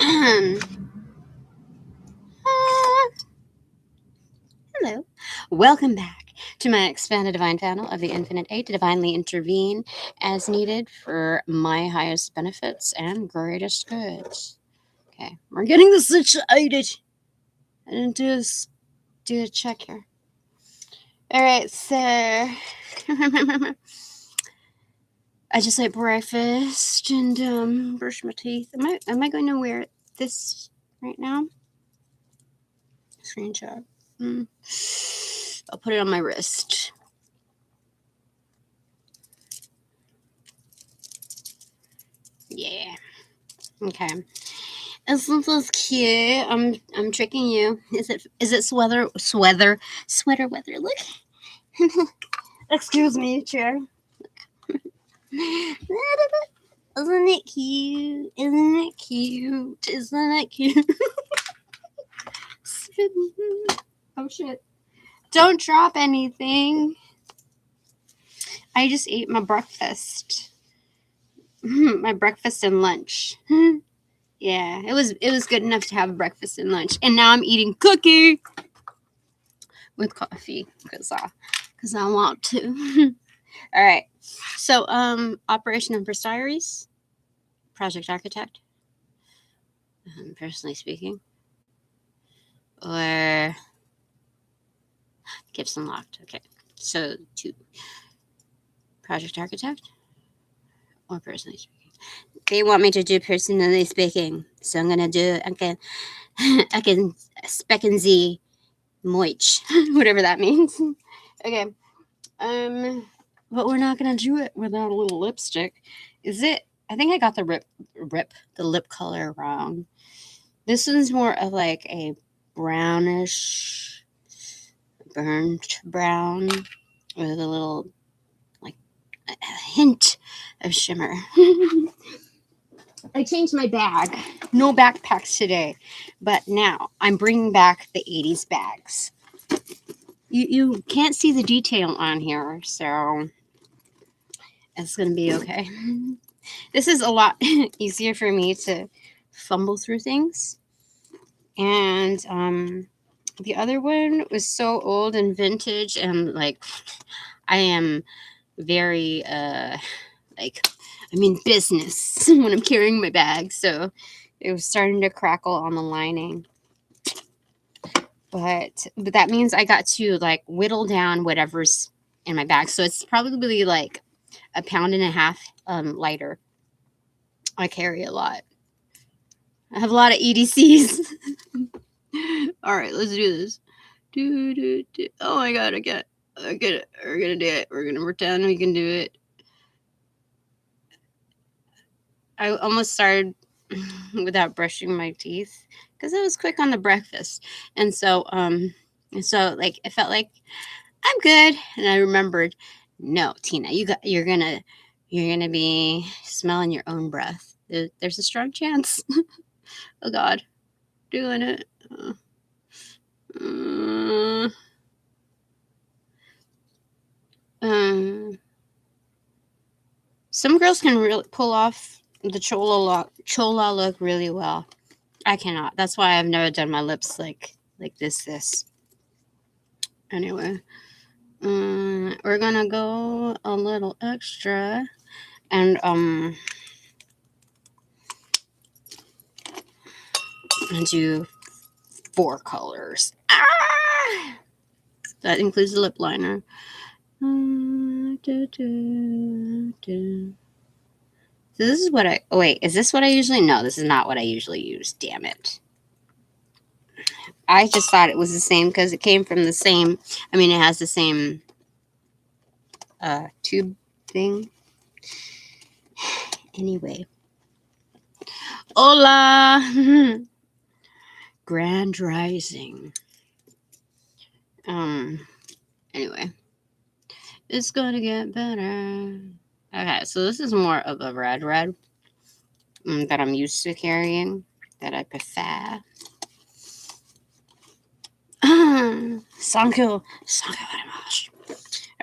Hello. Welcome back to my expanded divine panel of the Infinite Eight to divinely intervene as needed for my highest benefits and greatest goods. Okay, we're getting this situated. I didn't do a check here. All right, so I just ate breakfast and brushed my teeth. Am I going to wear this right now? Screenshot. I'll put it on my wrist. Yeah. Okay. Isn't this cute? I'm tricking you. Is it sweater weather? Look. Excuse me, chair. Isn't it cute? Isn't it cute? Isn't it cute? Oh shit. Don't drop anything. I just ate my breakfast. My breakfast and lunch. Yeah, it was good enough to have breakfast and lunch. And now I'm eating cookie with coffee because I want to. All right. So, Operation Empress Diaries, Project Architect, personally speaking, or Gifts Unlocked. Okay. So, 2. Project Architect or personally speaking. They want me to do personally speaking, so I'm gonna do I can spec and Z moich, whatever that means. Okay. But we're not gonna do it without a little lipstick. Is it? I think I got the lip color wrong. This one's more of like a brownish, burnt brown with a little, like, a hint of shimmer. I changed my bag. No backpacks today, but now I'm bringing back the 80s bags. You can't see the detail on here, so it's going to be okay. This is a lot easier for me to fumble through things. And the other one was so old and vintage, and like I am very I'm in business when I'm carrying my bag, so it was starting to crackle on the lining. But that means I got to like whittle down whatever's in my bag. So it's probably like 1.5 pounds lighter. I carry a lot. I have a lot of EDCs. All right, let's do this. Oh my god, I get it. We're gonna do it. We're gonna pretend we can do it. I almost started without brushing my teeth because I was quick on the breakfast, and so like it felt like I'm good, and I remembered, no, Tina, you're gonna be smelling your own breath. There's a strong chance. Oh God, doing it. Some girls can really pull off the chola look really well. I cannot. That's why I've never done my lips like this. Anyway, we're gonna go a little extra and do 4 colors. Ah! That includes the lip liner. So this is what is this what I usually? No, this is not what I usually use. Damn it. I just thought it was the same because it came from the same, it has the same tube thing. Anyway. Hola! Grand Rising. Anyway. It's gonna get better. Okay, so this is more of a red that I'm used to carrying, that I prefer. Thank you very much.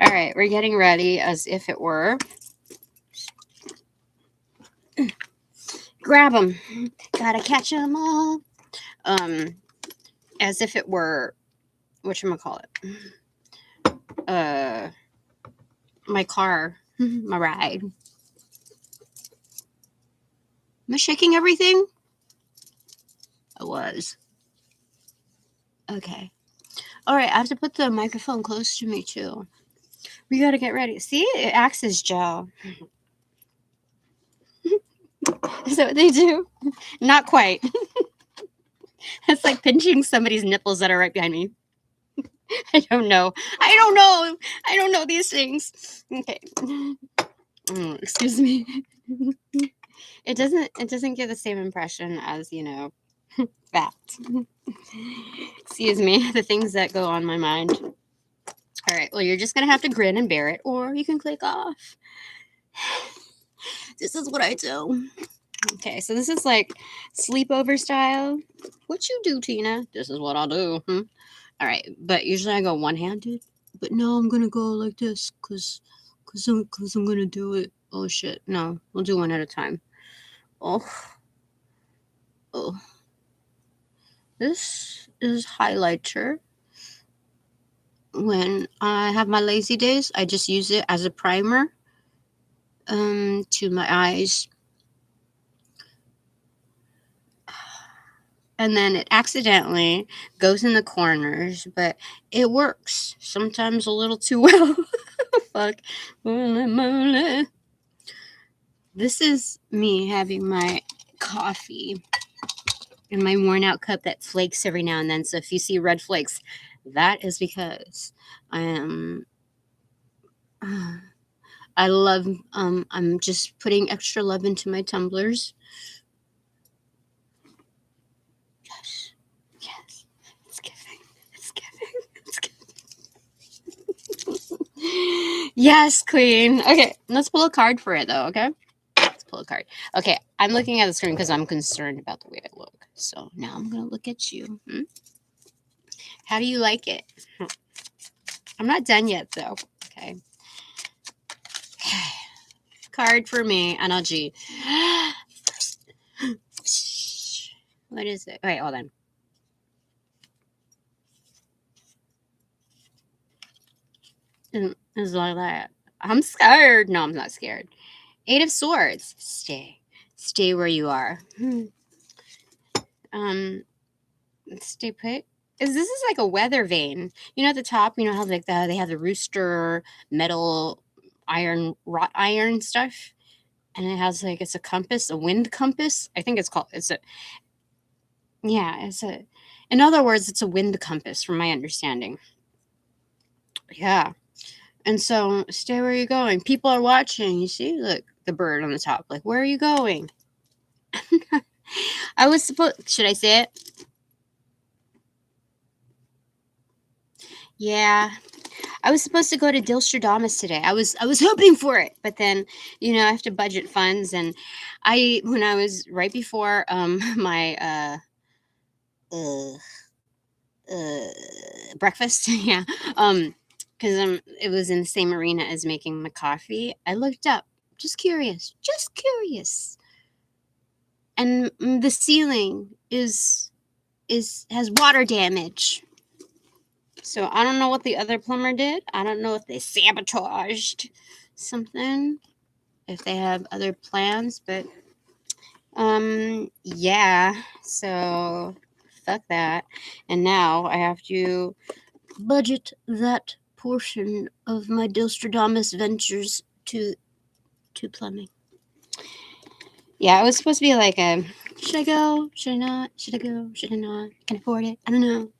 All right, we're getting ready as if it were grab them. Gotta catch them all. As if it were, whatchamacallit, my car, my ride. Am I shaking everything? I was. Okay. All right, I have to put the microphone close to me too. We gotta get ready. See, it acts as gel. Is that what they do? Not quite. It's like pinching somebody's nipples that are right behind me. I don't know. I don't know these things. Okay. Excuse me. It doesn't give the same impression as, that. Excuse me, the things that go on my mind. All right, well, you're just going to have to grin and bear it, or you can click off. This is what I do. Okay, so this is like sleepover style. What you do, Tina? This is what I'll do. All right, but usually I go one-handed. But no, I'm going to go like this because I'm going to do it. Oh, shit. No, we'll do one at a time. Oh. This is highlighter. When I have my lazy days, I just use it as a primer to my eyes. And then it accidentally goes in the corners, but it works. Sometimes a little too well. Fuck. This is me having my coffee in my worn out cup that flakes every now and then. So if you see red flakes, that is because I love, I'm just putting extra love into my tumblers. Yes, it's giving. Yes, queen. Okay, let's pull a card for it though, okay? Let's pull a card. Okay, I'm looking at the screen because I'm concerned about the way I look. So now I'm going to look at you. How do you like it? I'm not done yet though, okay? Card for me, NLG. What is it? Wait, hold on. It's like that. I'm scared. No, I'm not scared. 8 of Swords. Stay where you are. Stay put. This is like a weather vane. At the top, how like they have the rooster metal wrought iron stuff, and it has like, it's a compass, a wind compass. I think it's called. In other words, it's a wind compass, from my understanding. Yeah. And so, stay where you're going. People are watching. You see, look, the bird on the top. Like, where are you going? I was supposed. Should I say it? Yeah, I was supposed to go to Dilstradamus today. I was hoping for it, but then I have to budget funds, and when I was right before my breakfast, yeah, because it was in the same arena as making my coffee. I looked up, just curious, and the ceiling has water damage. So I don't know what the other plumber did. I don't know if they sabotaged something, if they have other plans, but yeah. So fuck that. And now I have to budget that portion of my Dilstradamus ventures to plumbing. Yeah, it was supposed to be like a, should I go? Should I not? Should I go? Should I not? Can I afford it? I don't know.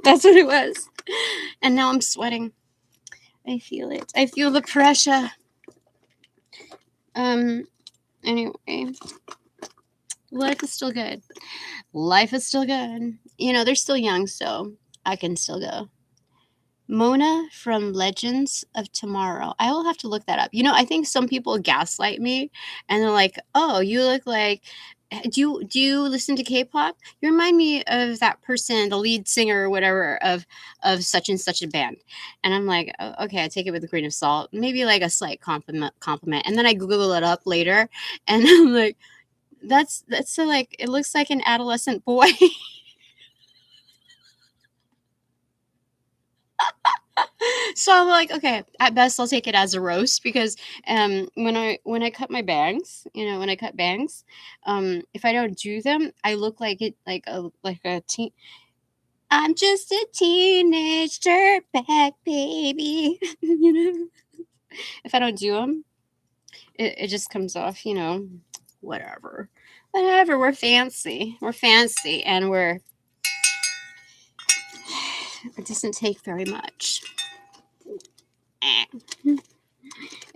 That's what it was. And now I'm sweating. I feel it. I feel the pressure. Anyway, life is still good. They're still young, so I can still go. Mona from Legends of Tomorrow. I will have to look that up. I think some people gaslight me, and they're like, oh, you look like do you listen to K-pop? You remind me of that person, the lead singer or whatever of such and such a band. And I'm like, oh, okay, I take it with a grain of salt, maybe like a slight compliment. And then I Google it up later, and I'm like, that's so like it looks like an adolescent boy. So I'm like, okay, at best I'll take it as a roast because when I cut my bangs, when I cut bangs, if I don't do them, I look like it like a teen. I'm just a teenage dirtbag baby. If I don't do them, it just comes off, whatever. Whatever, we're fancy. We're fancy and it doesn't take very much.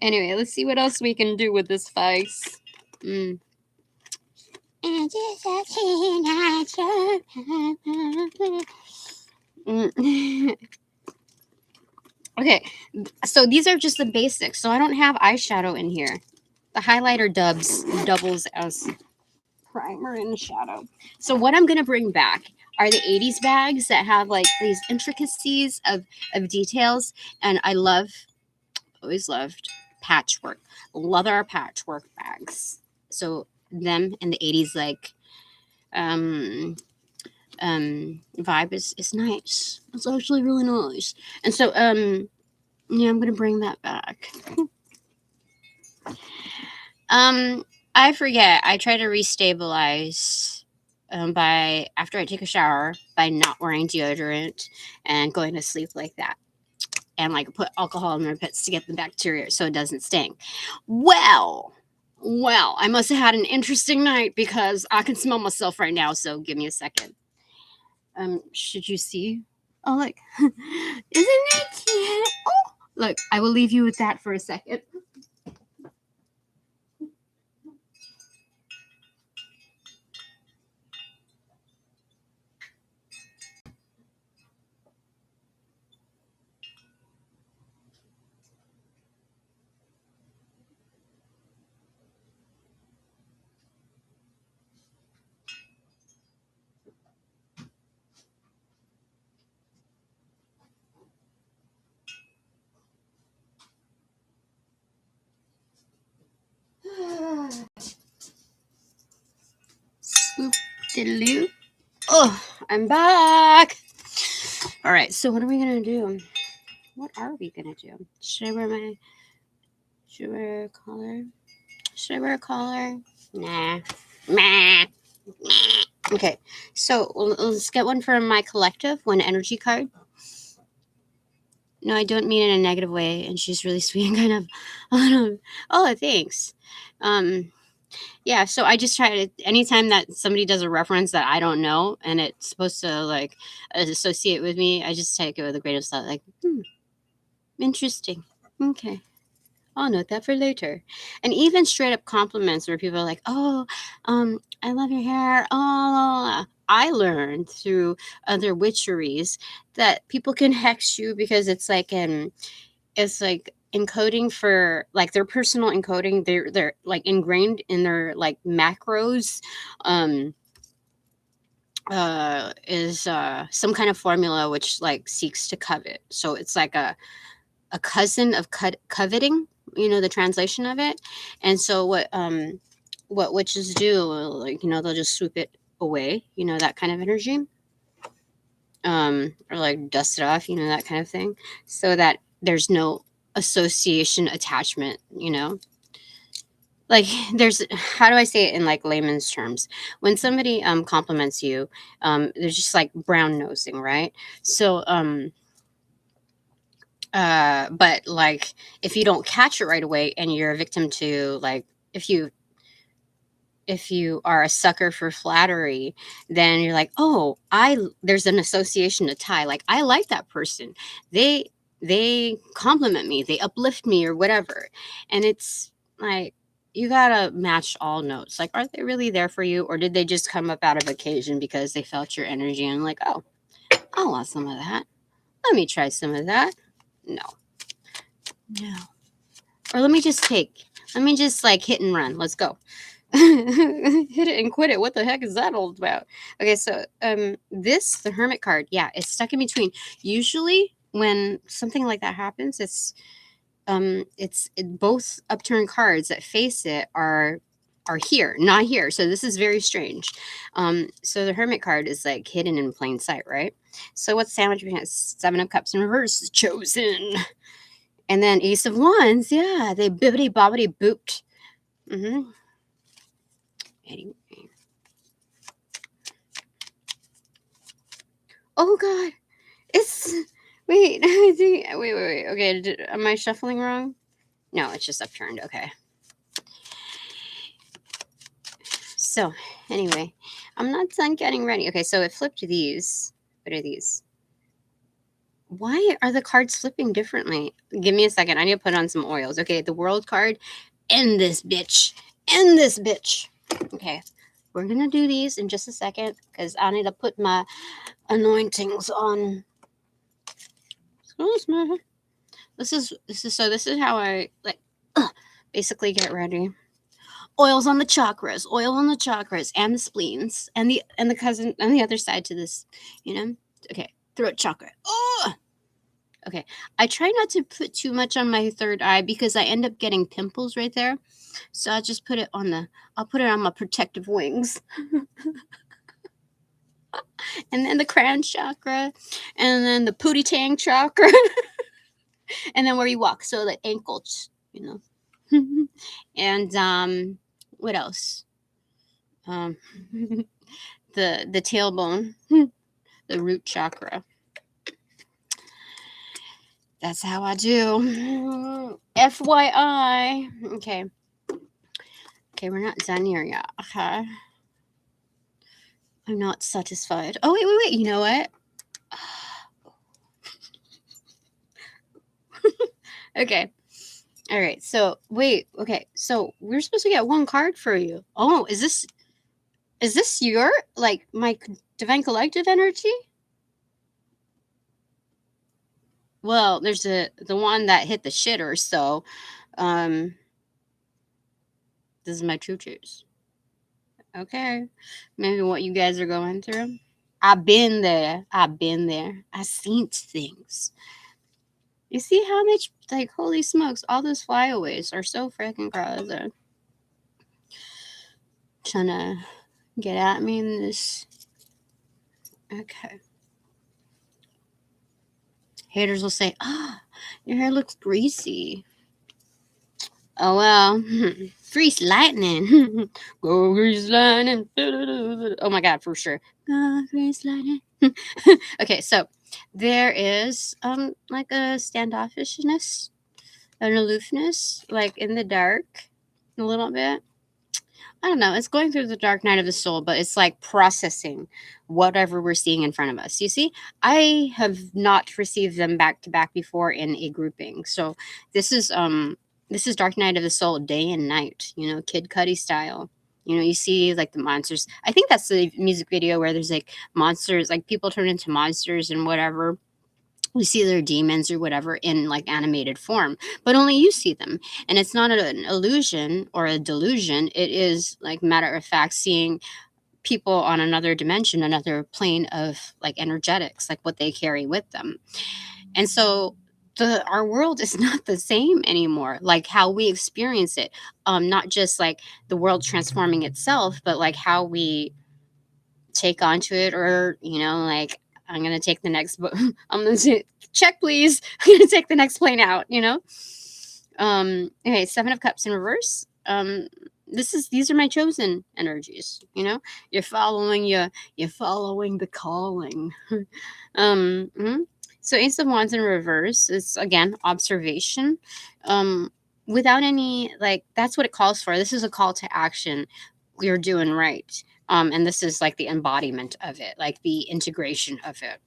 Anyway, let's see what else we can do with this face. Okay, so these are just the basics. So I don't have eyeshadow in here. The highlighter doubles as primer and shadow. So what I'm going to bring back are the 80s bags that have like these intricacies of details. And I always loved patchwork, leather patchwork bags. So them in the 80s, like, vibe is nice. It's actually really nice. And so, yeah, I'm going to bring that back. I forget. I try to restabilize by after I take a shower by not wearing deodorant and going to sleep like that, and like put alcohol in my pits to get the bacteria so it doesn't stink. Well, I must have had an interesting night because I can smell myself right now. So give me a second. Should you see? Oh, look, isn't it cute? Oh, look, I will leave you with that for a second. Swoop diddaloo. Oh, I'm back. All right, so what are we gonna do? What are we gonna do? Should I wear a collar? Should I wear a collar? Nah. Okay, so let's get one for my collective, one energy card. No, I don't mean it in a negative way, and she's really sweet and kind of, oh, thanks. Yeah, so I just try to, anytime that somebody does a reference that I don't know and it's supposed to like associate with me, I just take it with a grain of salt, like, interesting. Okay. I'll note that for later. And even straight up compliments where people are like, oh, I love your hair. Oh, I learned through other witcheries that people can hex you because it's like encoding for like their personal encoding. They're like ingrained in their like macros. Is some kind of formula which like seeks to covet. So it's like a cousin of coveting, the translation of it. And so what witches do, like, they'll just swoop it away, that kind of energy, or like dust it off, that kind of thing, so that there's no association attachment, like there's, how do I say it in like layman's terms? When somebody compliments you, they're just like brown nosing, right? So but like if you don't catch it right away and you're a victim to like, if you are a sucker for flattery, then you're like, oh, there's an association to tie, like I like that person, they compliment me, they uplift me or whatever. And it's like, you gotta match all notes. Like, are they really there for you, or did they just come up out of occasion because they felt your energy and like, oh, I want some of that, let me try some of that. No. Or let me just like hit and run. Let's go. Hit it and quit it. What the heck is that all about? Okay, so the Hermit card, yeah, it's stuck in between. Usually when something like that happens, it's both upturned cards that face it are here, not here. So this is very strange. So the Hermit card is like hidden in plain sight, right? So what's sandwiched between it? Seven of Cups in reverse, chosen. And then Ace of Wands, yeah, they bibbity bobbity booped. Anyway. Oh God, it's wait, wait. Okay, am I shuffling wrong? No, it's just upturned. Okay. So anyway, I'm not done getting ready. Okay, so it flipped these. What are these? Why are the cards flipping differently? Give me a second. I need to put on some oils. Okay, the World card. End this bitch. End this bitch. Okay, we're gonna do these in just a second because I need to put my anointings on. This is how I like basically get ready. Oils on the chakras, and the spleens, and the cousin on the other side to this, Okay, throat chakra. Oh, okay. I try not to put too much on my third eye because I end up getting pimples right there. So I'll just put it on I'll put it on my protective wings. And then the crown chakra, and then the pootie tang chakra, and then where you walk, so the ankles, and what else? The tailbone, the root chakra. That's how I do. FYI. Okay, we're not done here yet. Okay. I'm not satisfied. Oh, wait. You know what? Okay. All right. So, wait. Okay. So, we're supposed to get one card for you. Oh, is this your, like, my Divine Collective energy? Well, there's the one that hit the shitter, so this is my true choose. Okay. Maybe what you guys are going through. I've been there. I seen things. You see how much, like, holy smokes, all those flyaways are so freaking crazy. Trying to get at me in this. Okay. Haters will say, your hair looks greasy. Oh, well. Freeze lightning. Go grease lightning. Oh, my God, for sure. Go grease lightning. Okay, so there is like a standoffishness, an aloofness, like in the dark a little bit. I don't know. It's going through the dark night of the soul, but it's like processing whatever we're seeing in front of us. You see, I have not received them back to back before in a grouping. So this is Dark Night of the Soul, day and night, Kid Cudi style. You see like the monsters. I think that's the music video where there's like monsters, like people turn into monsters and whatever. We see their demons or whatever in like animated form, but only you see them. And it's not an illusion or a delusion. It is like matter of fact seeing people on another dimension, another plane of like energetics, like what they carry with them. And so our world is not the same anymore, like how we experience it. Not just like the world transforming itself, but like how we take onto it, or like I'm gonna take the next I'm gonna say, check please. I'm gonna take the next plane out. Okay, Seven of Cups in reverse. These are my chosen energies. You're following the calling. So Ace of Wands in reverse is again observation, without any, like, that's what it calls for. This is a call to action. You're doing right. And this is like the embodiment of it, like the integration of it.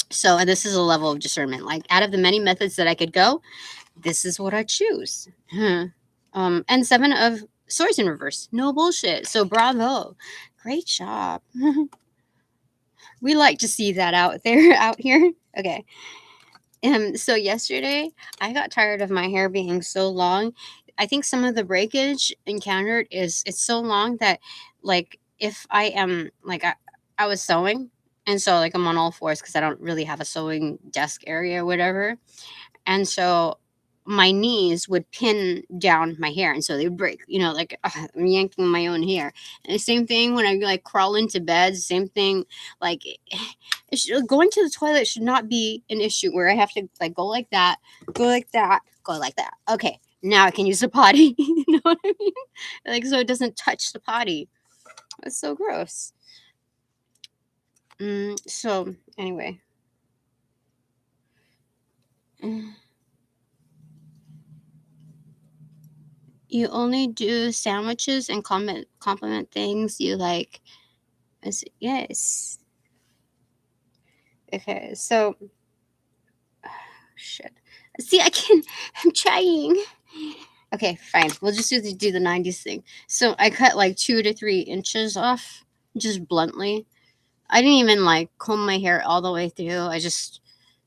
So, and this is a level of discernment. Like, out of the many methods that I could go, this is what I choose. And Seven of Swords in reverse. No bullshit. So bravo. Great job. We like to see that out here. Okay. So yesterday I got tired of my hair being so long. I think some of the breakage encountered is it's so long that like if I am like I was sewing and so like I'm on all fours because I don't really have a sewing desk area or whatever. And so my knees would pin down my hair and so they would break, like I'm yanking my own hair. And the same thing when I like crawl into bed, same thing, like going to the toilet should not be an issue where I have to like go like that, go like that, go like that. Okay, now I can use the potty. You know what I mean? Like so it doesn't touch the potty. That's so gross. So anyway. You only do sandwiches and compliment things you like. Yes. Okay, so shit. See, I'm trying. Okay, fine. We'll just do the 90s thing. So I cut like 2 to 3 inches off, just bluntly. I didn't even like comb my hair all the way through. I just,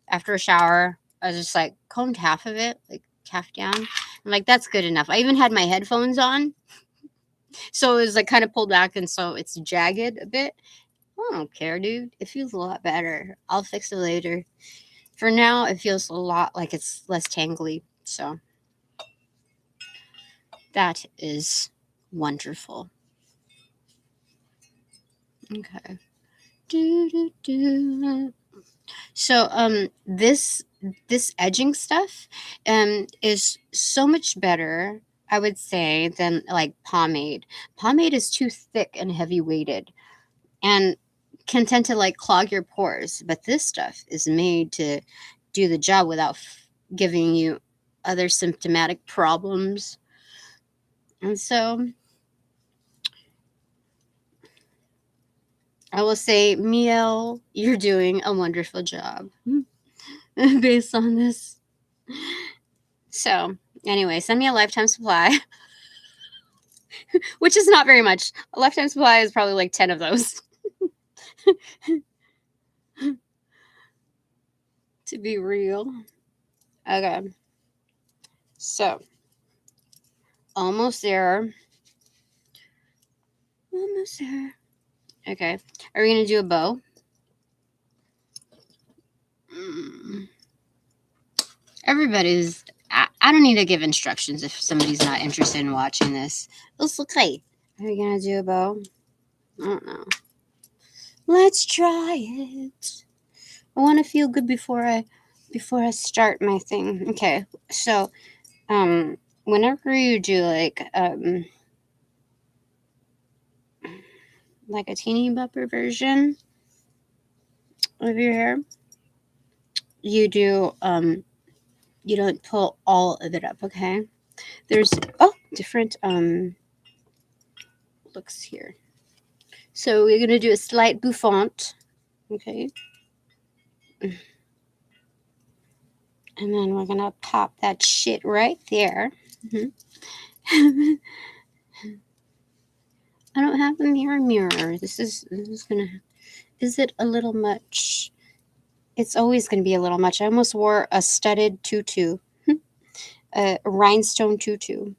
after a shower, I just like combed half of it, like half down. I'm like, that's good enough. I even had my headphones on. So it was like kind of pulled back and so it's jagged a bit. I don't care, dude. It feels a lot better. I'll fix it later. For now, it feels a lot like it's less tangly. So that is wonderful. Okay. So this edging stuff is so much better, I would say, than like pomade. Pomade is too thick and heavy weighted and can tend to like clog your pores, but this stuff is made to do the job without giving you other symptomatic problems. And so I will say, Miel, you're doing a wonderful job based on this. So, anyway, send me a lifetime supply, which is not very much. A lifetime supply is probably like 10 of those. To be real. Okay. So, almost there. Almost there. Okay. Are we going to do a bow? Everybody's. I don't need to give instructions if somebody's not interested in watching this. It's okay. Are we going to do a bow? I don't know. Let's try it. I want to feel good before I start my thing. Okay. So, whenever you do like a teeny bopper version of your hair, you do you don't pull all of it up, okay? There's different looks here. So we're gonna do a slight bouffant, okay? And then we're gonna pop that shit right there. Mm-hmm. I don't have a mirror. This is gonna. Is it a little much? It's always gonna be a little much. I almost wore a studded tutu, a rhinestone tutu.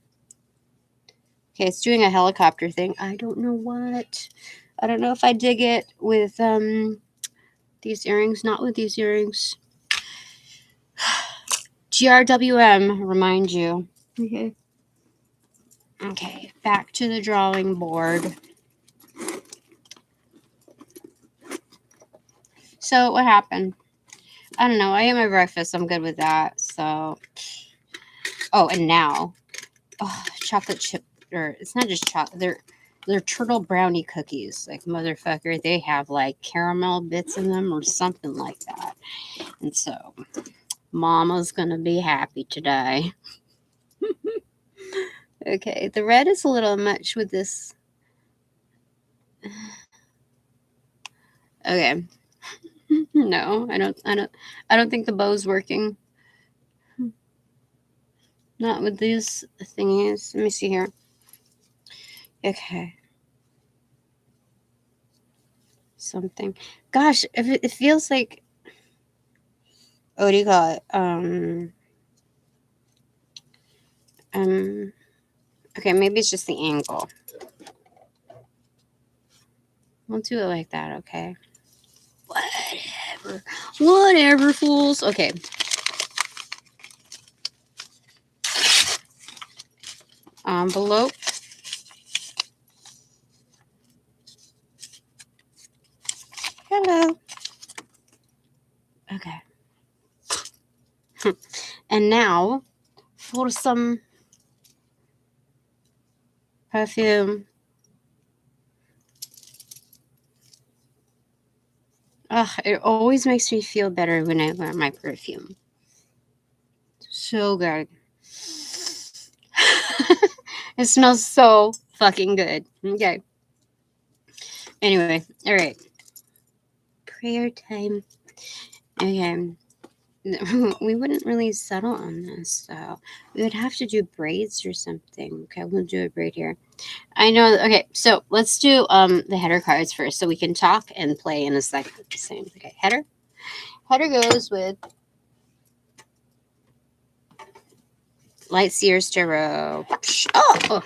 Okay, it's doing a helicopter thing. I don't know what. I don't know if I dig it with these earrings. Not with these earrings. GRWM, remind you. Okay. Okay, back to the drawing board. So what happened? I don't know. I ate my breakfast. I'm good with that. So, and now, chocolate chip, or it's not just chocolate. They're turtle brownie cookies. Like motherfucker, they have like caramel bits in them or something like that. And so, Mama's gonna be happy today. Okay, the red is a little much with this. Okay. No, I don't think the bow's working. Not with these thingies. Let me see here. Okay. Something. Gosh, if it feels like, what do you call it? Okay, maybe it's just the angle. We'll do it like that, okay? Whatever. Whatever, fools. Okay. Envelope. Hello. Okay. And now for some perfume. It always makes me feel better when I wear my perfume. So good. It smells so fucking good. Okay. Anyway, all right. Prayer time. Okay. We wouldn't really settle on this, so we would have to do braids or something. Okay, we'll do a braid here. I know. Okay, so let's do the header cards first, so we can talk and play in a second. Same. Okay, header. Header goes with Light Sears Tarot. Oh,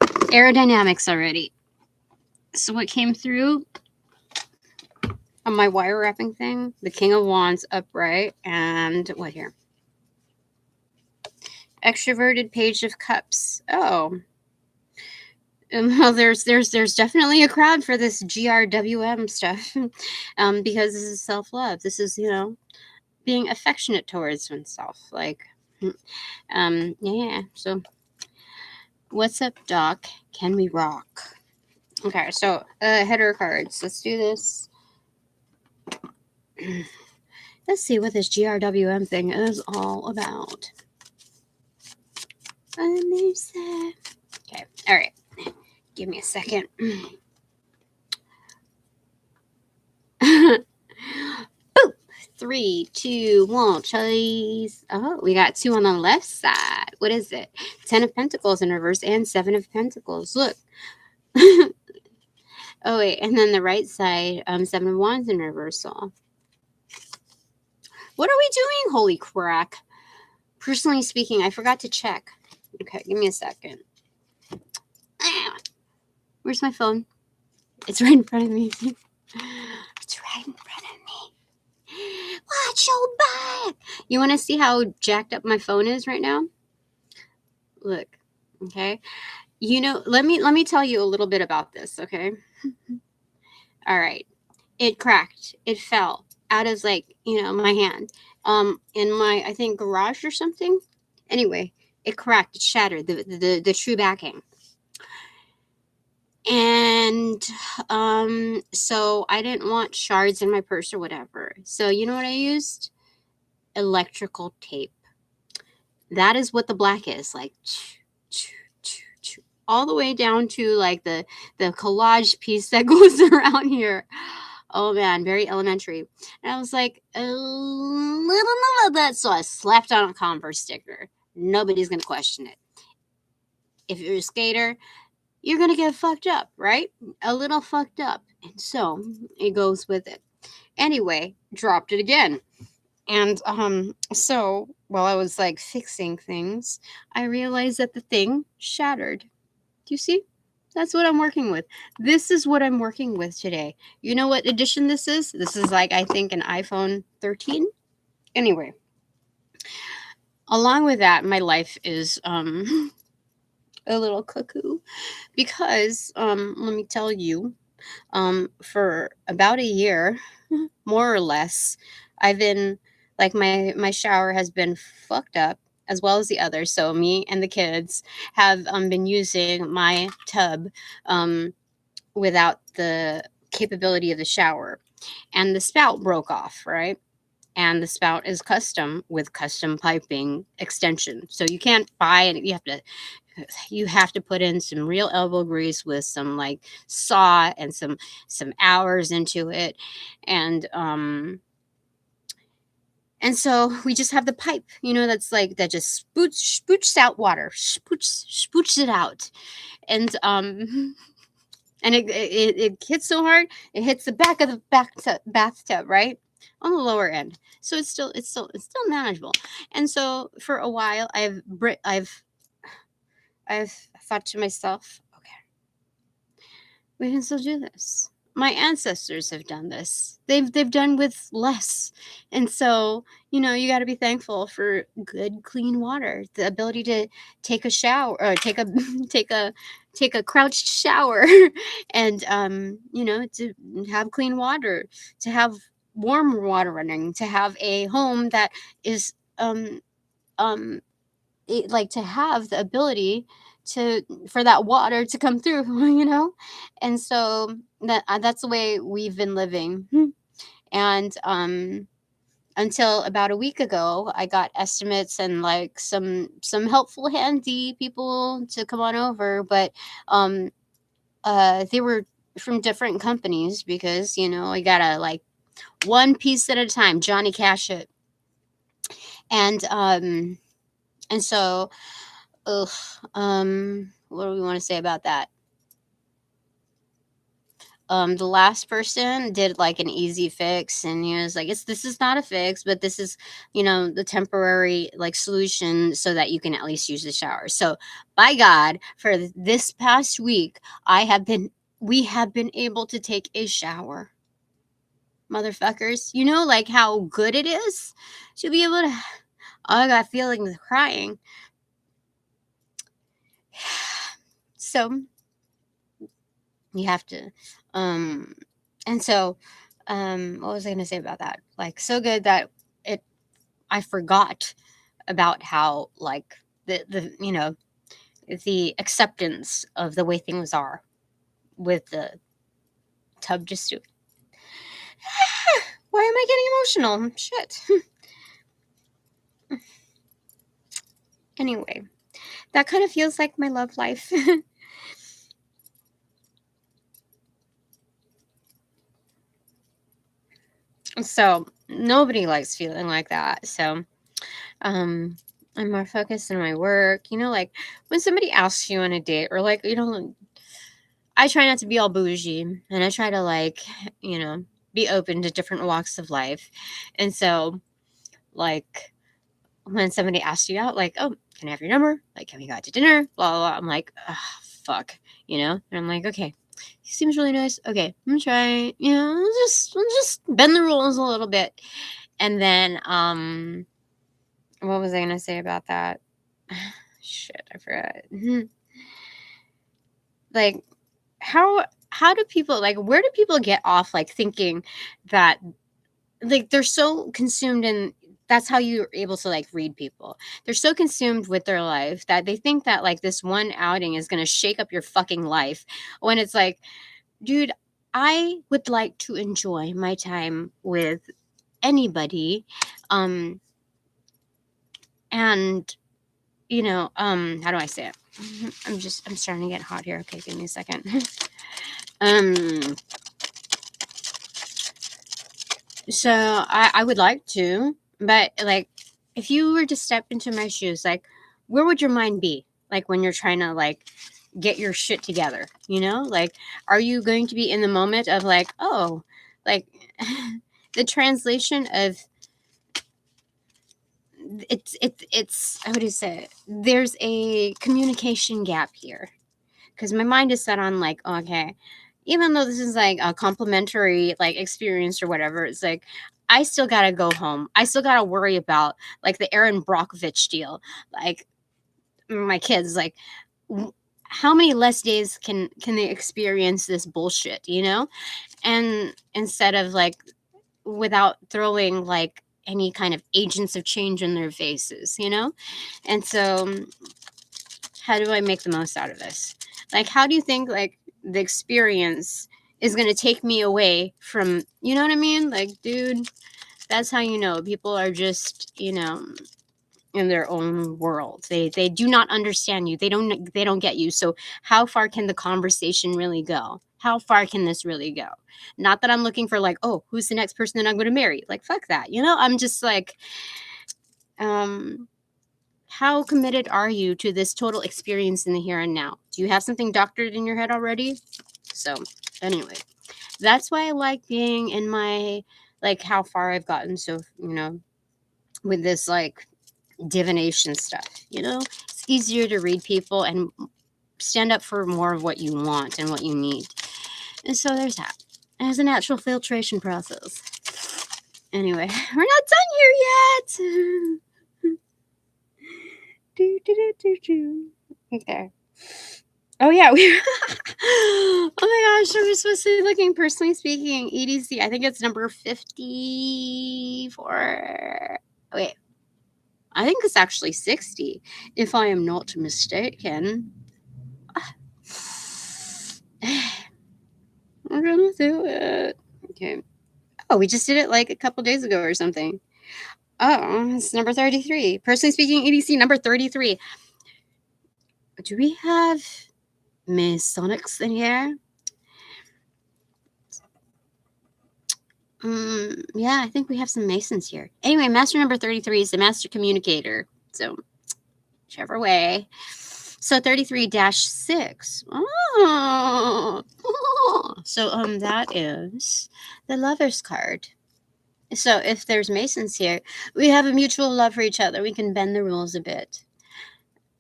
aerodynamics already. So what came through on my wire wrapping thing? The King of Wands upright, and what here? Extroverted Page of Cups. Oh. Well, there's definitely a crowd for this GRWM stuff, because this is self-love. This is, being affectionate towards oneself. Like, yeah. So, what's up, Doc? Can we rock? Okay, so header cards. Let's do this. Let's see what this GRWM thing is all about. Okay, all right. Give me a second. Boop. 3, 2, 1, chase. Oh, we got 2 on the left side. What is it? 10 of Pentacles in reverse and 7 of Pentacles. Look. Oh, wait. And then the right side, 7 of Wands in reversal. What are we doing? Holy crack. Personally speaking, I forgot to check. Okay, give me a second. Where's my phone? It's right in front of me. It's right in front of me. Watch your back. You want to see how jacked up my phone is right now? Look, okay. Let me tell you a little bit about this, okay? All right. It cracked. It fell out of my hand. In my, I think, garage or something. Anyway, it cracked. It shattered the true backing. And so I didn't want shards in my purse or whatever. So you know what I used? Electrical tape. That is what the black is, like all the way down to like the collage piece that goes around here. Oh man, very elementary. And I was like, a little of that. So I slapped on a Converse sticker. Nobody's gonna question it. If you're a skater, you're going to get fucked up, right? A little fucked up. And so it goes with it. Anyway, dropped it again. And so while I was like fixing things, I realized that the thing shattered. Do you see? That's what I'm working with. This is what I'm working with today. You know what edition this is? This is like, I think, an iPhone 13. Anyway, along with that, my life is a little cuckoo, because let me tell you, for about a year, more or less, I've been like, my shower has been fucked up, as well as the others. So me and the kids have been using my tub without the capability of the shower, and the spout broke off, right? And the spout is custom with custom piping extension. So you can't buy it. You have to put in some real elbow grease with some like saw and some hours into it. And so we just have the pipe, that's like, that just spoots out water, spoots it out. And and it hits so hard, it hits the back of the bathtub, right? On the lower end. So it's still manageable. And so for a while I've I've thought to myself, okay, we can still do this. My ancestors have done this. They've done with less. And so, you got to be thankful for good clean water, the ability to take a shower or take a take a crouched shower and to have clean water, to have warm water running, to have a home that is um like to have the ability to for that water to come through, and so that's the way we've been living. And until about a week ago, I got estimates and like some helpful handy people to come on over, but um they were from different companies because I gotta like one piece at a time, Johnny Cash it. And so, ugh, what do we want to say about that? The last person did like an easy fix, and he was like, this is not a fix, but this is, the temporary like solution so that you can at least use the shower. So by God, for this past week, we have been able to take a shower. Motherfuckers. Like how good it is to be able to, I got feelings of crying. So you have to and so what was I going to say about that? Like so good that I forgot about how like the acceptance of the way things are with the tub just doing. Why am I getting emotional? Shit. Anyway, that kind of feels like my love life. So nobody likes feeling like that. So I'm more focused on my work. Like when somebody asks you on a date, or like, I try not to be all bougie, and I try to like, be open to different walks of life. And so like when somebody asks you out, like, oh, can I have your number? Like, can we go out to dinner? Blah, blah, blah. I'm like, oh, fuck, and I'm like, okay, he seems really nice. Okay, I'm gonna try, I'll just bend the rules a little bit. And then, what was I gonna say about that? Shit, I forgot. Like, how do people like? Where do people get off like thinking that like they're so consumed in? That's how you're able to like read people. They're so consumed with their life that they think that like this one outing is gonna shake up your fucking life. When it's like, dude, I would like to enjoy my time with anybody, and how do I say it? I'm starting to get hot here. Okay, give me a second. So I would like to, but like if you were to step into my shoes, like where would your mind be? Like when you're trying to like get your shit together, Like are you going to be in the moment of like, oh, like the translation of it's how do you say it? There's a communication gap here because my mind is set on like, oh, okay, even though this is like a complimentary like experience or whatever, it's like I still gotta go home. I still gotta worry about like the Aaron Brockovich deal. Like my kids, like how many less days can they experience this bullshit, And instead of like without throwing like any kind of agents of change in their faces, And so how do I make the most out of this? Like, how do you think like the experience is going to take me away from, you know what I mean? Like, dude, that's how people are just, in their own world. They do not understand you. They don't get you. So how far can the conversation really go? How far can this really go? Not that I'm looking for like, oh, who's the next person that I'm going to marry? Like, fuck that. I'm just like, how committed are you to this total experience in the here and now? Do you have something doctored in your head already? So anyway, that's why I like being in my, like how far I've gotten. So, with this like divination stuff, it's It's easier to read people and stand up for more of what you want and what you need. And so there's that. It has a natural filtration process. Anyway, we're not done here yet. Okay. Oh yeah, oh my gosh, we're supposed to be looking personally speaking EDC. I think it's number 54. Wait, I think it's actually 60, if I am not mistaken. We're gonna do it. Okay. Oh, we just did it like a couple days ago or something. Oh, it's number 33. Personally speaking EDC number 33. Do we have Masonics in here? Yeah, I think we have some Masons here. Anyway, master number 33 is the master communicator. So, whichever way. So 33-6. Oh. So that is the lover's card. So if there's Masons here, we have a mutual love for each other. We can bend the rules a bit.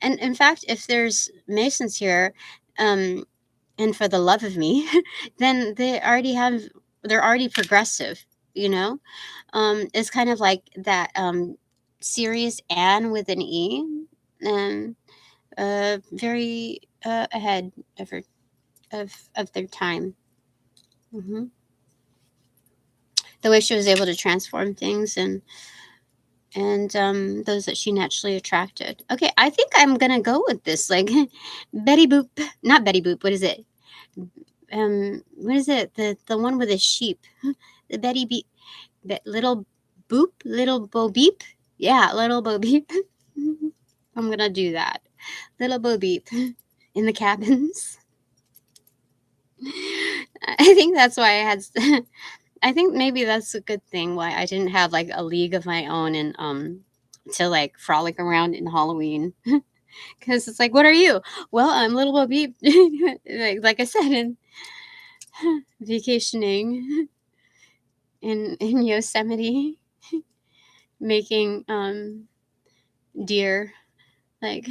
And in fact, if there's Masons here, and for the love of me, then they're already progressive, you know? It's kind of like that series Anne with an E, and very ahead of their time. The way she was able to transform things and those that she naturally attracted. Okay, I think I'm gonna go with this. Like Betty Boop, not Betty Boop. What is it? What is it? The one with the sheep. The Betty Beep. Little Boop, Little Bo Beep. Yeah, Little Bo Beep. I'm gonna do that. Little Bo Beep in the cabins. I think that's why I had. I think maybe that's a good thing why I didn't have like a league of my own and to like frolic around in Halloween. Because it's like, what are you? Well, I'm Little Bo Beep. like I said, in vacationing in Yosemite, making deer, like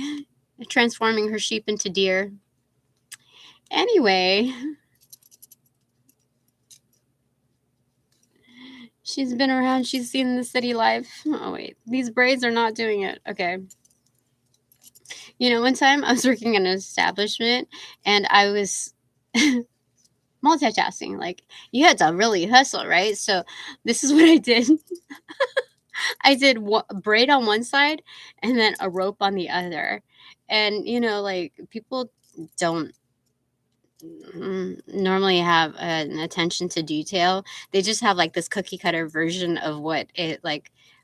transforming her sheep into deer. Anyway, she's been around. She's seen the city life. Oh wait, these braids are not doing it. Okay. You know, one time I was working in an establishment and I was multitasking. Like, you had to really hustle, right? So this is what I did. I did a braid on one side and then a rope on the other. And, you know, like, people don't normally have an attention to detail. They just have like this cookie cutter version of what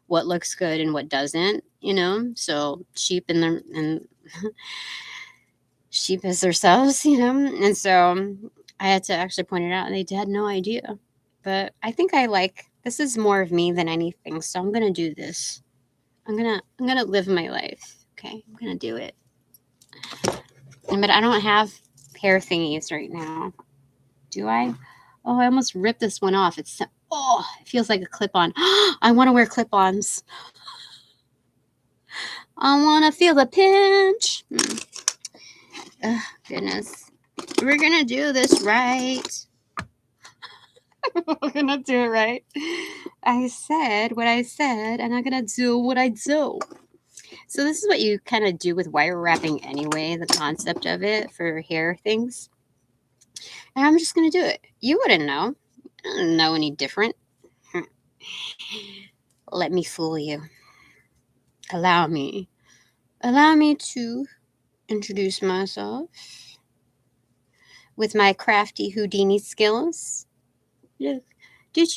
looks good and what doesn't, you know? So sheep and sheep as themselves, you know? And so I had to actually point it out and they had no idea. But I think this is more of me than anything. So I'm going to do this. I'm going to live my life. Okay. I'm going to do it. But I don't have hair thingies right now. Do I? Oh, I almost ripped this one off. It feels like a clip-on. I want to wear clip-ons. I want to feel the pinch. Oh, goodness. We're going to do this right. We're going to do it right. I said what I said, and I'm going to do what I do. So this is what you kind of do with wire wrapping anyway, the concept of it for hair things. And I'm just going to do it. You wouldn't know. I don't know any different. Let me fool you. Allow me to introduce myself with my crafty Houdini skills. Look, did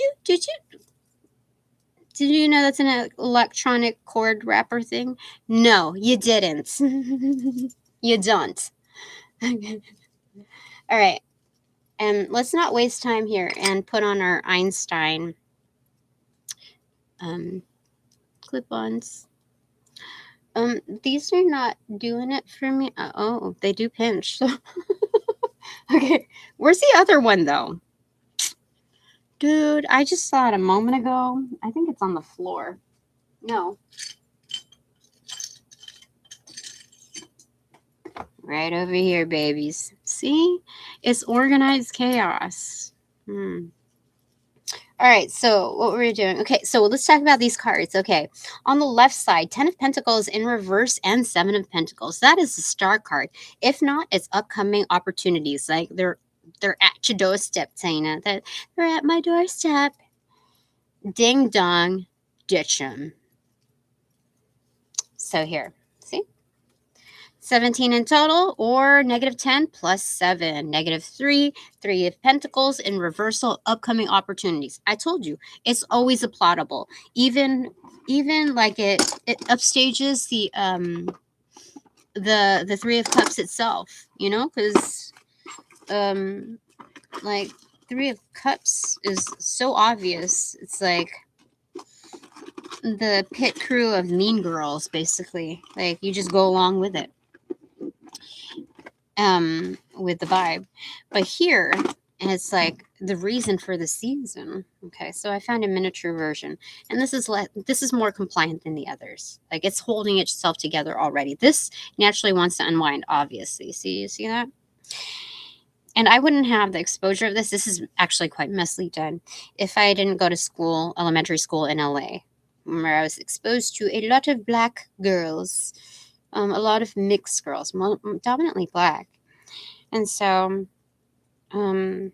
you know that's an electronic cord wrapper thing? No, you didn't. You don't. All right. Let's not waste time here and put on our Einstein clip-ons. These are not doing it for me. Oh, they do pinch. Okay, where's the other one though? Dude, I just saw it a moment ago. I think it's on the floor. No. Right over here, babies. See? It's organized chaos. All right, so what were we doing? Okay, so let's talk about these cards. Okay, on the left side, 10 of Pentacles in reverse and 7 of Pentacles. That is the star card. If not, it's upcoming opportunities. Like they're at your doorstep, Tina. That they're at my doorstep. Ding dong, ditch them. So here, see? 17 in total, or -10 plus 7. -3, 3 of Pentacles in reversal, upcoming opportunities. I told you, it's always applaudable. Even like it upstages the 3 of Cups itself, you know, because like 3 of Cups is so obvious. It's like the pit crew of Mean Girls, basically. Like you just go along with it. With the vibe. But here, it's like the reason for the season. Okay, so I found a miniature version, and this is more compliant than the others. Like it's holding itself together already. This naturally wants to unwind, obviously. You see that? And I wouldn't have the exposure of this. This is actually quite messily done. If I didn't go to school, elementary school in LA, where I was exposed to a lot of black girls, a lot of mixed girls, dominantly black. And so, coming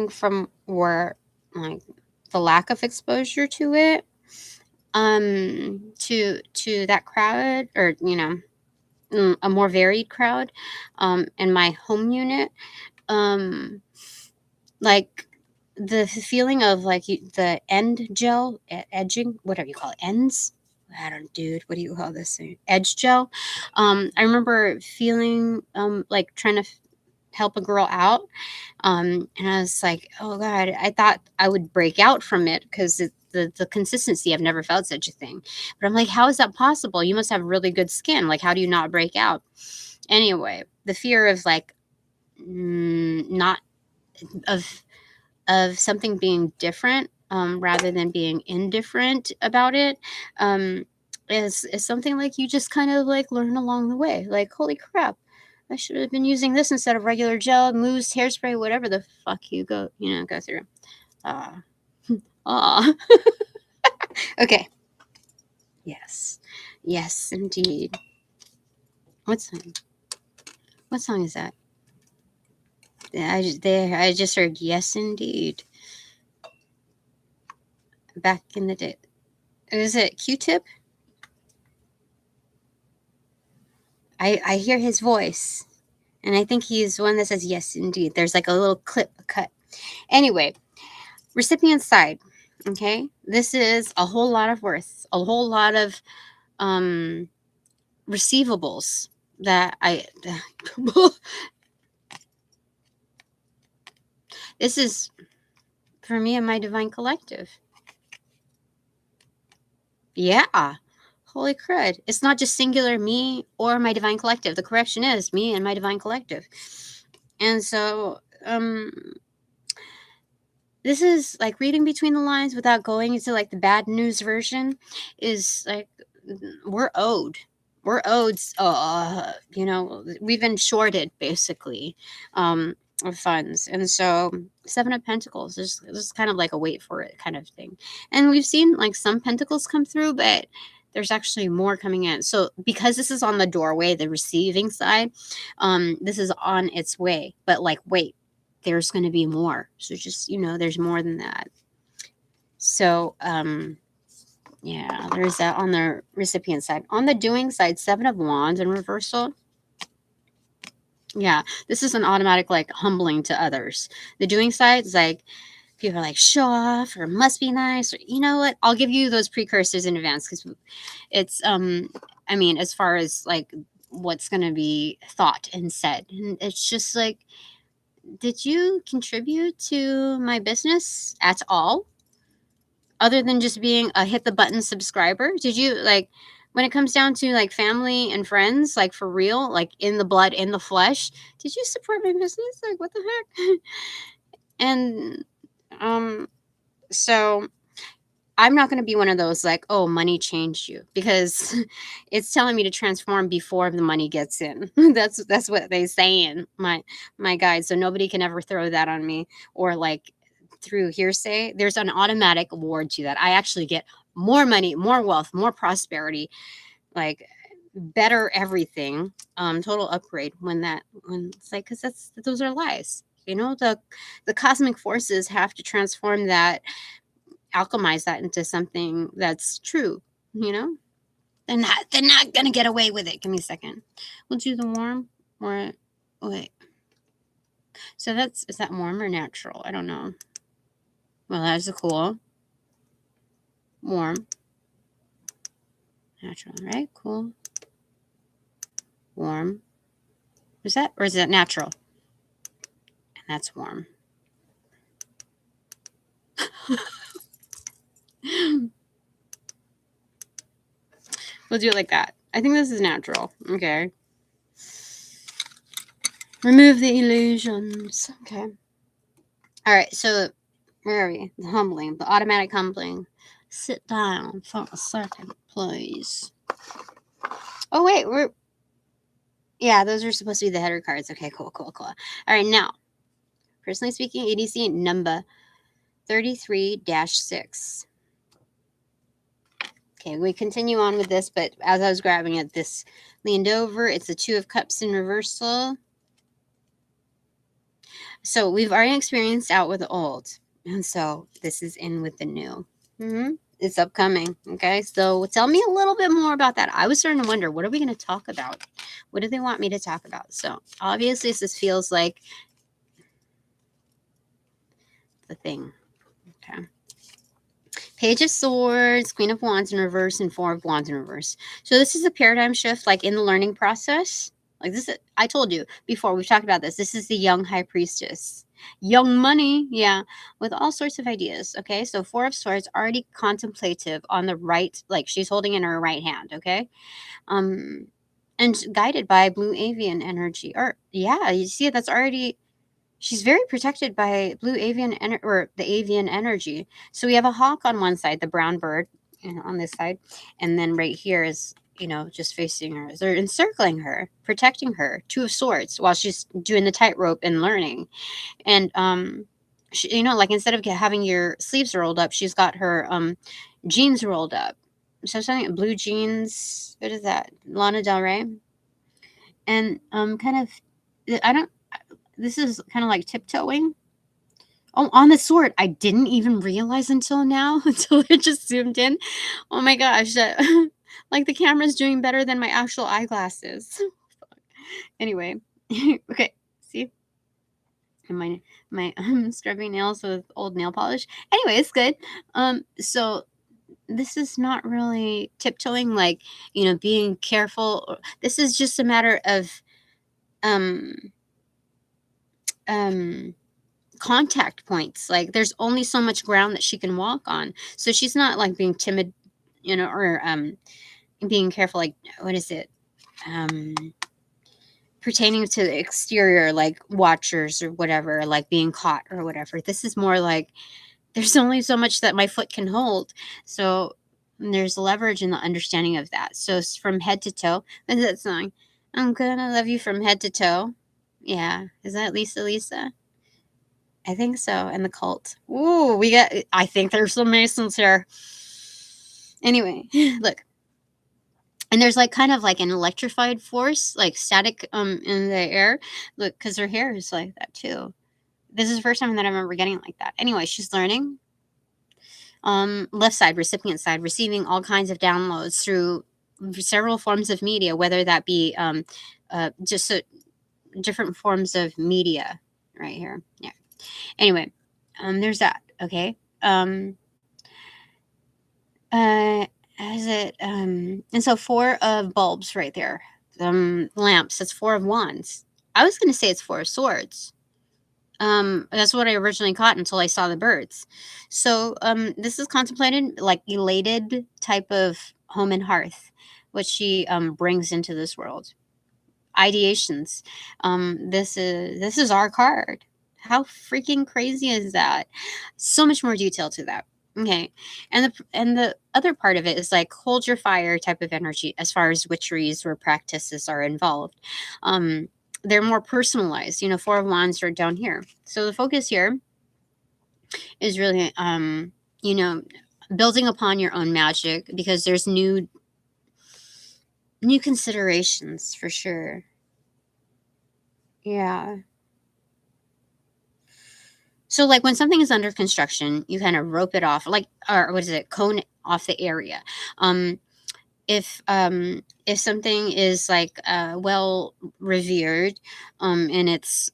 from where, like, the lack of exposure to it, to that crowd, or, a more varied crowd, in my home unit, like, the feeling of, like, the end gel, edging, whatever you call it, ends? I don't, dude, what do you call this thing? Edge gel. I remember feeling, like, trying to help a girl out. And I was like, oh God, I thought I would break out from it because the consistency, I've never felt such a thing. But I'm like, how is that possible? You must have really good skin. Like, how do you not break out? Anyway, the fear of, like, not of something being different, rather than being indifferent about it, is something like you just kind of like learn along the way. Like, holy crap, I should have been using this instead of regular gel, mousse, hairspray, whatever the fuck you go through. Okay. Yes, indeed. What song is that? I just heard yes, indeed. Back in the day. Is it Q-Tip? I hear his voice, and I think he's one that says yes, indeed. There's like a little clip cut. Anyway, recipient side. Okay, this is a whole lot of worth, a whole lot of receivables that this is for me and my divine collective. Yeah. Holy crud. It's not just singular me or my divine collective. The correction is me and my divine collective. And so, this is like reading between the lines without going into like the bad news version is like, we're owed. We've been shorted basically, of funds. And so 7 of Pentacles is kind of like a wait for it kind of thing. And we've seen like some Pentacles come through, but there's actually more coming in. So because this is on the doorway, the receiving side, this is on its way. But like, wait, there's going to be more. So just, there's more than that. So, yeah, there's that on the recipient side. On the doing side, 7 of Wands in reversal. Yeah, this is an automatic, like, humbling to others. The doing side is like, people are like, show off or must be nice. Or, you know what? I'll give you those precursors in advance because it's, as far as like what's going to be thought and said. And it's just like, did you contribute to my business at all? Other than just being a hit the button subscriber? Did you, like, when it comes down to like family and friends, like for real, like in the blood, in the flesh, did you support my business? Like, what the heck? And so I'm not going to be one of those like, oh, money changed you, because it's telling me to transform before the money gets in. That's what they say in my guide. So nobody can ever throw that on me, or like through hearsay. There's an automatic award to that. I actually get more money, more wealth, more prosperity, like better everything, total upgrade when it's like, because those are lies. The cosmic forces have to transform that, alchemize that into something that's true. You know, they're not gonna get away with it. Give me a second. We'll do the warm, or wait. So is that warm or natural? I don't know. Well, that's a cool. Warm. Natural, right? Cool. Warm. Is that, or is that natural? And that's warm. We'll do it like that. I think this is natural. Okay. Remove the illusions. Okay. All right. So, where are we? The humbling. The automatic humbling. Sit down for a second, please. Oh, wait. Yeah, those are supposed to be the header cards. Okay, cool. All right, now, personally speaking, EDC number 33-6. Okay, we continue on with this, but as I was grabbing it, this leaned over. It's the Two of Cups in reversal. So we've already experienced out with the old, and so this is in with the new. It's upcoming. Okay, so tell me a little bit more about that. I was starting to wonder, what are we going to talk about? What do they want me to talk about? So obviously this feels like the thing. Okay. Page of Swords, Queen of Wands in reverse, and Four of Wands in reverse. So this is a paradigm shift, like in the learning process. Like this, I told you before, we've talked about this. This is the young high priestess. Young money, yeah, with all sorts of ideas. Okay, so Four of Swords, already contemplative on the right, like she's holding in her right hand. Okay, and guided by blue avian energy. Or yeah, you see, that's already. She's very protected by blue avian or the avian energy. So we have a hawk on one side, the brown bird, on this side, and then right here is, just facing her. They're encircling her, protecting her. Two of Swords while she's doing the tightrope and learning. And she, like instead of having your sleeves rolled up, she's got her jeans rolled up. So something blue jeans. What is that? Lana Del Rey. And kind of, I don't. This is kind of like tiptoeing. Oh, on the sword. I didn't even realize until now, until it just zoomed in. Oh my gosh. Like the camera's doing better than my actual eyeglasses. Anyway. Okay. See? And my scrubbing nails with old nail polish. Anyway, it's good. So this is not really tiptoeing, like, being careful. This is just a matter of contact points. Like there's only so much ground that she can walk on, so she's not like being timid, or being careful, like, what is it, pertaining to the exterior, like watchers or whatever, like being caught or whatever. This is more like there's only so much that my foot can hold, so there's leverage in the understanding of that. So it's from head to toe. What is that song? I'm gonna love you from head to toe. Yeah, is that Lisa? I think so. And the Cult. Ooh, I think there's some Masons here. Anyway, look. And there's like kind of like an electrified force, like static in the air. Look, because her hair is like that too. This is the first time that I remember getting like that. Anyway, she's learning. Left side, recipient side, receiving all kinds of downloads through several forms of media, whether that be just different forms of media right here. Yeah. Anyway, there's that. Okay. Is it and so Four of bulbs right there. Lamps. That's Four of wands. I was gonna say it's Four of swords. That's what I originally caught until I saw the birds. So this is contemplated, like elated type of home and hearth, what she brings into this world. Ideations. This is our card. How freaking crazy is that? So much more detail to that. Okay. And the other part of it is like hold your fire type of energy as far as witcheries or practices are involved. Um, they're more personalized. Four of Wands are down here. So the focus here is really you know, building upon your own magic because there's new considerations for sure. Yeah. So like when something is under construction, you kind of rope it off, like, or what is it, cone off the area. Um, if something is like well revered in its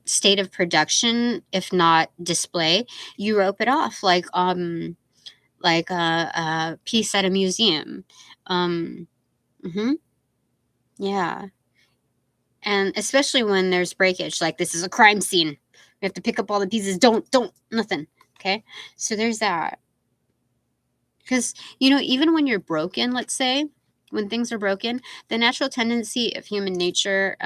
state of production, if not display, you rope it off like a piece at a museum. Um, mhm, yeah. And especially when there's breakage, like this is a crime scene. We have to pick up all the pieces. Don't, nothing. Okay. So there's that. Because, even when you're broken, let's say, when things are broken, the natural tendency of human nature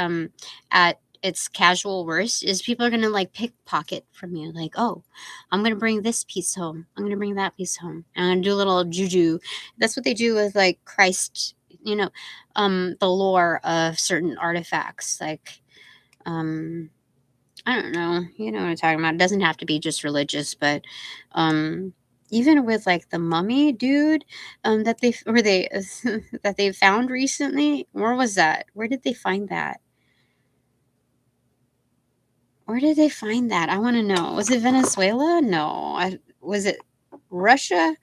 at its casual worst is people are going to like pickpocket from you. Like, oh, I'm going to bring this piece home. I'm going to bring that piece home. I'm going to do a little juju. That's what they do with like Christ, the lore of certain artifacts. Like, um, I don't know. You know what I'm talking about. It doesn't have to be just religious, but um even with like the mummy dude that they that they found recently. Where was that? Where did they find that? Where did they find that? I want to know. Was it Venezuela? No. Was it Russia?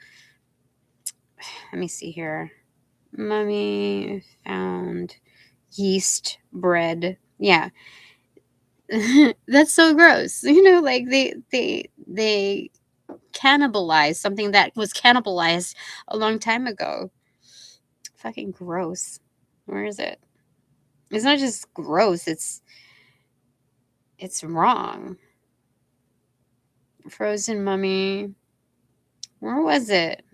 Let me see here. Mummy found yeast bread. Yeah. That's so gross. Like they cannibalize something that was cannibalized a long time ago. Fucking gross. Where is it? It's not just gross, it's wrong. Frozen mummy. Where was it?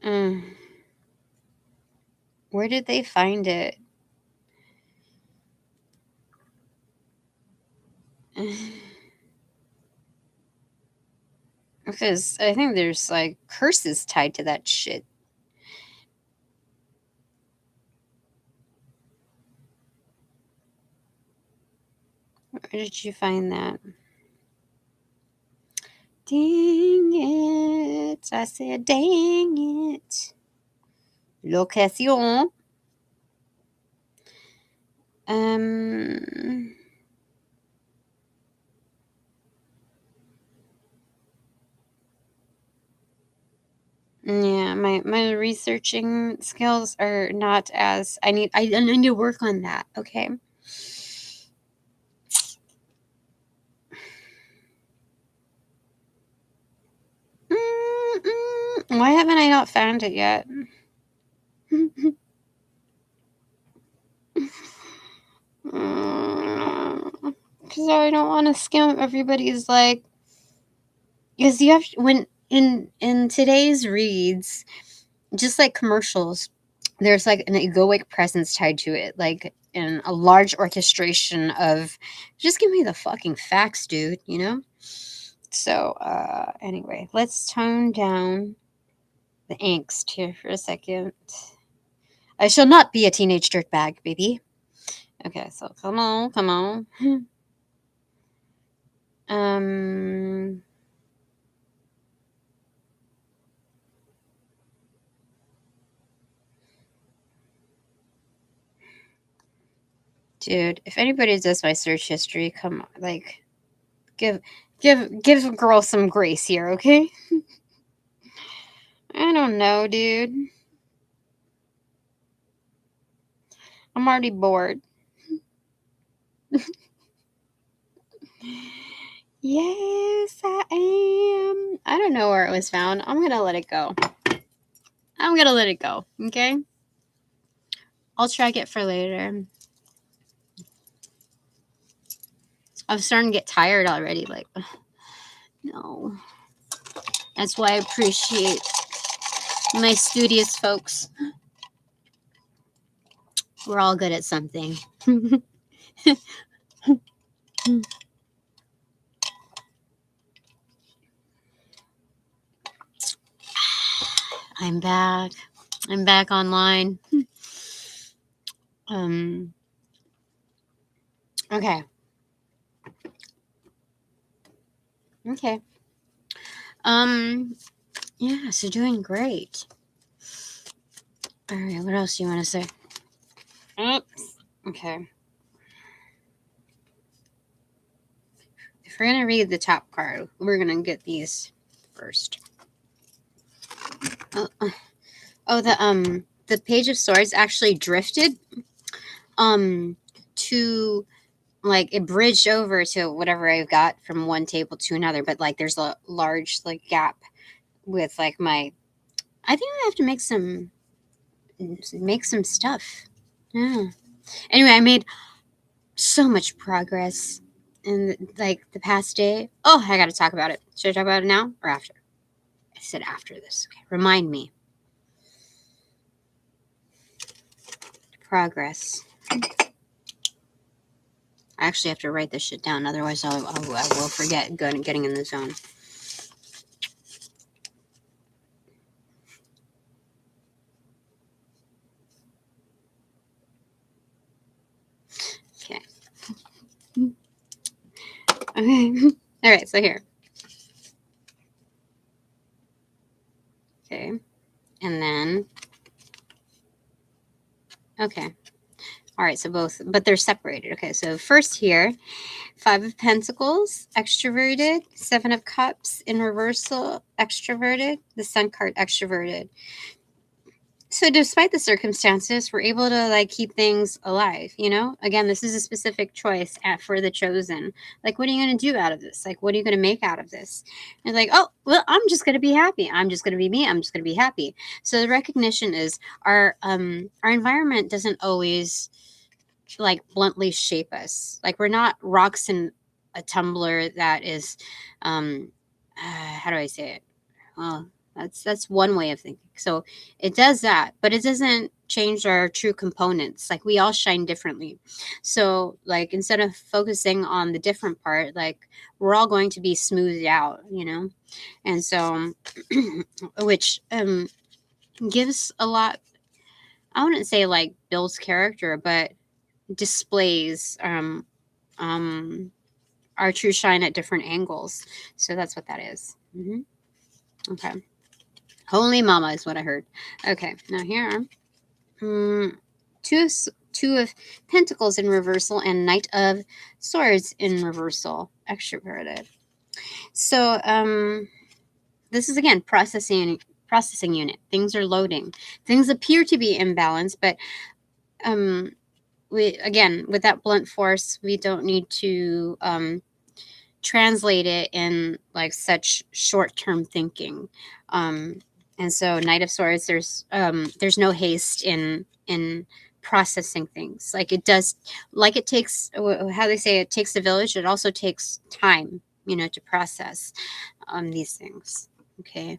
Mm. Where did they find it? Because I think there's like curses tied to that shit. Where did you find that? Dang it. I said, dang it. Location. Um, yeah, my researching skills are not as I need to work on that, okay? Why haven't I not found it yet? Because I don't want to scam everybody's like, because you have when in today's reads, just like commercials, there's like an egoic presence tied to it, like in a large orchestration of just give me the fucking facts, dude. So anyway, let's tone down the angst here for a second. I shall not be a teenage dirtbag, baby. Okay, so come on, come on. um Dude, if anybody does my search history, come on, like give give a girl some grace here, okay? I don't know, dude. I'm already bored. Yes, I am. I don't know where it was found. I'm gonna let it go. I'm gonna let it go, okay? I'll track it for later. I'm starting to get tired already. Like, no. That's why I appreciate my studious folks. We're all good at something. I'm back. I'm back online. Okay. Okay. Yeah, so doing great. All right, what else do you want to say? Oops. Okay. If we're gonna read the top card, we're gonna get these first. The Page of Swords actually drifted to, like, it bridged over to whatever I got from one table to another, but like there's a large like gap with like my, I think I have to make some stuff. Yeah. Anyway, I made so much progress in like the past day. Oh, I got to talk about it. Should I talk about it now or after? I said after this. Okay, remind me. Progress. I actually have to write this shit down, otherwise I will forget getting in the zone. Okay. Okay. All right, so here. Okay. And then, okay. All right, so both, but they're separated. Okay, so first here, 5 of Pentacles, extroverted, 7 of Cups in reversal, extroverted, the Sun card, extroverted. So despite the circumstances, we're able to like keep things alive, you know? Again, this is a specific choice for the chosen. Like, what are you going to do out of this? Like, what are you going to make out of this? And like, oh, well, I'm just going to be happy. I'm just going to be me. I'm just going to be happy. So the recognition is our environment doesn't always like bluntly shape us. Like, we're not rocks in a tumbler that is how do I say it? Well, that's one way of thinking. So it does that, but it doesn't change our true components. Like, we all shine differently. So like, instead of focusing on the different part, like, we're all going to be smoothed out, you know? And so which gives a lot, I wouldn't say like builds character, but displays our true shine at different angles. So that's what that is. Okay. Holy mama is what I heard. Okay, now here, two of Pentacles in reversal and Knight of Swords in reversal, extroverted. So this is again processing unit. Things are loading. Things appear to be imbalanced, but we, again, with that blunt force, we don't need to translate it in like such short-term thinking. And so Knight of Swords, there's no haste in processing things. Like, it does, like it takes, how they say, it takes a village, it also takes time, you know, to process these things. Okay.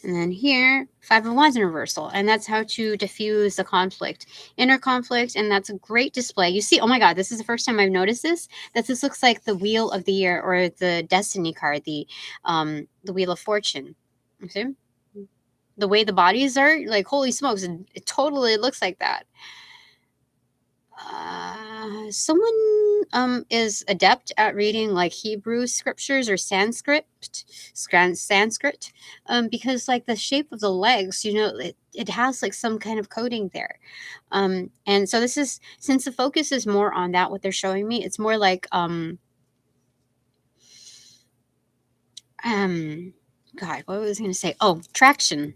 And then here, 5 of Wands in reversal. And that's how to diffuse the conflict, inner conflict. And that's a great display. You see, oh my God, this is the first time I've noticed this, that this looks like the Wheel of the Year or the Destiny card, the Wheel of Fortune. See? The way the bodies are, like, holy smokes, it totally looks like that. Someone is adept at reading like Hebrew scriptures or Sanskrit, because like the shape of the legs, you know, it has like some kind of coding there. And so this is, since the focus is more on that, what they're showing me, it's more like God, what was I going to say? Oh, traction.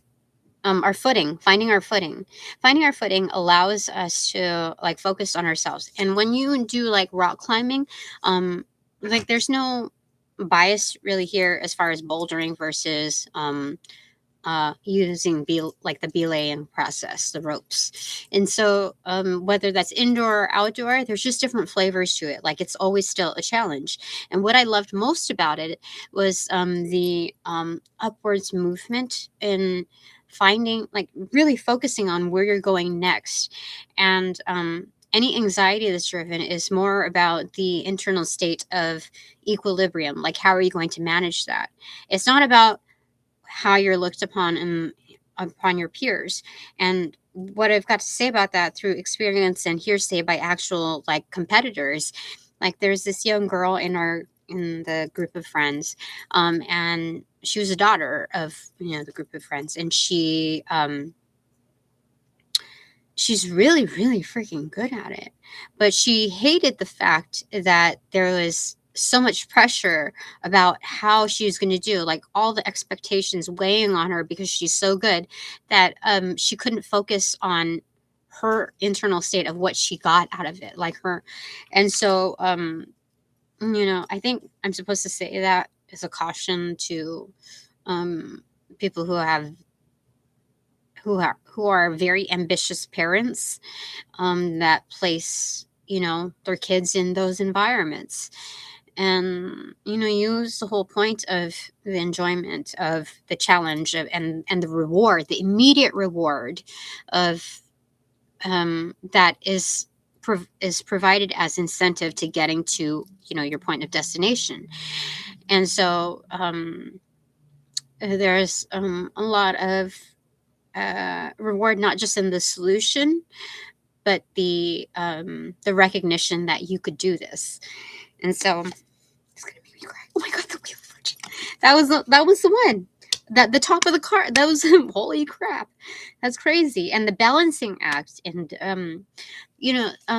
Our footing, finding our footing allows us to like focus on ourselves. And when you do like rock climbing, like, there's no bias really here as far as bouldering versus using like the belaying process, the ropes. And so whether that's indoor or outdoor, there's just different flavors to it. Like, it's always still a challenge. And what I loved most about it was the upwards movement in finding, like, really focusing on where you're going next. And any anxiety that's driven is more about the internal state of equilibrium. Like, how are you going to manage that? It's not about how you're looked upon your peers. And what I've got to say about that through experience and hearsay by actual like competitors, like there's this young girl in the group of friends, and she was a daughter of the group of friends, and she's really, really freaking good at it. But she hated the fact that there was so much pressure about how she was going to do, like all the expectations weighing on her because she's so good that she couldn't focus on her internal state of what she got out of it, like her. And so, I think I'm supposed to say that as a caution to people who are very ambitious parents, that place their kids in those environments, and use the whole point of the enjoyment of the challenge and the reward, the immediate reward of that is provided as incentive to getting to your point of destination. And so there's a lot of reward, not just in the solution, but the recognition that you could do this. And so it's gonna make me cry. Oh my god, the Wheel of Fortune. That was the one. That the top of the card. That was holy crap. That's crazy. And the balancing act, and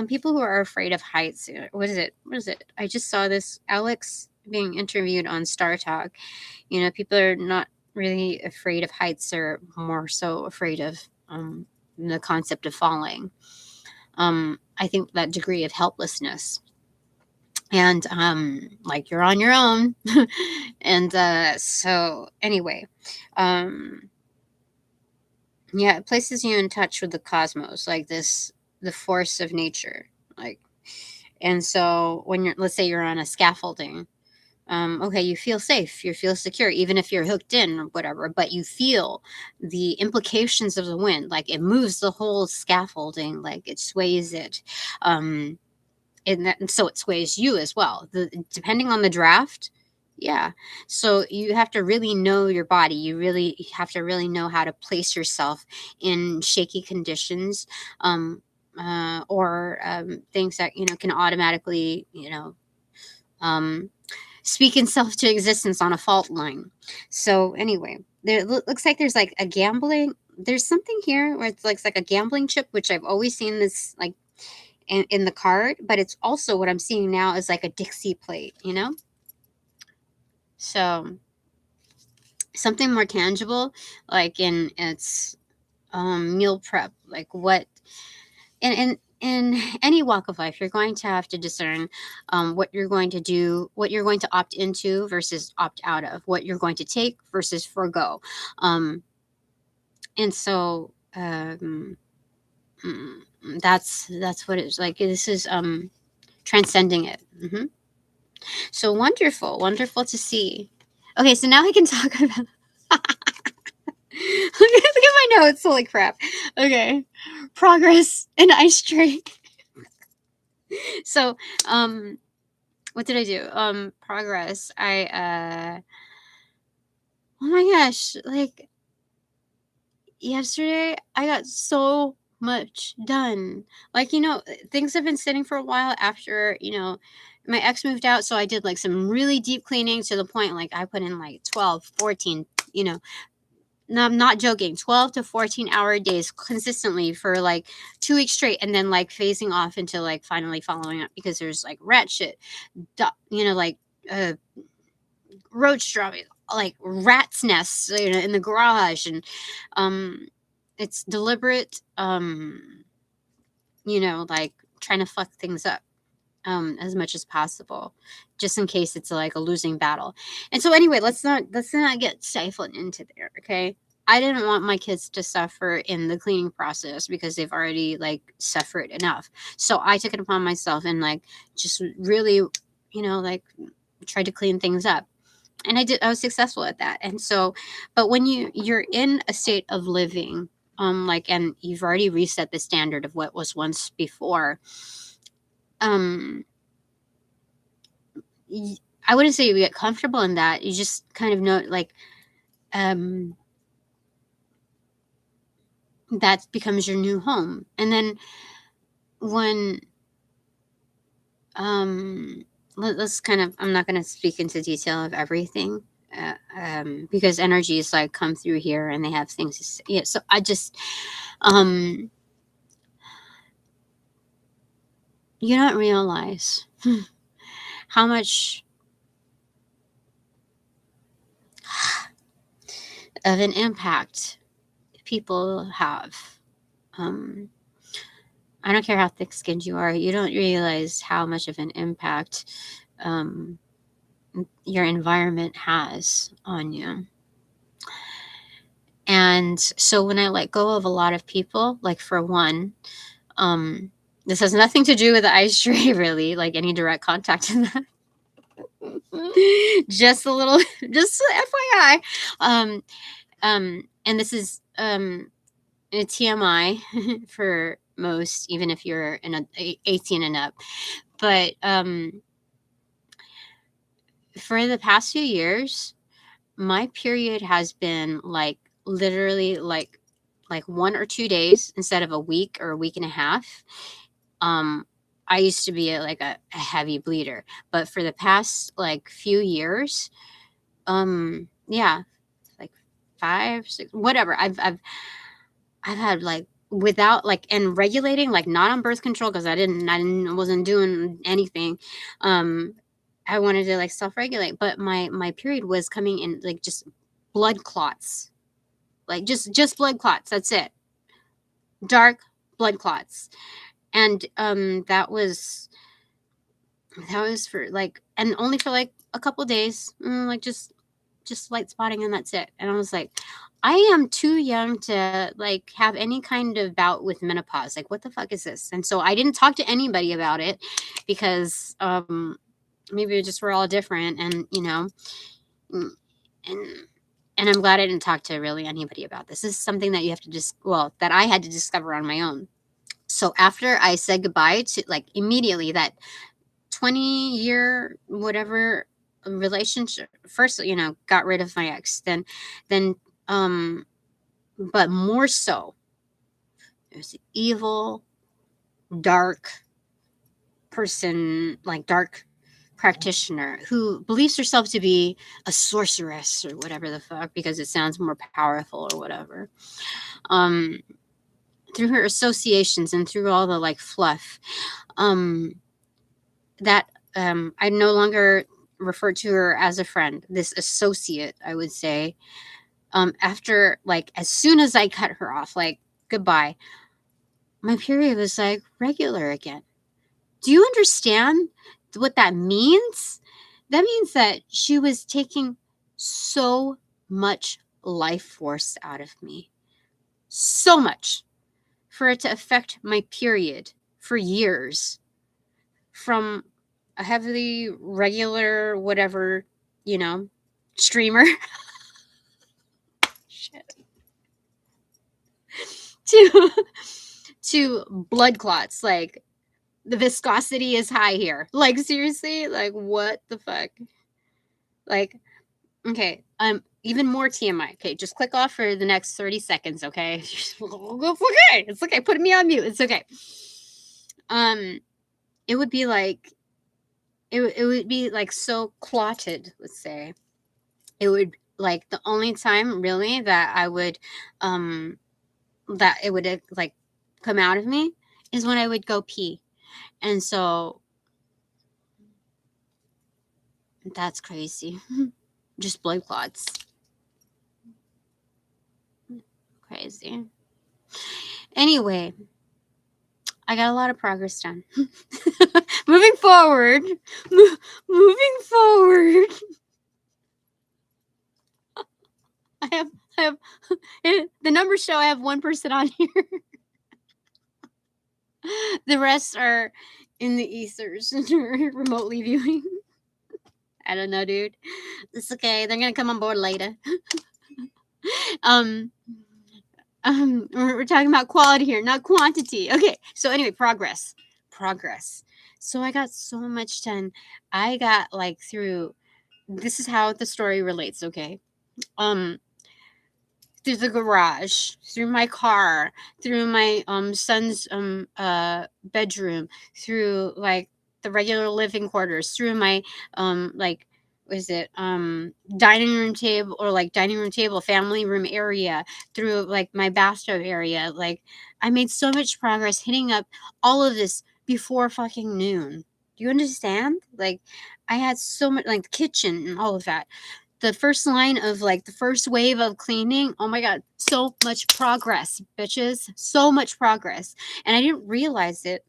people who are afraid of heights. What is it? What is it? I just saw this Alex being interviewed on Star Talk. People are not really afraid of heights; they're more so afraid of the concept of falling. I think that degree of helplessness, and like you're on your own. And so anyway, yeah, it places you in touch with the cosmos, like the force of nature, like. And so when let's say you're on a scaffolding, okay, you feel safe, you feel secure, even if you're hooked in or whatever, but you feel the implications of the wind, like it moves the whole scaffolding, like it sways it. And so it sways you as well, depending on the draft. Yeah. So you have to really know your body. You have to really know how to place yourself in shaky conditions, or things that can automatically um, speak itself to existence on a fault line. So anyway, there looks like there's like a gambling. There's something here where it's like a gambling chip, which I've always seen this like in the card, but it's also what I'm seeing now is like a Dixie plate. So something more tangible, like in its meal prep, like what in any walk of life, you're going to have to discern what you're going to do, what you're going to opt into versus opt out of, what you're going to take versus forego. And so that's what it's like. This is transcending it. So wonderful, wonderful to see. Okay, so now I can talk about. Look at my notes. Holy crap. Okay, progress and ice drink. So, what did I do? Progress. Oh my gosh, like yesterday, I got so much done. Like, things have been sitting for a while after, my ex moved out. So I did like some really deep cleaning to the point, like, I put in like 12, 14, no, I'm not joking, 12 to 14-hour days consistently for like 2 weeks straight. And then like phasing off into like finally following up because there's like rat shit, like, roach dropping, like rat's nests, in the garage. And it's deliberate, like trying to fuck things up as much as possible, just in case it's like a losing battle. And so anyway, let's not get stifled into there. Okay, I didn't want my kids to suffer in the cleaning process because they've already like suffered enough. So I took it upon myself and like just really like tried to clean things up. And I was successful at that. And so, but when you're in a state of living, like, and you've already reset the standard of what was once before, um I wouldn't say you get comfortable in that. You just kind of know, like, that becomes your new home. And then when let's kind of, I'm not going to speak into detail of everything, because energies like come through here and they have things to say. Yeah, so I just you don't realize how much of an impact people have. I don't care how thick-skinned you are, you don't realize how much of an impact your environment has on you. And so when I let go of a lot of people, like for one, this has nothing to do with the ice tray, really, like any direct contact in that. Just a little, just FYI. And this is a TMI for most, even if you're in a 18 and up. But for the past few years, my period has been like literally like 1 or 2 days instead of a week or a week and a half. I used to be a heavy bleeder, but for the past like few years, yeah, like 5, 6, whatever. I've had like without like and regulating, like not on birth control because I wasn't doing anything. I wanted to like self-regulate, but my period was coming in like just blood clots, like just blood clots. That's it, dark blood clots, and that was for like, and only for like a couple days, like just light spotting, and that's it. And I was like, I am too young to like have any kind of bout with menopause. Like, what the fuck is this? And so I didn't talk to anybody about it because maybe just we're all different, and mm, and and I'm glad I didn't talk to really anybody about this. This is something that you have to that I had to discover on my own. So after I said goodbye to like immediately that 20-year whatever relationship, first got rid of my ex, then but more so there's an evil dark person, like dark practitioner who believes herself to be a sorceress or whatever the fuck because it sounds more powerful or whatever, through her associations and through all the like fluff, that I no longer refer to her as a friend, this associate, I would say. After like as soon as I cut her off, like goodbye, my period was like regular again. Do you understand what that means? That means that she was taking so much life force out of me, so much, for it to affect my period for years, from a heavily regular whatever, streamer shit, to blood clots. Like the viscosity is high here. Like seriously, like what the fuck? Like, okay, even more TMI. Okay, just click off for the next 30 seconds, okay? It's okay. It's okay. Put me on mute. It's okay. It would be like it would be like so clotted, let's say. It would like the only time really that I would that it would like come out of me is when I would go pee. And so that's crazy. Just blood clots. Crazy. Anyway, I got a lot of progress done. Moving forward, I have the numbers show I have 1% on here. The rest are in the ethers remotely viewing. I don't know, dude. It's okay. They're gonna come on board later. We're talking about quality here, not quantity. Okay. So anyway, progress. So I got so much done. I got like through. This is how the story relates. Okay. through the garage, through my car, through my son's bedroom, through like the regular living quarters, through my like was it dining room table, or like dining room table, family room area, through like my bathtub area. Like I made so much progress hitting up all of this before fucking noon. Do you understand? Like I had so much, like the kitchen and all of that. The first line of like the first wave of cleaning, oh my god, so much progress, bitches, so much progress. And I didn't realize it.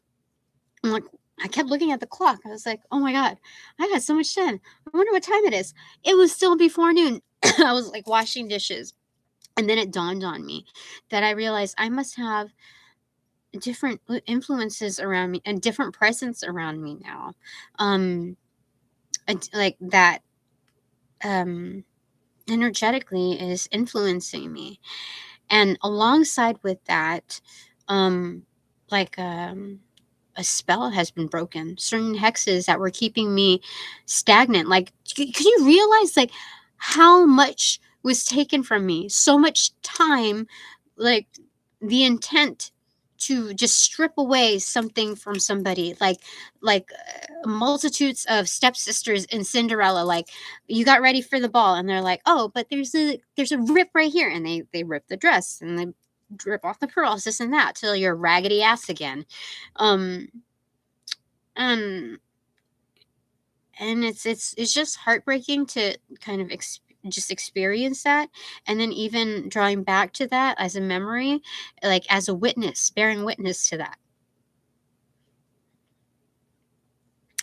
I'm like, I kept looking at the clock. I was like, oh my god, I got so much done. I wonder what time it is. It was still before noon. I was like washing dishes, and then it dawned on me that I realized I must have different influences around me and different presence around me now, like that energetically is influencing me. And alongside with that, um like a spell has been broken, certain hexes that were keeping me stagnant. Like could you realize like how much was taken from me, so much time, like the intent to just strip away something from somebody, like multitudes of stepsisters in Cinderella. Like you got ready for the ball and they're like, oh, but there's a rip right here, and they rip the dress and they rip off the pearls, this and that, till you're raggedy ass again. um um and it's just heartbreaking to kind of just experience that, and then even drawing back to that as a memory, like as a witness, bearing witness to that.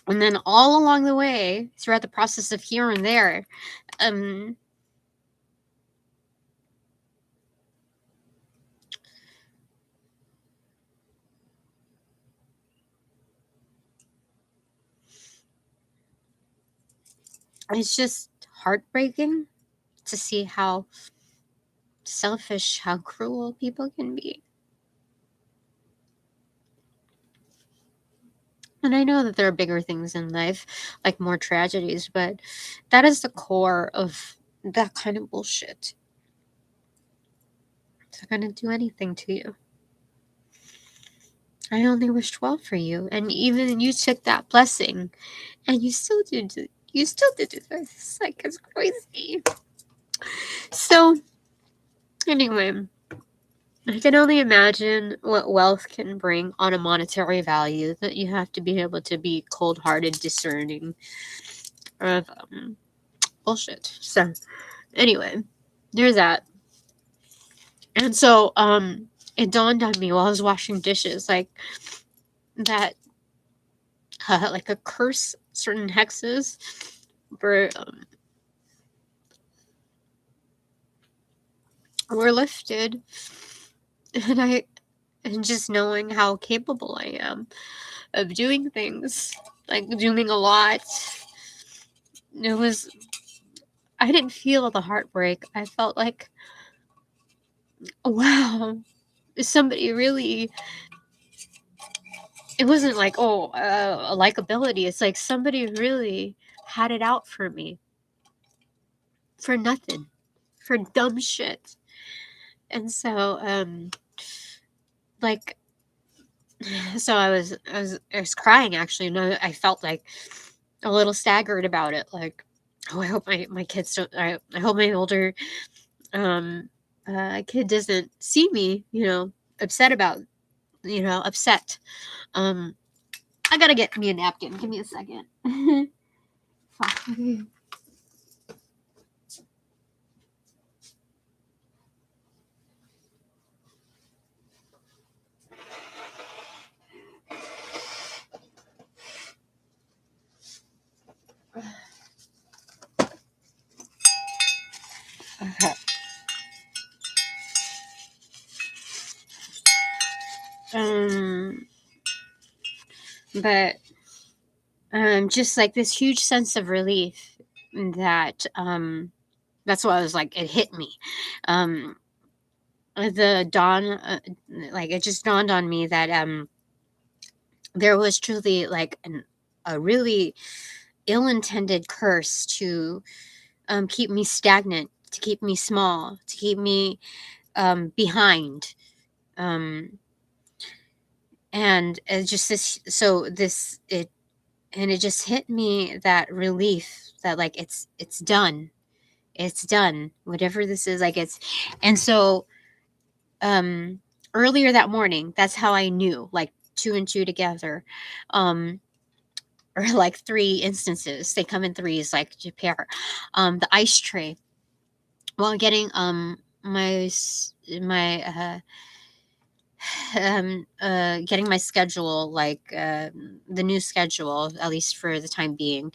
And then all along the way, throughout the process of here and there, um it's just heartbreaking to see how selfish, how cruel people can be. And I know that there are bigger things in life, like more tragedies, but that is the core of that kind of bullshit. They're gonna do anything to you. I only wished well for you, and even you took that blessing, and you still did. You still did this. Like it's crazy. So, anyway, I can only imagine what wealth can bring on a monetary value. That you have to be able to be cold-hearted, discerning of bullshit. So, anyway, there's that. And so, it dawned on me while I was washing dishes, like that, like a curse, certain hexes were lifted, and just knowing how capable I am of doing things, like doing a lot. I didn't feel the heartbreak. I felt like, wow, somebody really, it wasn't like, oh, a likability. It's like somebody really had it out for me for nothing, for dumb shit. And so, like, so I was crying actually. No, I felt like a little staggered about it. Like, oh, I hope my kids don't. I hope my older kid doesn't see me, upset about, upset. Um, I gotta get me a napkin. Give me a second. Fuck. Okay. But just like this huge sense of relief that that's why I was like, it hit me. The dawn, like it just dawned on me that there was truly like a really ill-intended curse to keep me stagnant, to keep me small, to keep me behind. And it just this, so this, it, and it just hit me, that relief that like it's done. It's done. Whatever this is, like it's, and so earlier that morning, that's how I knew, like two and two together. Or like three instances. They come in threes, like to pair. The ice tray. While getting my getting my schedule, like the new schedule, at least for the time being,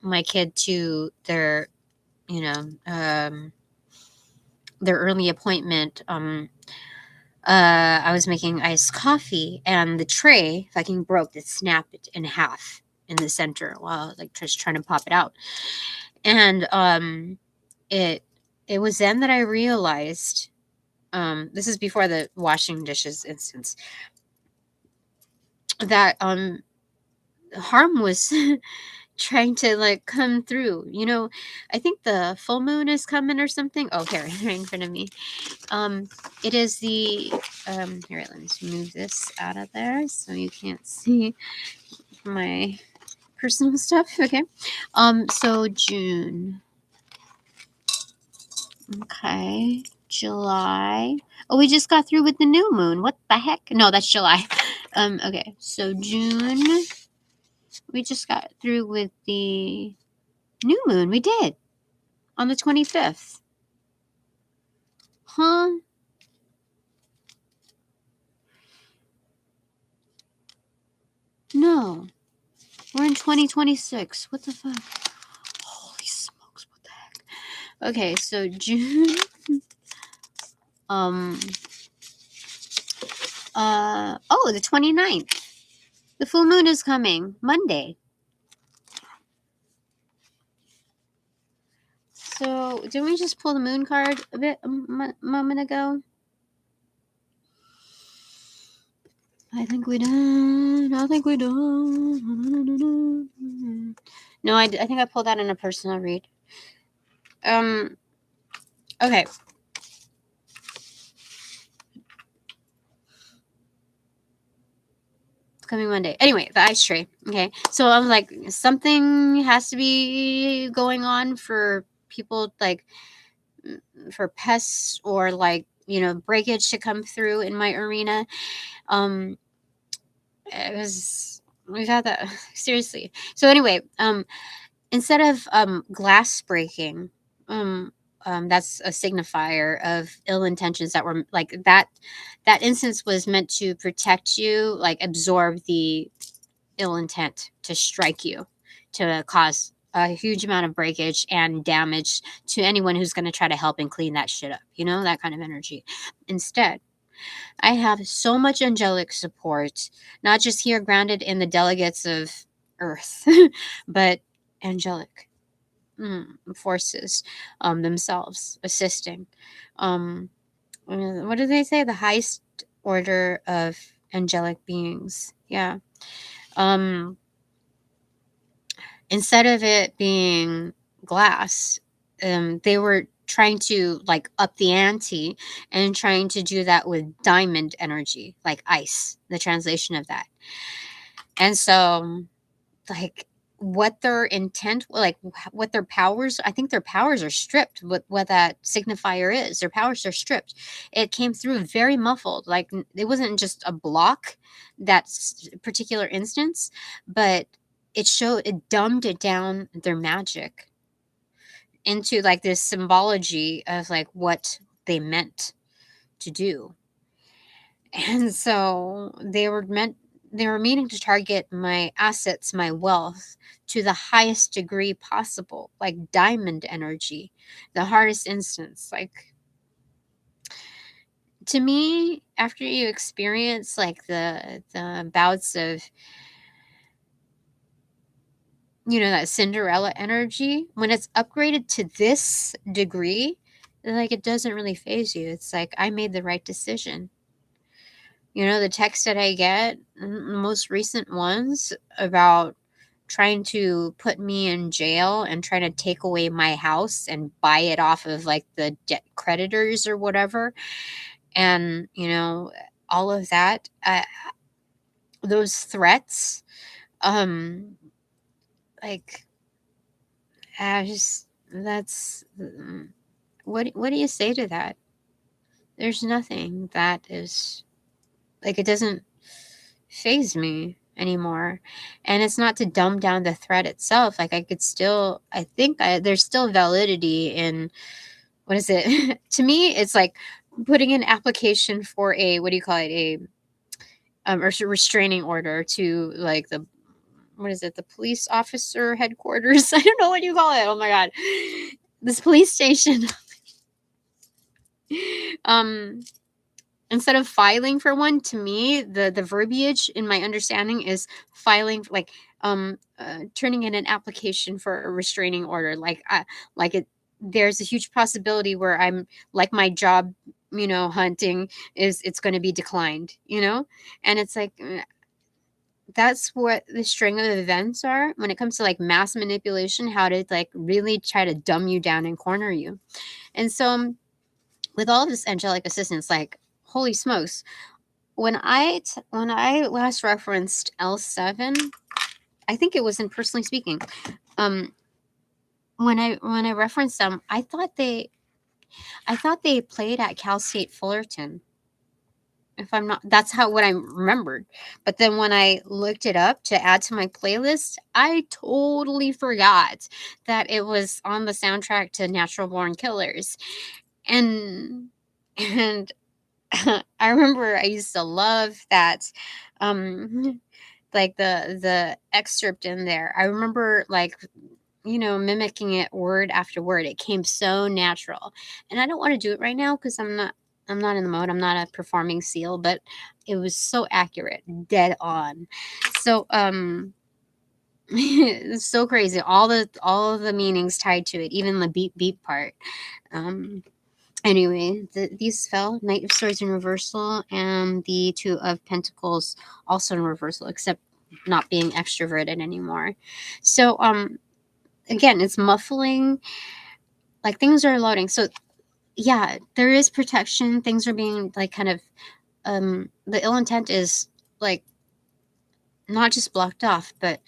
my kid to their, you know, their early appointment. I was making iced coffee, and the tray fucking broke. It snapped it in half in the center while like just trying to pop it out. And it was then that I realized, this is before the washing dishes instance, that harm was trying to like come through. You know, I think the full moon is coming or something. Oh, here, right in front of me. It is the here, let me just move this out of there so you can't see my personal stuff. Okay. So June. Okay. July. Oh, we just got through with the new moon. What the heck? No, that's July. Okay. So June. We just got through with the new moon. We did. On the 25th. Huh? No. We're in 2026. What the fuck? Holy smokes, what the heck? Okay, so June. The 29th. The full moon is coming Monday. So, didn't we just pull the moon card a moment ago? I think we did. I think we did. No, I think I pulled that in a personal read. Okay. Coming Monday. Anyway, the ice tray. Okay. So I'm like, something has to be going on for people, like for pests or like, you know, breakage to come through in my arena. It was, we've had that seriously. So anyway, instead of glass breaking, that's a signifier of ill intentions that were like that. That instance was meant to protect you, like absorb the ill intent to strike you, to cause a huge amount of breakage and damage to anyone who's going to try to help and clean that shit up. You know, that kind of energy. Instead, I have so much angelic support, not just here grounded in the delegates of Earth, but angelic forces themselves assisting. What do they say? The highest order of angelic beings. Yeah. Instead of it being glass, they were trying to like up the ante and trying to do that with diamond energy, like ice, the translation of that. And so, like, what their intent, like what their powers, I think their powers are stripped. What that signifier is, their powers are stripped. It came through very muffled, like it wasn't just a block, that particular instance, but it dumbed it down, their magic, into like this symbology of like what they meant to do. And so they were meaning to target my assets, my wealth, to the highest degree possible, like diamond energy, the hardest instance. Like, to me, after you experience like the bouts of, you know, that Cinderella energy, when it's upgraded to this degree, like it doesn't really phase you. It's like, I made the right decision. You know, the text that I get, the most recent ones about trying to put me in jail and trying to take away my house and buy it off of like the debt creditors or whatever. And, all of that, those threats, like, I just, that's, what do you say to that? There's nothing that is, like, it doesn't faze me anymore. And it's not to dumb down the threat itself. Like, I think there's still validity in, what is it? To me, it's like putting an application for a, what do you call it? Or restraining order to like what is it? The police officer headquarters. I don't know what you call it. Oh my God. This police station. um, Instead of filing for one, to me, the verbiage in my understanding is filing, like, turning in an application for a restraining order. Like it, there's a huge possibility where I'm like my job, hunting it's going to be declined, and it's like, that's what the string of events are when it comes to like mass manipulation, how to like really try to dumb you down and corner you. And so, with all of this angelic assistance, like, holy smokes, when I last referenced L7, I think it was in Personally Speaking. When I referenced them, I thought they played at Cal State Fullerton. If I'm not, that's how what I remembered. But then when I looked it up to add to my playlist, I totally forgot that it was on the soundtrack to Natural Born Killers. And and I remember I used to love that, like the excerpt in there. I remember, like, mimicking it word after word. It came so natural. And I don't want to do it right now because I'm not in the mode. I'm not a performing seal, but it was so accurate, dead on. So it's so crazy. All of the meanings tied to it, even the beep beep part. Anyway, these fell: Knight of Swords in reversal and the Two of Pentacles also in reversal, except not being extroverted anymore. So again, it's muffling, like things are loading. So yeah, there is protection. Things are being like kind of the ill intent is like not just blocked off, but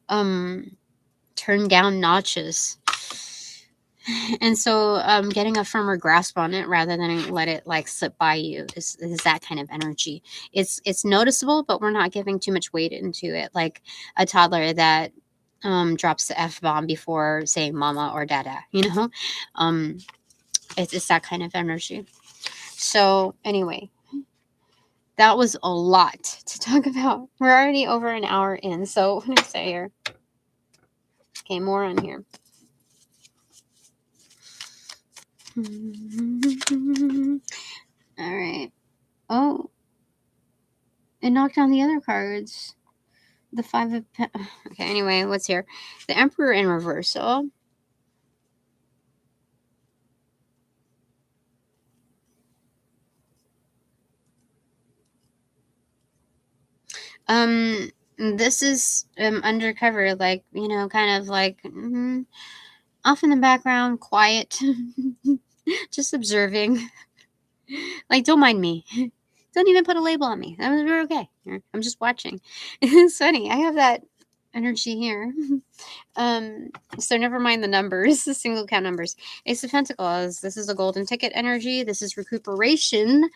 turned down notches. And so getting a firmer grasp on it rather than let it like slip by you is that kind of energy. It's noticeable, but we're not giving too much weight into it, like a toddler that drops the F-bomb before saying mama or dada, it's that kind of energy. So anyway, that was a lot to talk about. We're already over an hour in, so what did I say here? Okay, more on here. All right. Oh, it knocked on the other cards. The Five of okay, anyway, what's here? The Emperor in reversal. This is undercover, like, kind of like off in the background, quiet, just observing. Like, don't mind me. Don't even put a label on me. We're okay. I'm just watching. It's funny. I have that energy here. So never mind the numbers, the single count numbers. Ace of Pentacles. This is a golden ticket energy. This is recuperation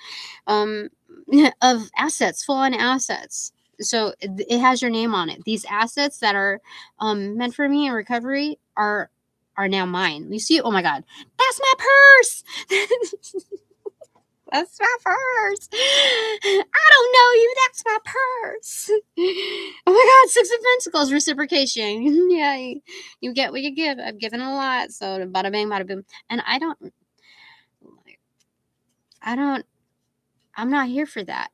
of assets, full on assets. So it has your name on it. These assets that are meant for me in recovery are now mine. You see, oh my God, that's my purse. That's my purse. I don't know you. That's my purse. Oh my God, Six of Pentacles, reciprocation. Yeah, you get what you give. I've given a lot, so bada bang, bada boom. And I'm not here for that.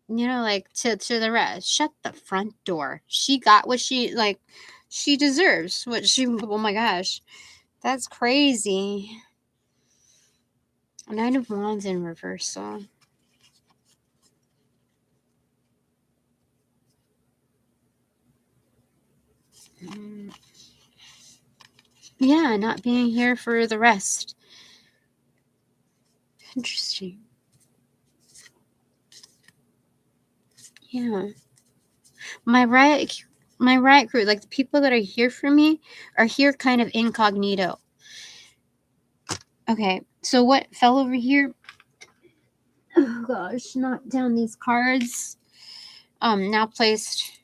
Like to the rest. Shut the front door. She got what she deserves. Oh my gosh, that's crazy. Nine of Wands in reversal. Yeah, not being here for the rest. Interesting. Yeah. My riot crew, like the people that are here for me, are here kind of incognito. Okay, so what fell over here? Oh gosh, knocked down these cards. Now placed.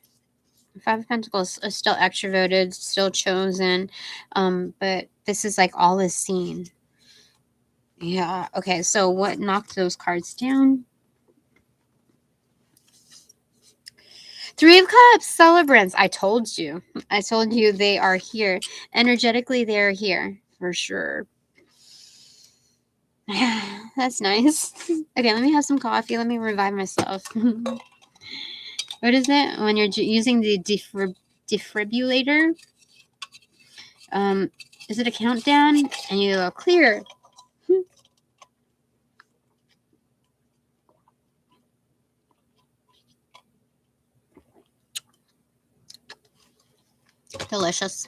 Five of Pentacles is still extroverted, still chosen. But this is like all is seen. Yeah. Okay. So what knocked those cards down? Three of Cups, celebrants. I told you. I told you they are here. Energetically, they are here for sure. That's nice. Okay, let me have some coffee. Let me revive myself. What is it? When you're using the defibrillator? Is it a countdown? And you go clear. Delicious.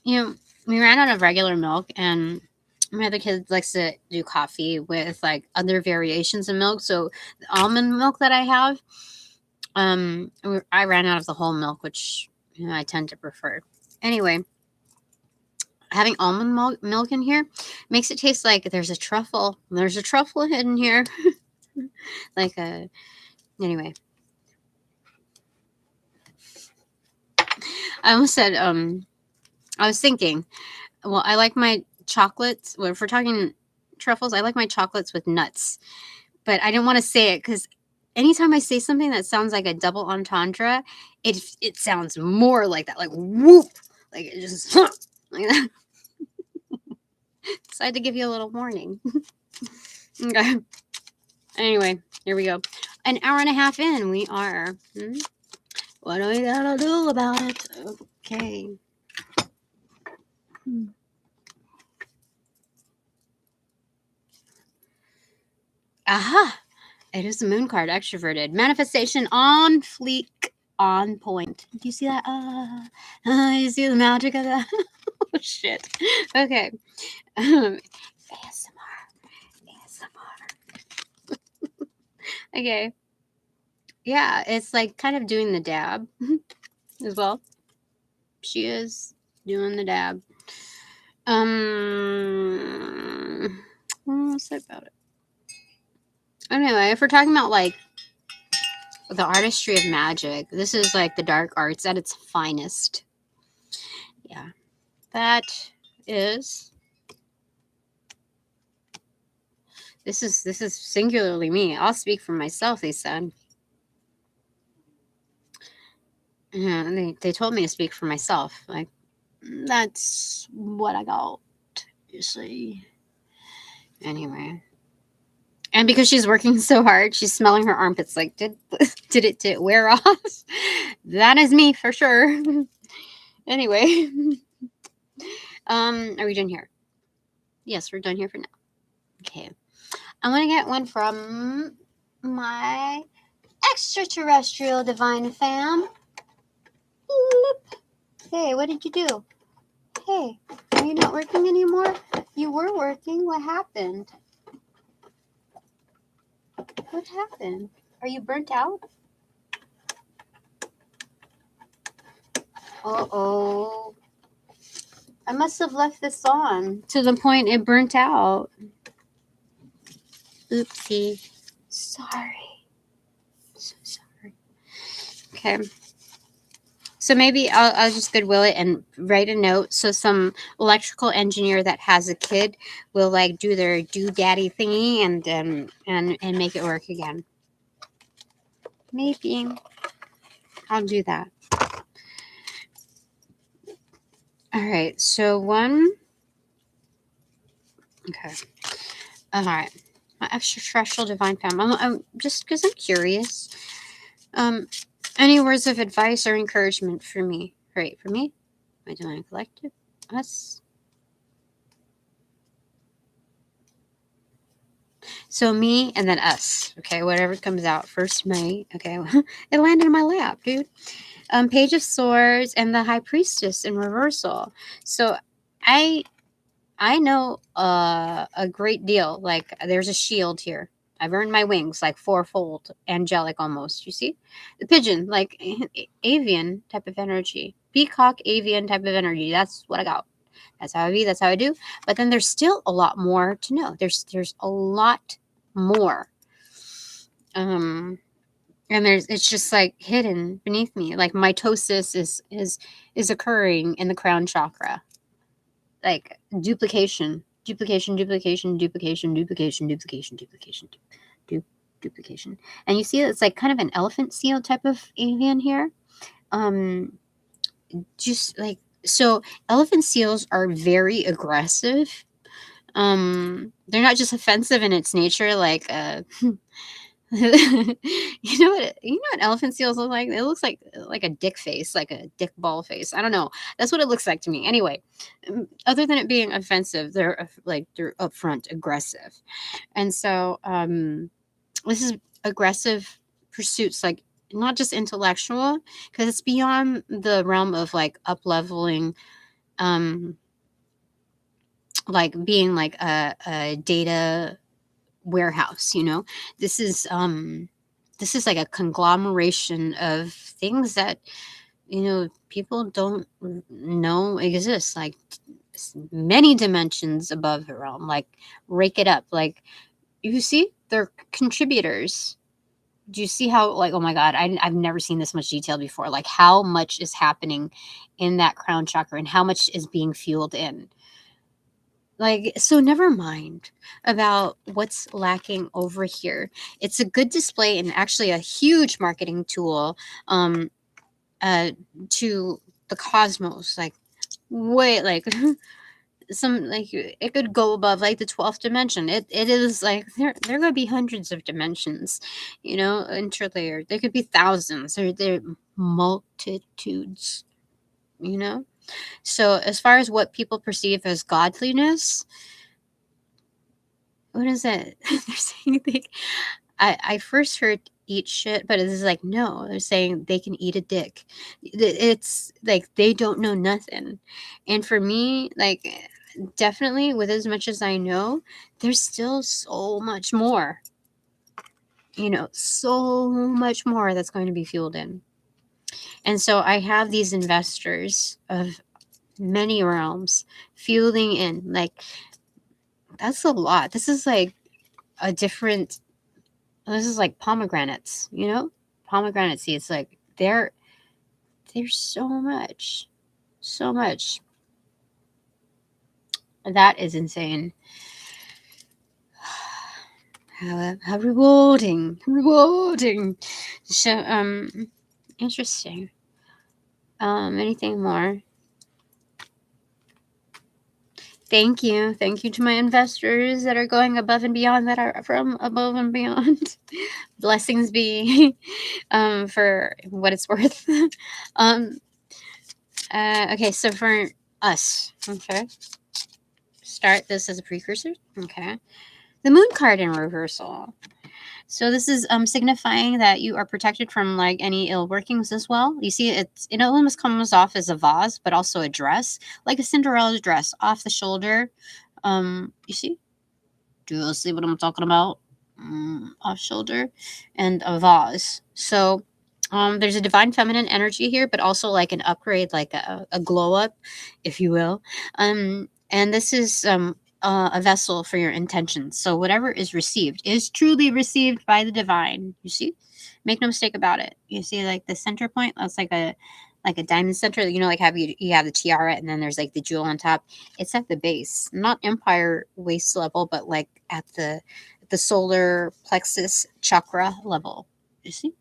You know, we ran out of regular milk, and my other kid likes to do coffee with like other variations of milk. So the almond milk that I have, I ran out of the whole milk, which I tend to prefer. Anyway, having almond milk in here makes it taste like there's a truffle. There's a truffle hidden here. Like a anyway. I almost said I was thinking, well, I like my chocolates. Well, if we're talking truffles, I like my chocolates with nuts. But I didn't want to say it because anytime I say something that sounds like a double entendre, it sounds more like that, like whoop, like it just like that. So I had to give you a little warning. Okay. Anyway, here we go. An hour and a half in, we are. What do we gotta do about it? Okay. Aha! It is the moon card, extroverted. Manifestation on fleek, on point. Do you see that? You see the magic of that? Oh, shit. Okay. ASMR. Okay. Yeah, it's like kind of doing the dab as well. She is doing the dab. What's that about it? Anyway, if we're talking about like the artistry of magic, this is like the dark arts at its finest. Yeah, that is. This is singularly me. I'll speak for myself. They said. Yeah, they told me to speak for myself. Like that's what I got. You see. Anyway. And because she's working so hard, she's smelling her armpits like, did it wear off? That is me for sure. Anyway. Are we done here? Yes, we're done here for now. Okay. I'm gonna get one from my extraterrestrial divine fam. Hey, what did you do? Hey, are you not working anymore? You were working. What happened? What happened? Are you burnt out? Uh-oh. I must have left this on to the point it burnt out. Oopsie. Sorry. So sorry. Okay. So maybe I'll just goodwill it and write a note so some electrical engineer that has a kid will like do their daddy thingy and make it work again. Maybe I'll do that. All right. So one. Okay. All right. My extraterrestrial divine fam. I'm just because I'm curious. Any words of advice or encouragement for me? Right, for me, my divine collective, us. So me and then us. Okay, whatever comes out first. May. Okay, it landed in my lap, dude. Page of Swords, and the High Priestess in reversal. So I know a great deal. Like there's a shield here. I've earned my wings, like fourfold, angelic almost. You see, the pigeon, like avian type of energy, peacock avian type of energy. That's what I got. That's how I be. That's how I do. But then there's still a lot more to know. There's a lot more. And it's just like hidden beneath me. Like mitosis is occurring in the crown chakra. Like duplication, duplication, duplication, duplication, duplication, duplication, duplication, duplication. And you see it's like kind of an elephant seal type of avian here. Just like so elephant seals are very aggressive. They're not just offensive in its nature, like you know what elephant seals look like? It looks like a dick face, like a dick ball face. I don't know. That's what it looks like to me. Anyway, other than it being offensive, they're upfront aggressive. And so this is aggressive pursuits, like not just intellectual, because it's beyond the realm of like up leveling, like being like a data warehouse. This is like a conglomeration of things that people don't know exist, like many dimensions above the realm. Like rake it up, like you see they're contributors. Do you see how, like, oh my god, I've never seen this much detail before, like how much is happening in that crown chakra and how much is being fueled in. Like, so never mind about what's lacking over here. It's a good display and actually a huge marketing tool to the cosmos. Like, wait, like some like it could go above like the 12th dimension. It is like there could be hundreds of dimensions, interlayered. There could be thousands. There multitudes, So as far as what people perceive as godliness, what is it? They're saying I first heard eat shit, but it's like no, they're saying they can eat a dick. It's like they don't know nothing. And for me, like definitely with as much as I know, there's still so much more. So much more that's going to be fueled in. And so I have these investors of many realms fueling in. Like that's a lot. This is like a different. This is like pomegranates, pomegranate seeds. Like there's so much, so much. That is insane. How rewarding. So interesting. Anything more? Thank you to my investors that are going above and beyond, that are from above and beyond. Blessings be for what it's worth. Okay, so for us, okay, start this as a precursor. Okay, the moon card in reversal. So this is signifying that you are protected from like any ill workings as well. You see, it almost comes off as a vase, but also a dress, like a Cinderella dress, off the shoulder. You see? Do you see what I'm talking about? Off shoulder and a vase. So there's a divine feminine energy here, but also like an upgrade, like a glow up, if you will. And this is a vessel for your intentions. So whatever is received is truly received by the divine. You see, make no mistake about it. You see, like the center point. That's like a diamond center. Like you have the tiara, and then there's like the jewel on top. It's at the base, not empire waist level, but like at the solar plexus chakra level. You see.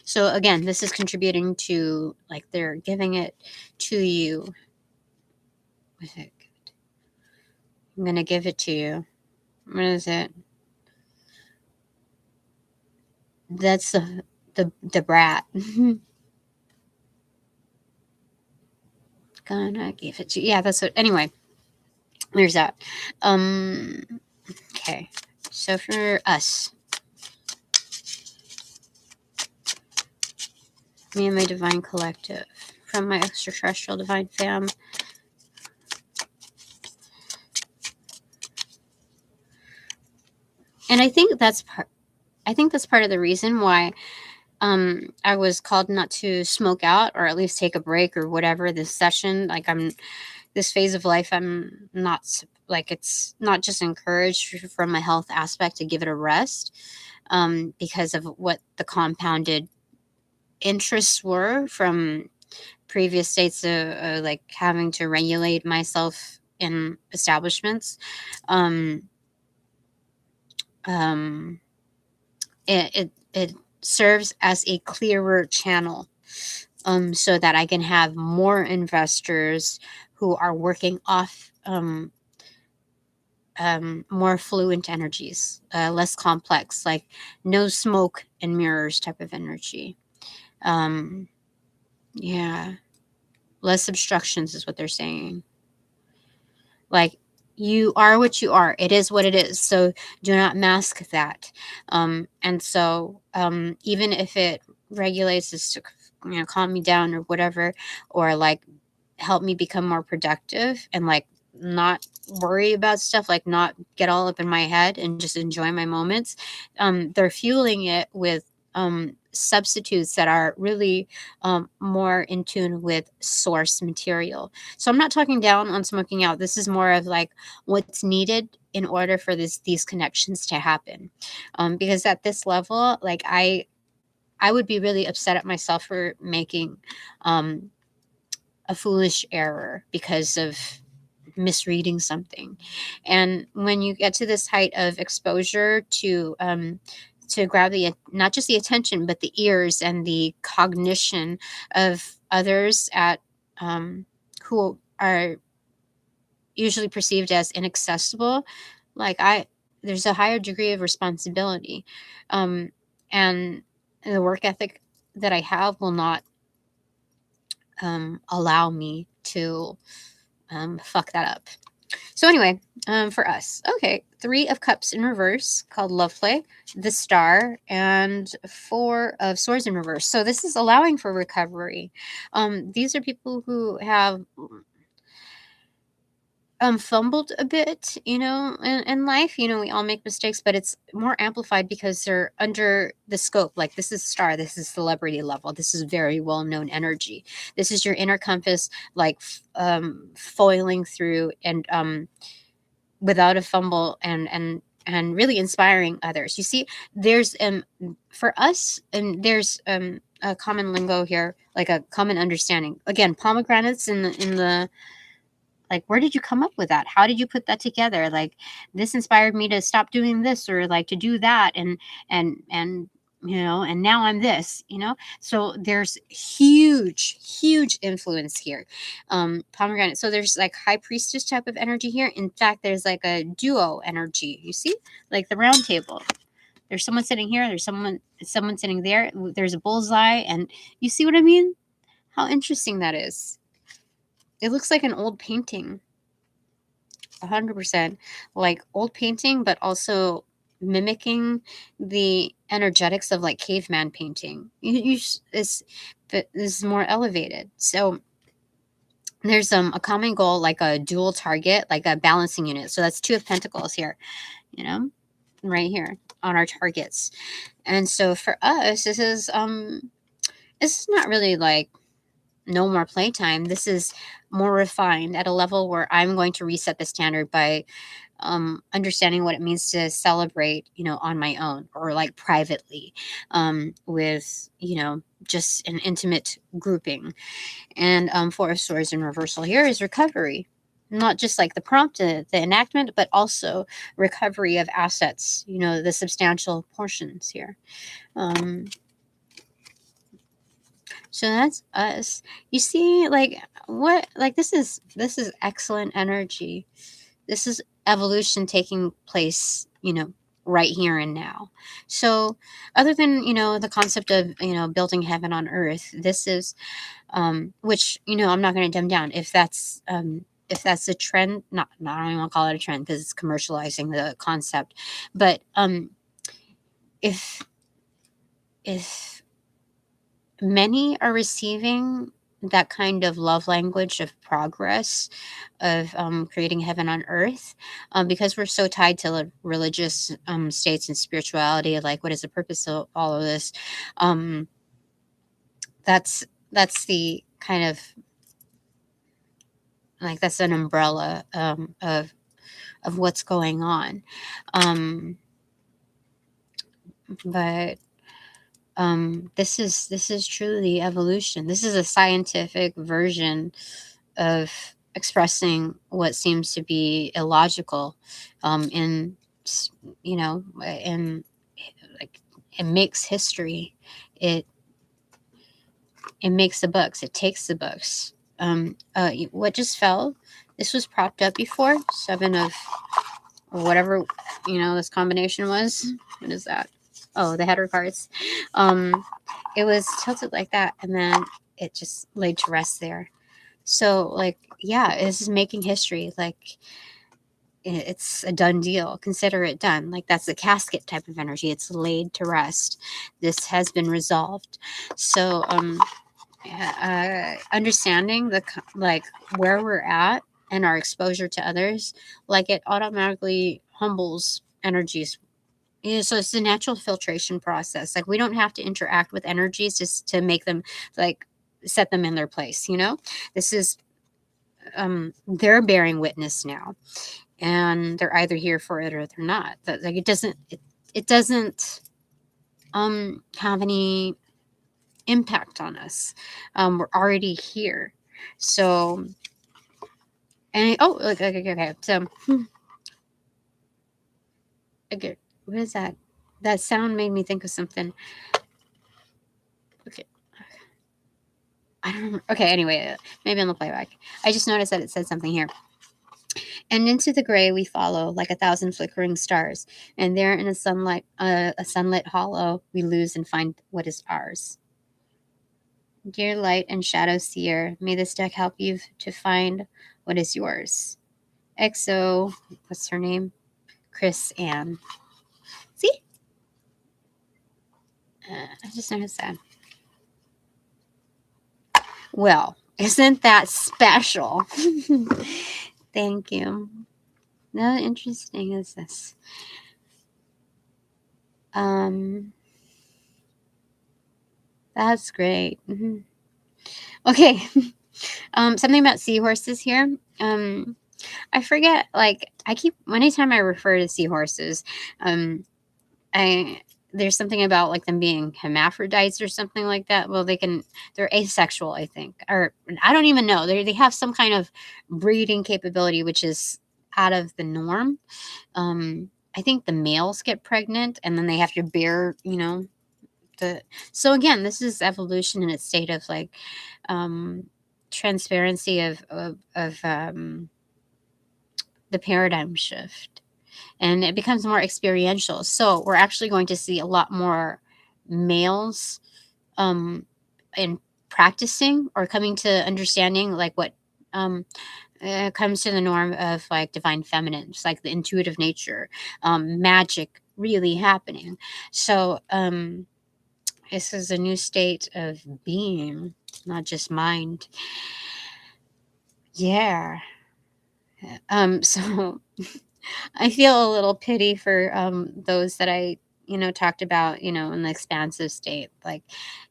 So again, this is contributing to, like, they're giving it to you. I'm going to give it to you. What is it? That's the brat. Gonna give it to you. Yeah, that's what. Anyway, there's that. Okay. So for us, me and my divine collective, from my extraterrestrial divine fam. And I think that's part of the reason why I was called not to smoke out, or at least take a break or whatever this session. Like, this phase of life, I'm not, like, it's not just encouraged from a health aspect to give it a rest, because of what the compounded interests were from previous states of like having to regulate myself in establishments. Um, um, it serves as a clearer channel, so that I can have more investors who are working off more fluent energies, less complex, like no smoke and mirrors type of energy. Yeah, less obstructions is what they're saying. Like, you are what you are. It is what it is. So do not mask that. And so even if it regulates this to, calm me down or whatever, or like help me become more productive and like not worry about stuff, like not get all up in my head and just enjoy my moments, they're fueling it with substitutes that are really more in tune with source material. So I'm not talking down on smoking out. This is more of like what's needed in order for these connections to happen. Because at this level, like I would be really upset at myself for making a foolish error because of misreading something. And when you get to this height of exposure to grab the not just the attention but the ears and the cognition of others at who are usually perceived as inaccessible, like there's a higher degree of responsibility, and the work ethic that I have will not allow me to fuck that up. So anyway, for us, okay, 3 of Cups in reverse, called Love Play, the Star, and 4 of Swords in reverse. So this is allowing for recovery. These are people who have fumbled a bit, in life. We all make mistakes, but it's more amplified because they're under the scope. Like, this is star, this is celebrity level, this is very well-known energy. This is your inner compass, like foiling through and without a fumble, and really inspiring others. You see, there's for us, and there's a common lingo here, like a common understanding. Again, pomegranates in the like, where did you come up with that? How did you put that together? Like, this inspired me to stop doing this, or like to do that, and and now I'm this. So there's huge influence here. Pomegranate. So there's like high priestess type of energy here. In fact, there's like a duo energy. You see, like the round table. There's someone sitting here. There's someone sitting there. There's a bullseye, and you see what I mean? How interesting that is. It looks like an old painting, 100%. Like old painting, but also mimicking the energetics of like caveman painting. This is more elevated. So there's a common goal, like a dual target, like a balancing unit. So that's 2 of Pentacles here, right here on our targets. And so for us, this is not really like no more playtime. This is more refined at a level where I'm going to reset the standard by understanding what it means to celebrate, on my own, or like privately, with, just an intimate grouping. And 4 of Swords in reversal here is recovery. Not just like the prompt, the enactment, but also recovery of assets, the substantial portions here. So that's us. You see, like, what, like, this is excellent energy. This is evolution taking place, right here and now. So other than, the concept of, building heaven on earth, this is which, I'm not going to dumb down if that's a trend. Not I don't even want to call it a trend because it's commercializing the concept. But if many are receiving that kind of love language of progress, of creating heaven on earth, because we're so tied to religious states and spirituality. Like, what is the purpose of all of this? Um, that's the kind of, like, that's an umbrella of what's going on. Um, but this is truly evolution. This is a scientific version of expressing what seems to be illogical, in in, like, it makes history. It it makes the books. It takes the books. What just fell, this was propped up before, seven of, or whatever, this combination was. What is that? Oh, the header cards. It was tilted like that, and then it just laid to rest there. So, like, yeah, this is making history. Like, it's a done deal. Consider it done. Like, that's the casket type of energy. It's laid to rest. This has been resolved. So, understanding like, where we're at and our exposure to others, like, it automatically humbles energies. Yeah, so it's a natural filtration process. Like, we don't have to interact with energies just to make them, like, set them in their place. This is, they're bearing witness now, and they're either here for it or they're not. Like, it doesn't have any impact on us. We're already here. So, and oh, okay. So, okay, what is that? That sound made me think of something. Okay, I don't remember. Okay, anyway, maybe on the playback. I just noticed that it said something here. And into the gray we follow, like 1,000 flickering stars. And there in a sunlit hollow, we lose and find what is ours. Dear light and shadow seer, may this deck help you to find what is yours. XO, what's her name? Chris Ann. See? I just noticed that. Well, isn't that special? Thank you. How interesting is this? That's great. Okay. Something about seahorses here. I forget, like, anytime I refer to seahorses, I there's something about, like, them being hermaphrodites or something like that. Well, they're asexual, I think, or I don't even know. They have some kind of breeding capability which is out of the norm. I think the males get pregnant and then they have to bear, so again, this is evolution in its state of, like, transparency of the paradigm shift, and it becomes more experiential. So we're actually going to see a lot more males um, in practicing or coming to understanding, like, what um, comes to the norm of, like, divine feminine. It's like the intuitive nature, magic really happening. So this is a new state of being, not just mind. Yeah. So I feel a little pity for those that I, talked about, in the expansive state. Like,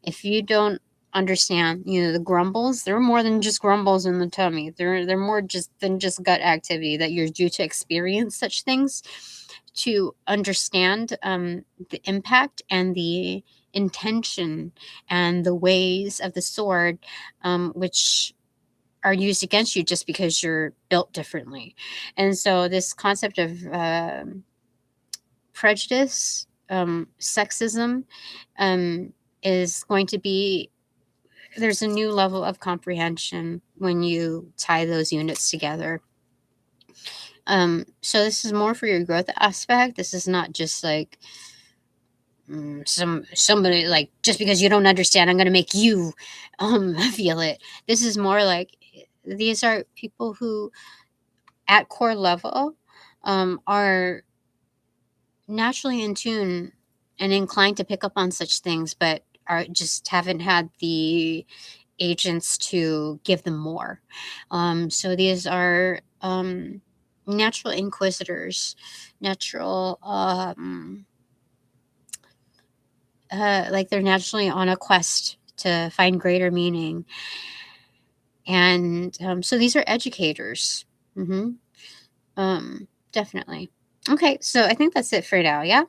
if you don't understand, the grumbles, they're more than just grumbles in the tummy. They're more just than just gut activity, that you're due to experience such things to understand the impact and the intention and the ways of the sword, which are used against you just because you're built differently. And so this concept of prejudice, sexism, is going to be, there's a new level of comprehension when you tie those units together. So this is more for your growth aspect. This is not just like somebody, like, just because you don't understand, I'm going to make you feel it. This is more like, these are people who at core level are naturally in tune and inclined to pick up on such things, but are just haven't had the agents to give them more. So these are natural inquisitors, natural, like they're naturally on a quest to find greater meaning. And so these are educators. Definitely. Okay, so I think that's it for now. Yeah.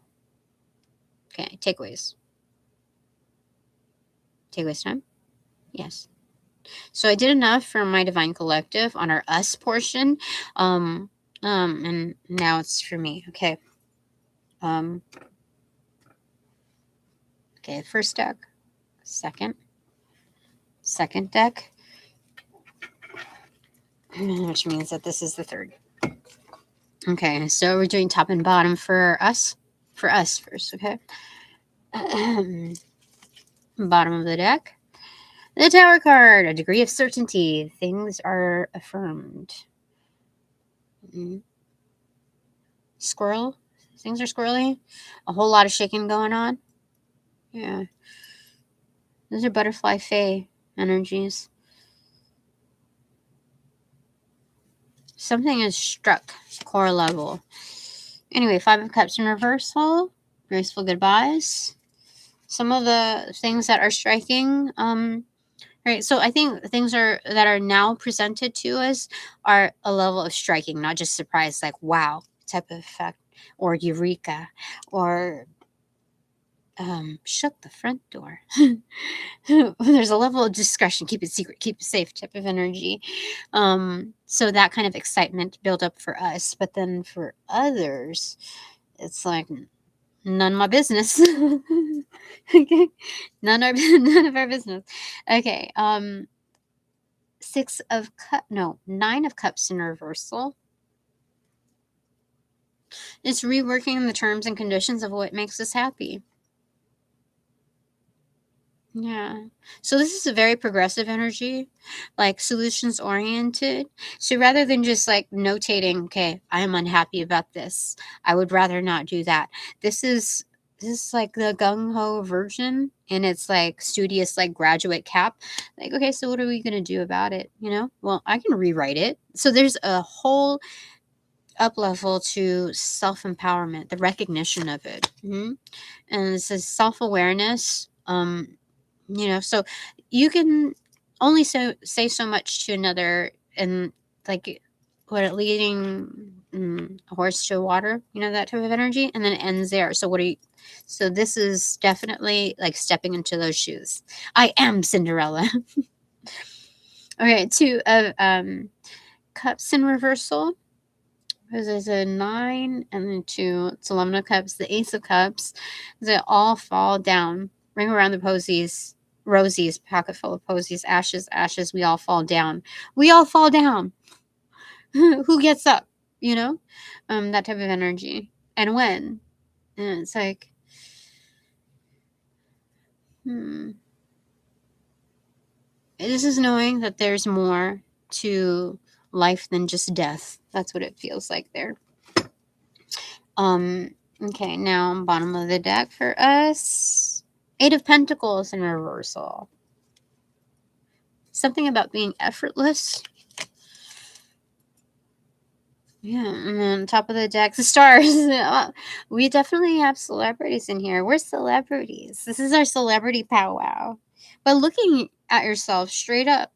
Okay. Takeaways. Takeaways time. Yes. So I did enough for my divine collective on our us portion. And now it's for me. Okay. Okay, first deck, second deck, which means that this is the third. Okay, so we're doing top and bottom for us first, okay? Bottom of the deck. The Tower card, a degree of certainty. Things are affirmed. Squirrel. Things are squirrely. A whole lot of shaking going on. Yeah. Those are butterfly fae energies. Something is struck core level. Anyway, 5 of Cups in reversal. Graceful goodbyes. Some of the things that are striking, right? So I think things that are now presented to us are a level of striking, not just surprise, like wow type of effect, or eureka, or shut the front door. There's a level of discretion, keep it secret, keep it safe type of energy. So that kind of excitement build up for us, but then for others, it's like none of my business. Okay, none of our business. Okay, 9 of Cups in reversal. It's reworking the terms and conditions of what makes us happy. Yeah. So this is a very progressive energy, like solutions oriented. So rather than just like notating, okay, I am unhappy about this, I would rather not do that. This is like the gung ho version, and it's like studious, like graduate cap. Like, okay, so what are we gonna do about it? Well, I can rewrite it. So there's a whole up level to self empowerment, the recognition of it, and it says self awareness. So you can only say so much to another, and like what leading a horse to water, that type of energy, and then it ends there. So this is definitely like stepping into those shoes. I am Cinderella. Okay, 2 of Cups in reversal. There's a 9 and then 2. It's 11 of Cups, the Ace of Cups. They all fall down. Ring around the posies. Rosies, pocket full of posies. Ashes, ashes. We all fall down. We all fall down. Who gets up? That type of energy. And when? And it's like, This is knowing that there's more to life than just death. That's what it feels like there. Okay, now bottom of the deck for us. 8 of Pentacles in reversal. Something about being effortless. Yeah, and then top of the deck, the stars. We definitely have celebrities in here. We're celebrities. This is our celebrity powwow. But looking at yourself straight up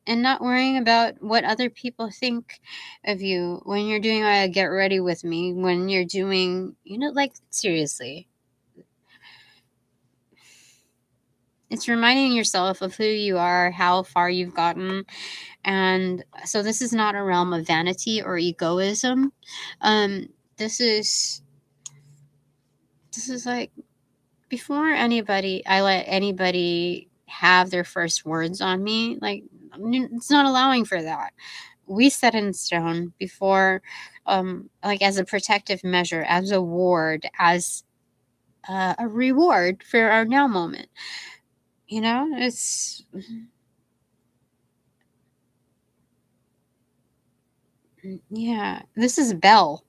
and not worrying about what other people think of you when you're doing Get Ready With Me, when you're doing, like seriously. It's reminding yourself of who you are, how far you've gotten. And so this is not a realm of vanity or egoism. This is like before I let anybody have their first words on me, like it's not allowing for that. We set in stone before, like as a protective measure, as a ward, as a reward for our now moment. It's yeah. This is Belle,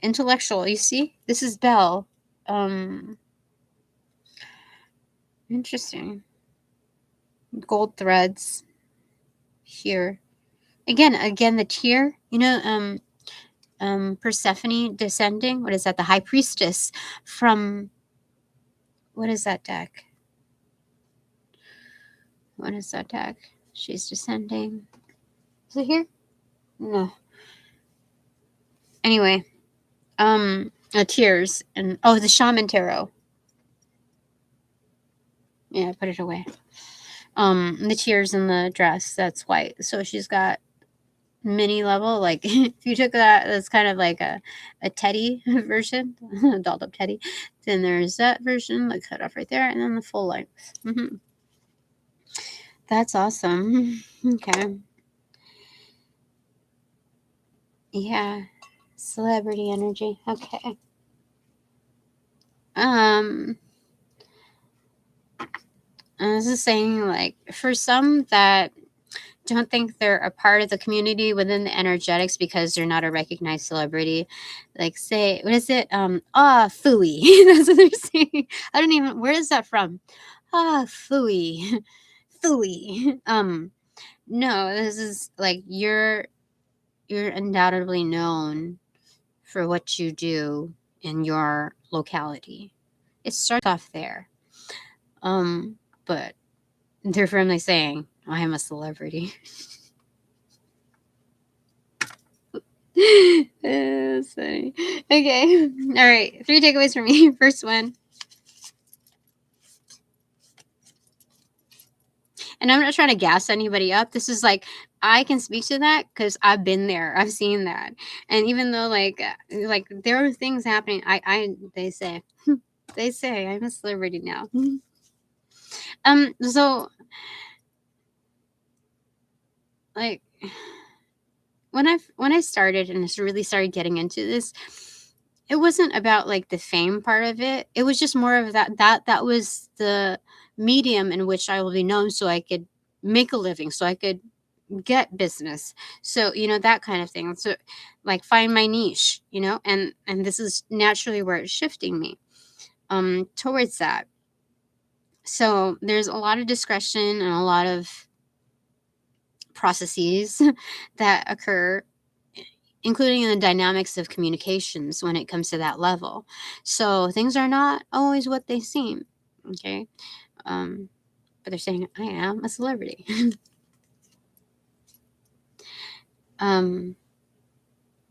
intellectual. You see, this is Belle. Interesting. Gold threads here. Again, the tear. Persephone descending. What is that? The high priestess from, what is that deck? What is that deck? She's descending. Is it here? No. Anyway, tears and the shaman tarot. Yeah, I put it away. The tears in the dress, that's white. So she's got mini level. Like if you took that's kind of like a teddy version, dolled up teddy. Then there's that version, like cut off right there, and then the full length. That's awesome. Okay. Yeah. Celebrity energy. Okay. This is saying, like, for some that don't think they're a part of the community within the energetics because they're not a recognized celebrity. Like, say, what is it? Phooey. That's what they're saying. I don't even, where is that from? Phooey. Phooey. No, this is like you're undoubtedly known for what you do in your locality. It starts off there. But they're firmly saying, I am a celebrity. That's funny. Okay. All right. 3 takeaways for me. First one. And I'm not trying to gas anybody up. This is like, I can speak to that because I've been there. I've seen that. And even though like there are things happening, they say I'm a celebrity now. So like when I started and just really started getting into this, it wasn't about like the fame part of it. It was just more of that was the medium in which I will be known, so I could make a living, so I could get business, so that kind of thing. So like find my niche, and this is naturally where it's shifting me towards that. So there's a lot of discretion and a lot of processes that occur, including in the dynamics of communications when it comes to that level. So things are not always what they seem. Okay. But they're saying I am a celebrity. This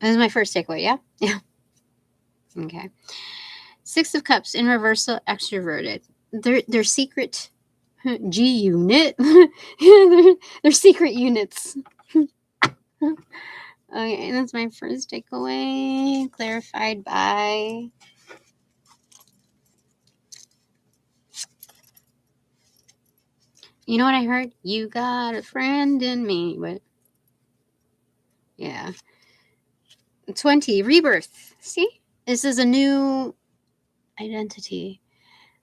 is my first takeaway. Yeah. Okay. 6 of Cups in reversal, extroverted. They're secret G unit. they're secret units. Okay, that's my first takeaway. Clarified by you know what I heard? You got a friend in me. But yeah. 20, rebirth. See? This is a new identity.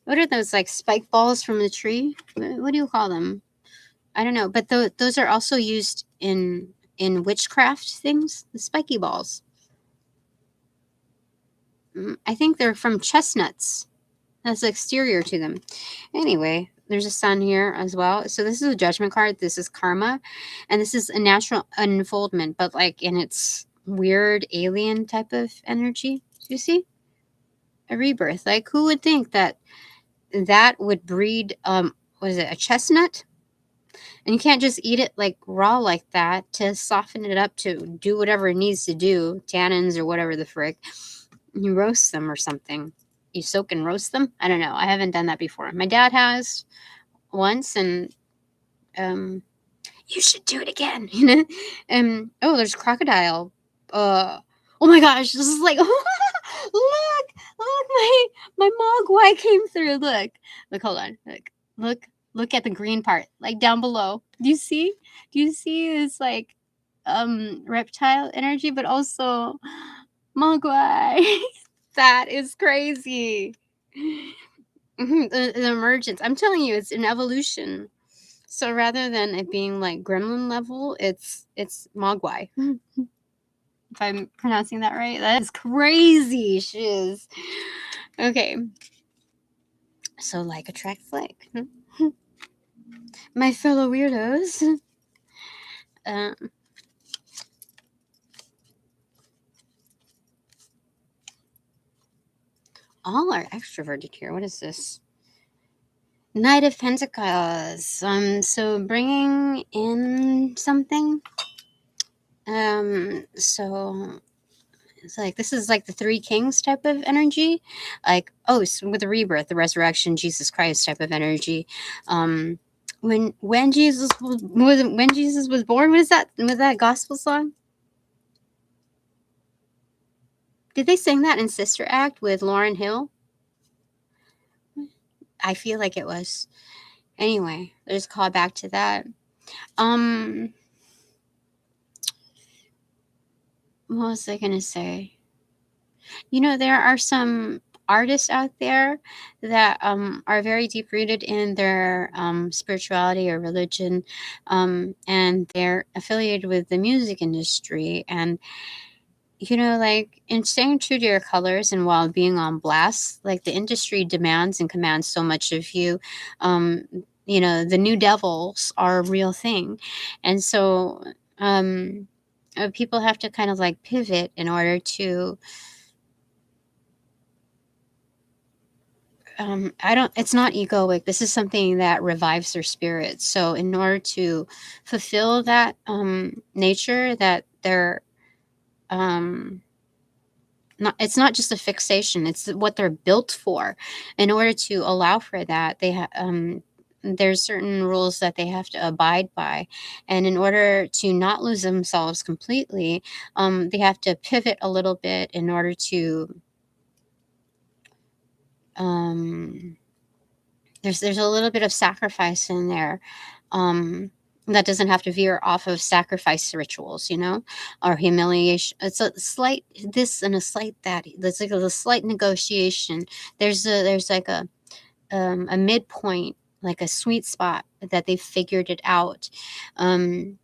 What are those, like spike balls from the tree? What do you call them? I don't know. But those are also used in witchcraft things. The spiky balls. I think they're from chestnuts. That's the exterior to them. Anyway, there's a sun here as well. So this is a judgment card. This is karma. And this is a natural unfoldment, but like in its weird alien type of energy. Do you see? A rebirth. Like who would think that would breed what is it, a chestnut? And you can't just eat it like raw like that. To soften it up, to do whatever it needs to do, tannins or whatever the frick. You roast them or something. You soak and roast them? I don't know. I haven't done that before. My dad has once, and you should do it again. Oh, there's crocodile. Oh my gosh, this is like look, my mogwai came through. Look, hold on. Look at the green part, like down below. Do you see this like reptile energy, but also mogwai? That is crazy. The emergence. I'm telling you, it's an evolution. So rather than it being like gremlin level, it's mogwai. If I'm pronouncing that right, that is crazy shiz. Okay. So like attract like. My fellow weirdos. Um, all are extroverted here. What is this? Knight of Pentacles. So bringing in something. So it's like this is like the Three Kings type of energy, like so with the rebirth, the resurrection, Jesus Christ type of energy. When Jesus was when Jesus was born, what is that? Was that gospel song? Did they sing that in Sister Act with Lauryn Hill? I feel like it was. Anyway, there's a call back to that. What was I gonna say? There are some artists out there that are very deep rooted in their spirituality or religion, and they're affiliated with the music industry. And like in staying true to your colors and while being on blast, like the industry demands and commands so much of you. The new devils are a real thing, and so people have to kind of like pivot in order to it's not egoic. This is something that revives their spirit. So in order to fulfill that nature that they're not, it's not just a fixation, it's what they're built for. In order to allow for that, there's certain rules that they have to abide by. And in order to not lose themselves completely, they have to pivot a little bit in order to there's a little bit of sacrifice in there, that doesn't have to veer off of sacrifice rituals, or humiliation. It's a slight this and a slight that. There's like a slight negotiation. There's like a midpoint, like a sweet spot that they figured it out. But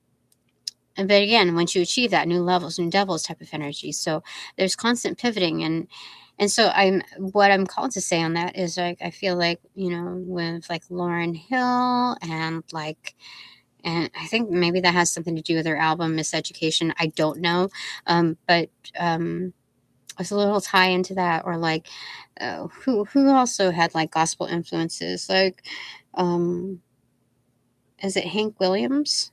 again, once you achieve that, new levels, new devils type of energy. So there's constant pivoting, and so what I'm called to say on that is like I feel like with like Lauryn Hill and I think maybe that has something to do with her album Miseducation. I don't know, but it's a little tie into that, or like who also had like gospel influences, like is it Hank Williams?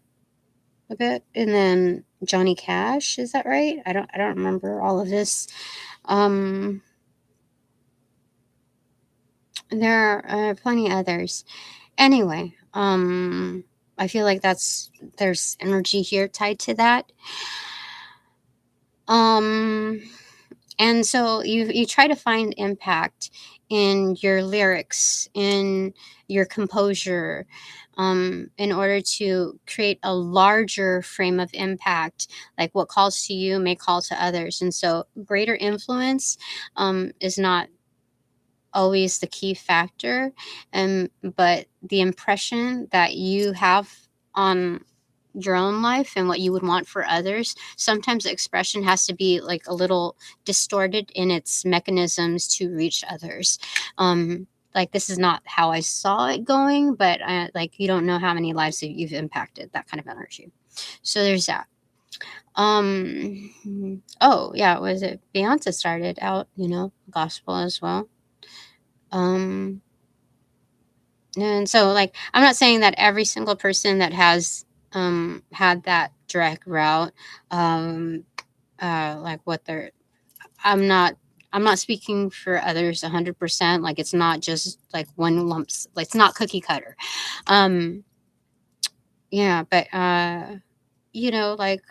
A bit, and then Johnny Cash, is that right? I don't remember all of this. There are plenty others. Anyway, I feel like there's energy here tied to that. And so you try to find impact in your lyrics, in your composure, in order to create a larger frame of impact. Like what calls to you may call to others. And so greater influence is not always the key factor, but the impression that you have on your own life and what you would want for others. Sometimes the expression has to be like a little distorted in its mechanisms to reach others. Like this is not how I saw it going, but like you don't know how many lives that you've impacted, that kind of energy. So there's that. Oh yeah, was it Beyonce started out, gospel as well. And so like I'm not saying that every single person that has had that direct route, like what they're I'm not speaking for others 100%. Like it's not just like one lumps, like it's not cookie cutter. Yeah, but like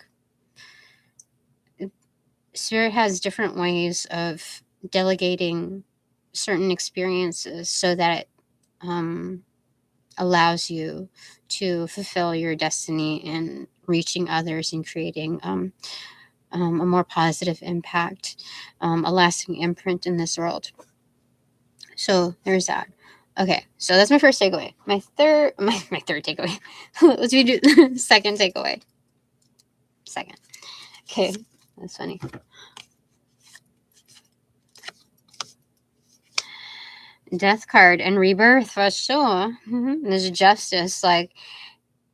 Spirit has different ways of delegating certain experiences so that it allows you to fulfill your destiny in reaching others and creating a more positive impact, a lasting imprint in this world. So there's that. Okay, so that's my first takeaway. My third takeaway. Let's do second takeaway. Second. Okay, that's funny. Death card and rebirth for sure. There's justice, like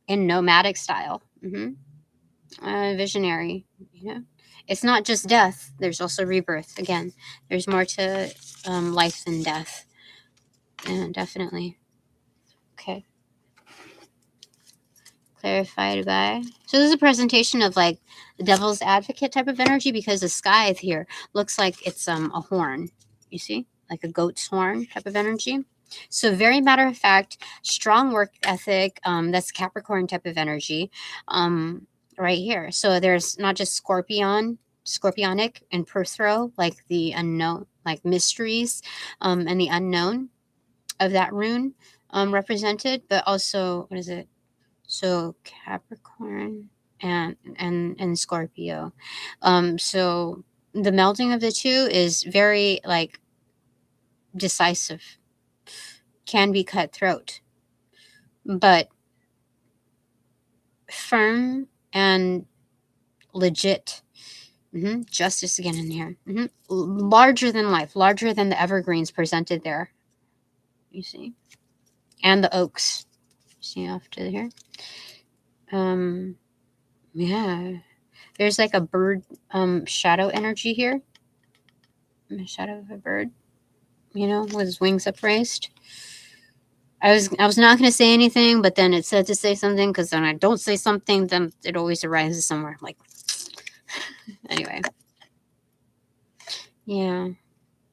in nomadic style. Visionary, you know. It's not just death. There's also rebirth. Again, there's more to life than death. Yeah, definitely. Okay. Clarified by. So this is a presentation of like the devil's advocate type of energy, because the scythe here looks like it's a horn. You see, like a goat's horn type of energy. So very matter of fact, strong work ethic. That's Capricorn type of energy, right here. So there's not just scorpionic and perthro, like the unknown, like mysteries, and the unknown of that rune, represented, but also what is it? So Capricorn and Scorpio. So the melding of the two is very like decisive, can be cutthroat, but firm and legit. Justice again in here. Larger than life, larger than the evergreens presented there. You see, and the oaks. See off to here. Yeah. There's like a bird shadow energy here. A shadow of a bird, with his wings upraised. I was not going to say anything, but then it said to say something, because when I don't say something, then it always arises somewhere. Like, anyway. Yeah.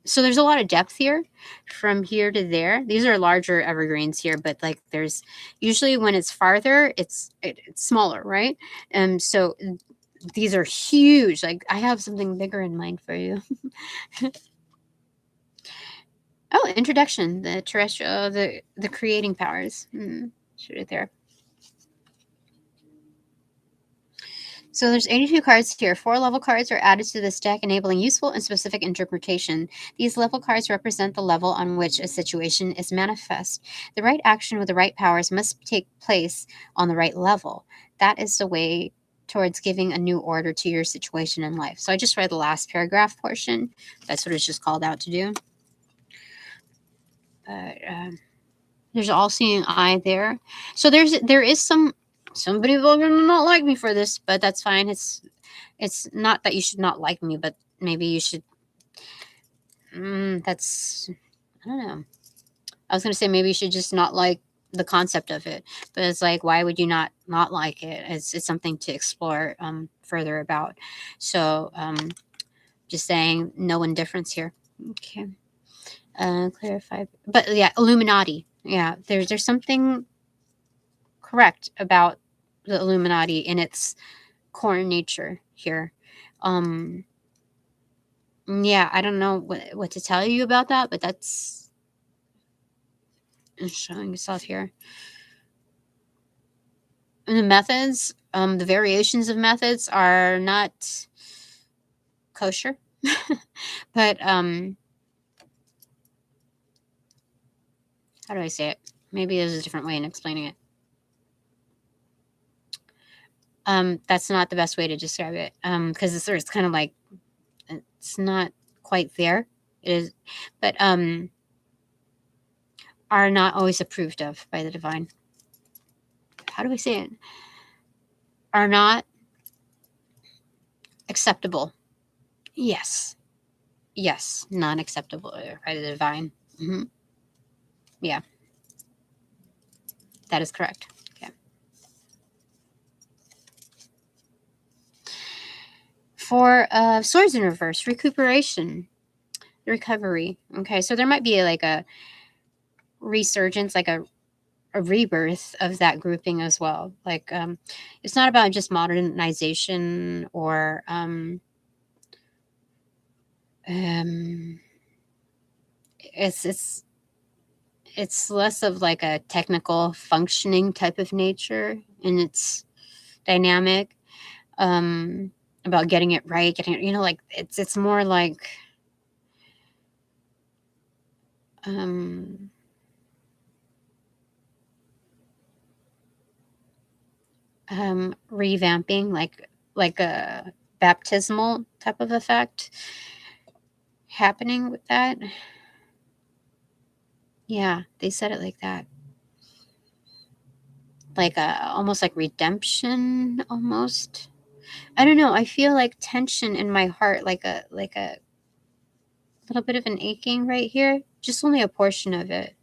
So there's a lot of depth here from here to there. These are larger evergreens here, but like there's usually when it's farther, it's smaller, right? So these are huge. Like I have something bigger in mind for you. Oh, introduction, the terrestrial, the creating powers. Shoot it there. So there's 82 cards here. 4 level cards are added to this deck, enabling useful and specific interpretation. These level cards represent the level on which a situation is manifest. The right action with the right powers must take place on the right level. That is the way towards giving a new order to your situation in life. So I just read the last paragraph portion. That's what it's just called out to do. But there's all-seeing eye there. So there is somebody will not like me for this, but that's fine. It's not that you should not like me, but maybe you should. That's, I don't know. I was gonna say maybe you should just not like the concept of it, but it's like, why would you not like it? It's something to explore further about. So just saying, no indifference here. Okay. Clarify, but yeah, Illuminati. Yeah, there's something correct about the Illuminati in its core nature here. Yeah, I don't know what to tell you about that, but that's showing itself here. And the methods, the variations of methods are not kosher, but how do I say it? Maybe there's a different way in explaining it. That's not the best way to describe it, because it's kind of like it's not quite there. It is, but are not always approved of by the divine. How do I say it? Are not acceptable. Yes, not acceptable by the divine. Yeah, that is correct. Okay. For swords in reverse, recuperation, recovery. Okay, so there might be like a resurgence, like a rebirth of that grouping as well. Like it's not about just modernization or it's less of like a technical functioning type of nature in its dynamic, about getting it right, like it's more like revamping, like a baptismal type of effect happening with that. Yeah, they said it like that. Like almost like redemption, almost. I don't know. I feel like tension in my heart, like a little bit of an aching right here. Just only a portion of it.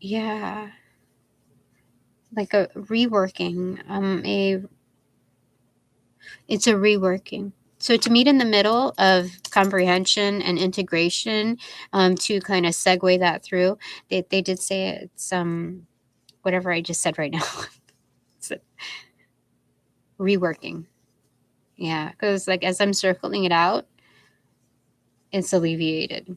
Yeah. Like a reworking. It's a reworking. So to meet in the middle of comprehension and integration, to kind of segue that through, they did say it's whatever I just said right now. It's reworking. Yeah, because like as I'm circling it out, it's alleviated.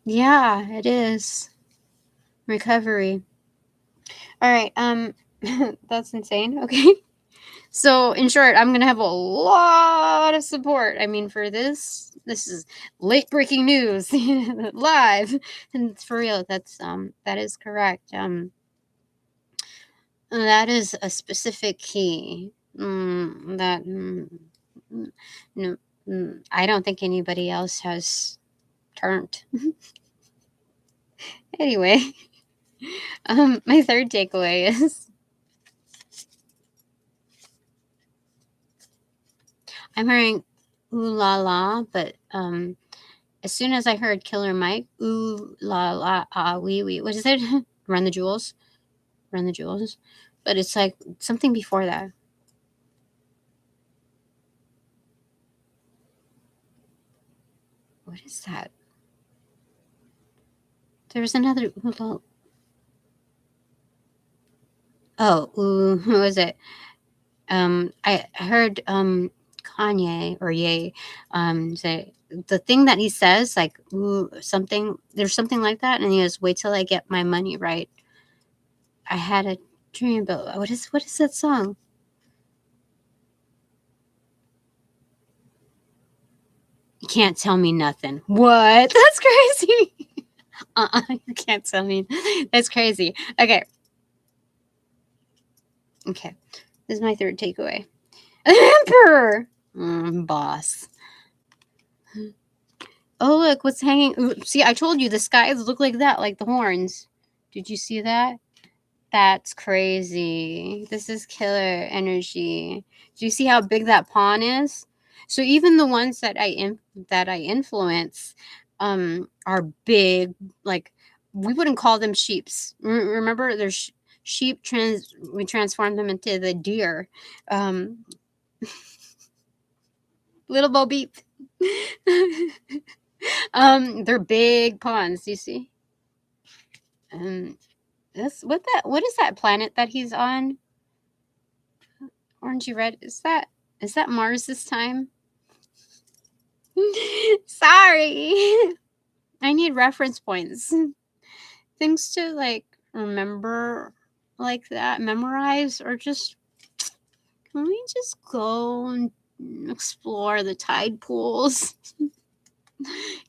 Yeah, it is. Recovery. All right. That's insane. Okay. So in short, I'm gonna have a lot of support. I mean, for this is late breaking news, live, and it's for real. That is correct. That is a specific key. No, I don't think anybody else has turned. Anyway, my third takeaway is I'm hearing ooh la la, but as soon as I heard Killer Mike, ooh la la ah wee wee, what is it? Run the Jewels, Run the Jewels. But it's like something before that. What is that? There was another ooh la. Oh, ooh, who was it? I heard Kanye or Ye say the thing that he says, like ooh something. There's something like that, and he goes, "Wait till I get my money right." I had a dream about what is that song? You can't tell me nothing. What? That's crazy. You can't tell me. That's crazy. Okay. Okay. This is my third takeaway. Emperor. Boss. Oh, look what's hanging. Ooh, see, I told you the skies look like that, like the horns. Did you see that? That's crazy. This is killer energy. Do you see how big that pawn is? So even the ones that I influence are big. Like we wouldn't call them sheeps. Remember, there's sheep we transform them into the deer. Um, Little Bo Beep. They're big pawns. Do you see? Um, what is that planet that he's on? Orangey red. Is that Mars this time? Sorry. I need reference points. Things to like remember like that, memorize, or just can we just go and explore the tide pools?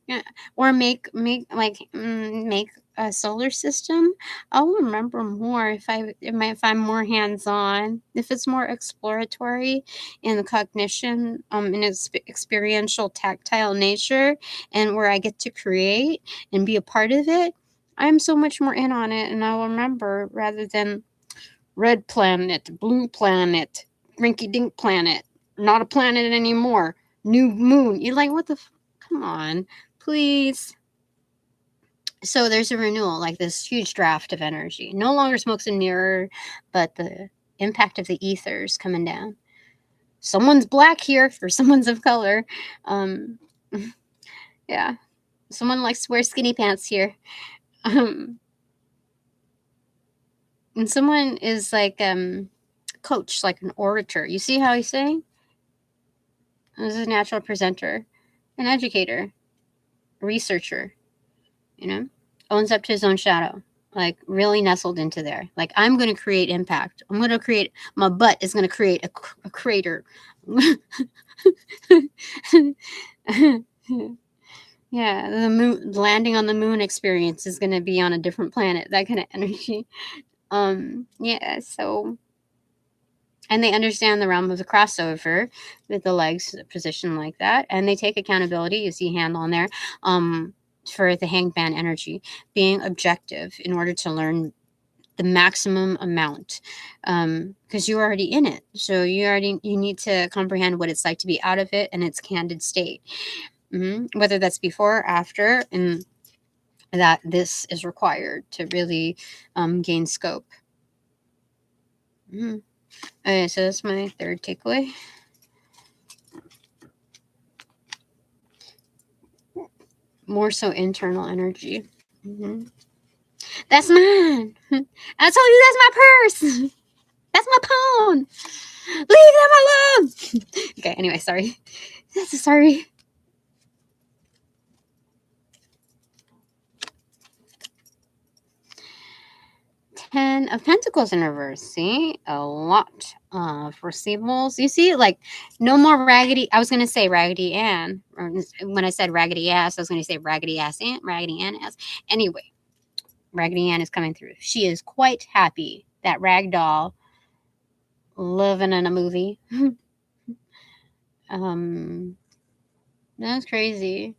Yeah, or make a solar system. I'll remember more if I'm more hands on. If it's more exploratory in the cognition, in its experiential, tactile nature, and where I get to create and be a part of it, I'm so much more in on it, and I'll remember rather than red planet, blue planet, rinky dink planet, not a planet anymore. New moon. You're like, what the? Come on, please. So there's a renewal, like this huge draft of energy. No longer smokes and mirror, but the impact of the ethers coming down. Someone's black here for someone's of color. Um, yeah, someone likes to wear skinny pants here. Um, and someone is like coach, like an orator. You see how he's saying? This is a natural presenter, an educator, a researcher, owns up to his own shadow, like really nestled into there. Like, I'm going to create impact. My butt is going to create a crater. Yeah, the moon landing on the moon experience is going to be on a different planet, that kind of energy. Yeah, so And they understand the realm of the crossover with the legs positioned like that. And they take accountability. You see hand on there, for the hangman energy, being objective in order to learn the maximum amount, because you're already in it. So you need to comprehend what it's like to be out of it and its candid state, whether that's before or after, and that this is required to really gain scope. Okay, so that's my third takeaway. More so internal energy. That's mine. I told you that's my purse. That's my phone. Leave them alone. Okay, anyway, sorry. Sorry. 10 of Pentacles in reverse. See? A lot of receivables. You see, like, no more raggedy. I was going to say Raggedy Ann. Or when I said raggedy ass, I was going to say raggedy ass aunt, Raggedy Ann ass. Anyway, Raggedy Ann is coming through. She is quite happy. That rag doll living in a movie. That's crazy.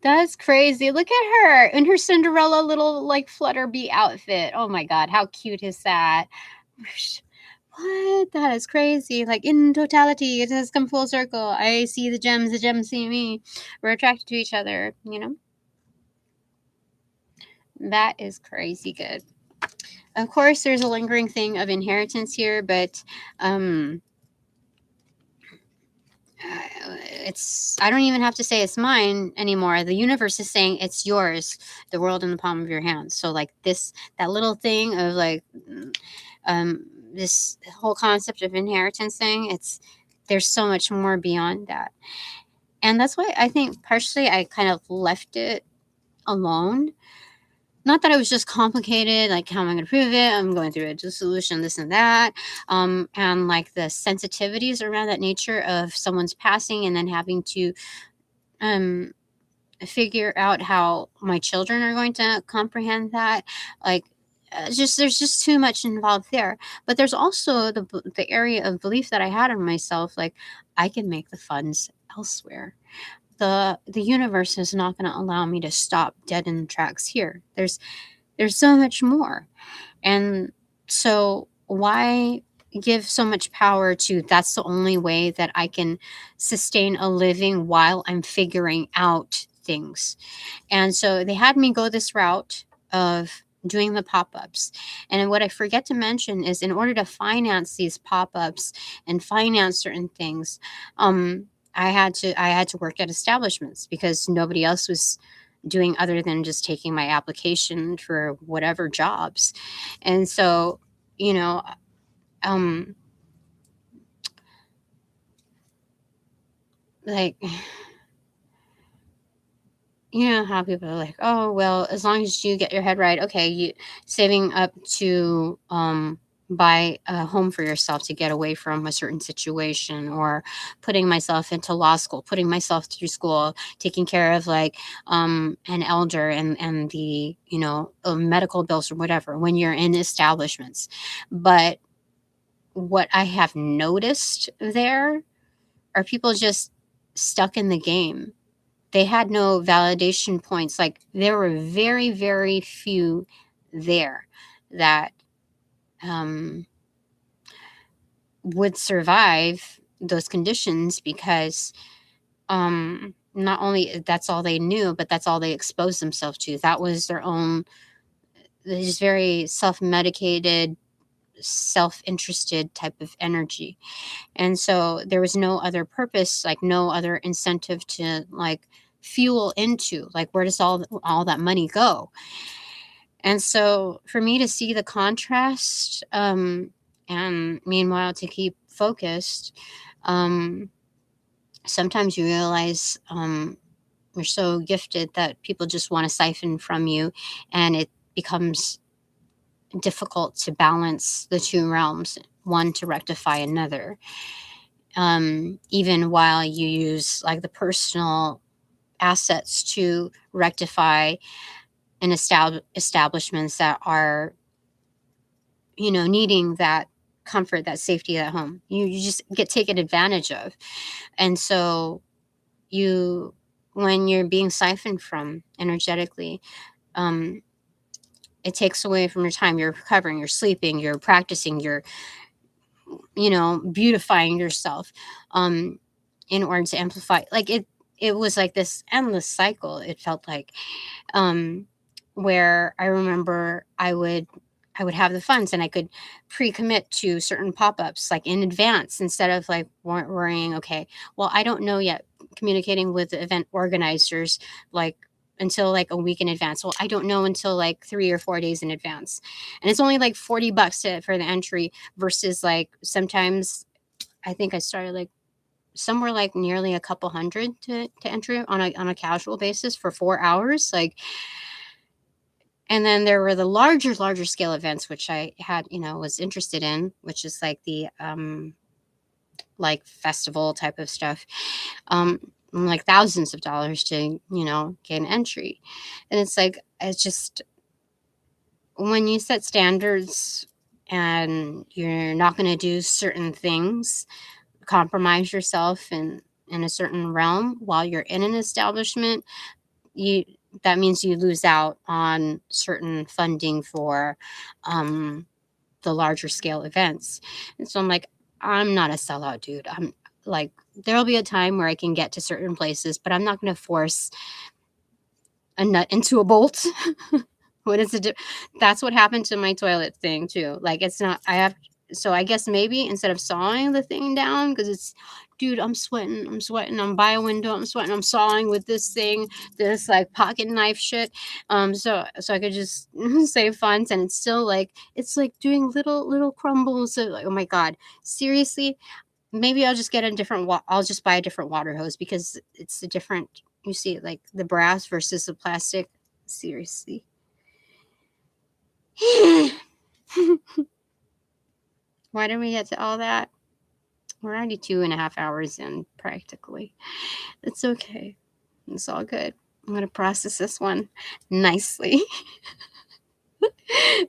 That's crazy. Look at her in her Cinderella little like Flutterby outfit. Oh my god, how cute is that? What? That is crazy. Like, in totality, it has come full circle. I see the gems see me. We're attracted to each other, you know? That is crazy good. Of course, there's a lingering thing of inheritance here, but I don't even have to say it's mine anymore. The universe is saying it's yours, the world in the palm of your hand. So like that little thing of like this whole concept of inheritance thing, there's so much more beyond that. And that's why I think partially I kind of left it alone. Not that it was just complicated, like how am I going to prove it? I'm going through a dissolution, this and that. And like the sensitivities around that nature of someone's passing and then having to figure out how my children are going to comprehend that. Like, there's just too much involved there. But there's also the area of belief that I had in myself, like I can make the funds elsewhere. The universe is not going to allow me to stop dead in the tracks here. There's so much more. And so why give so much power to that's the only way that I can sustain a living while I'm figuring out things? And so they had me go this route of doing the pop-ups. And what I forget to mention is in order to finance these pop-ups and finance certain things, I had to work at establishments because nobody else was doing other than just taking my application for whatever jobs. And so, you know, like, you know how people are like, oh well, as long as you get your head right, okay, you saving up to buy a home for yourself to get away from a certain situation, or putting myself into law school, putting myself through school, taking care of like an elder and the medical bills or whatever when you're in establishments. But what I have noticed there are people just stuck in the game. They had no validation points. Like, there were very, very few there that would survive those conditions because not only that's all they knew, but that's all they exposed themselves to. That was their own, just very self-medicated, self-interested type of energy. And so there was no other purpose, like no other incentive to like fuel into, like where does all that money go? And so for me to see the contrast, and meanwhile to keep focused, sometimes you realize you're so gifted that people just want to siphon from you, and it becomes difficult to balance the two realms, one to rectify another. Even while you use like the personal assets to rectify establishments that are needing that comfort, that safety at home. You just get taken advantage of. And so you, when you're being siphoned from energetically, it takes away from your time. You're recovering, you're sleeping, you're practicing, you're, beautifying yourself, in order to amplify. Like it was like this endless cycle. It felt like, where I remember I would have the funds and I could pre-commit to certain pop-ups like in advance, instead of like worrying, okay, well, I don't know yet, communicating with the event organizers like until like a week in advance. Well, I don't know until like 3 or 4 days in advance. And it's only like $40 for the entry, versus like sometimes I think I started like somewhere like nearly a couple hundred to enter on a casual basis for 4 hours. Like, and then there were the larger scale events, which I had, was interested in, which is like the like festival type of stuff, like thousands of dollars to, get an entry. And it's just, when you set standards and you're not going to do certain things, compromise yourself in a certain realm while you're in an establishment, you that means you lose out on certain funding for the larger scale events. And so I'm like, I'm not a sellout, dude. I'm like, there'll be a time where I can get to certain places, but I'm not going to force a nut into a bolt. What is it? That's what happened to my toilet thing too. Like, it's not, so I guess maybe instead of sawing the thing down, because it's, dude, I'm sweating, I'm by a window, I'm sweating, I'm sawing with this thing, this like pocket knife shit. So I could just save funds, and it's like doing little crumbles of like, oh my God, seriously, maybe I'll just get a different, I'll just buy a different water hose, because it's a different, you see, like the brass versus the plastic. Seriously. Why didn't we get to all that? We're already 2.5 hours in, practically. It's okay. It's all good. I'm going to process this one nicely.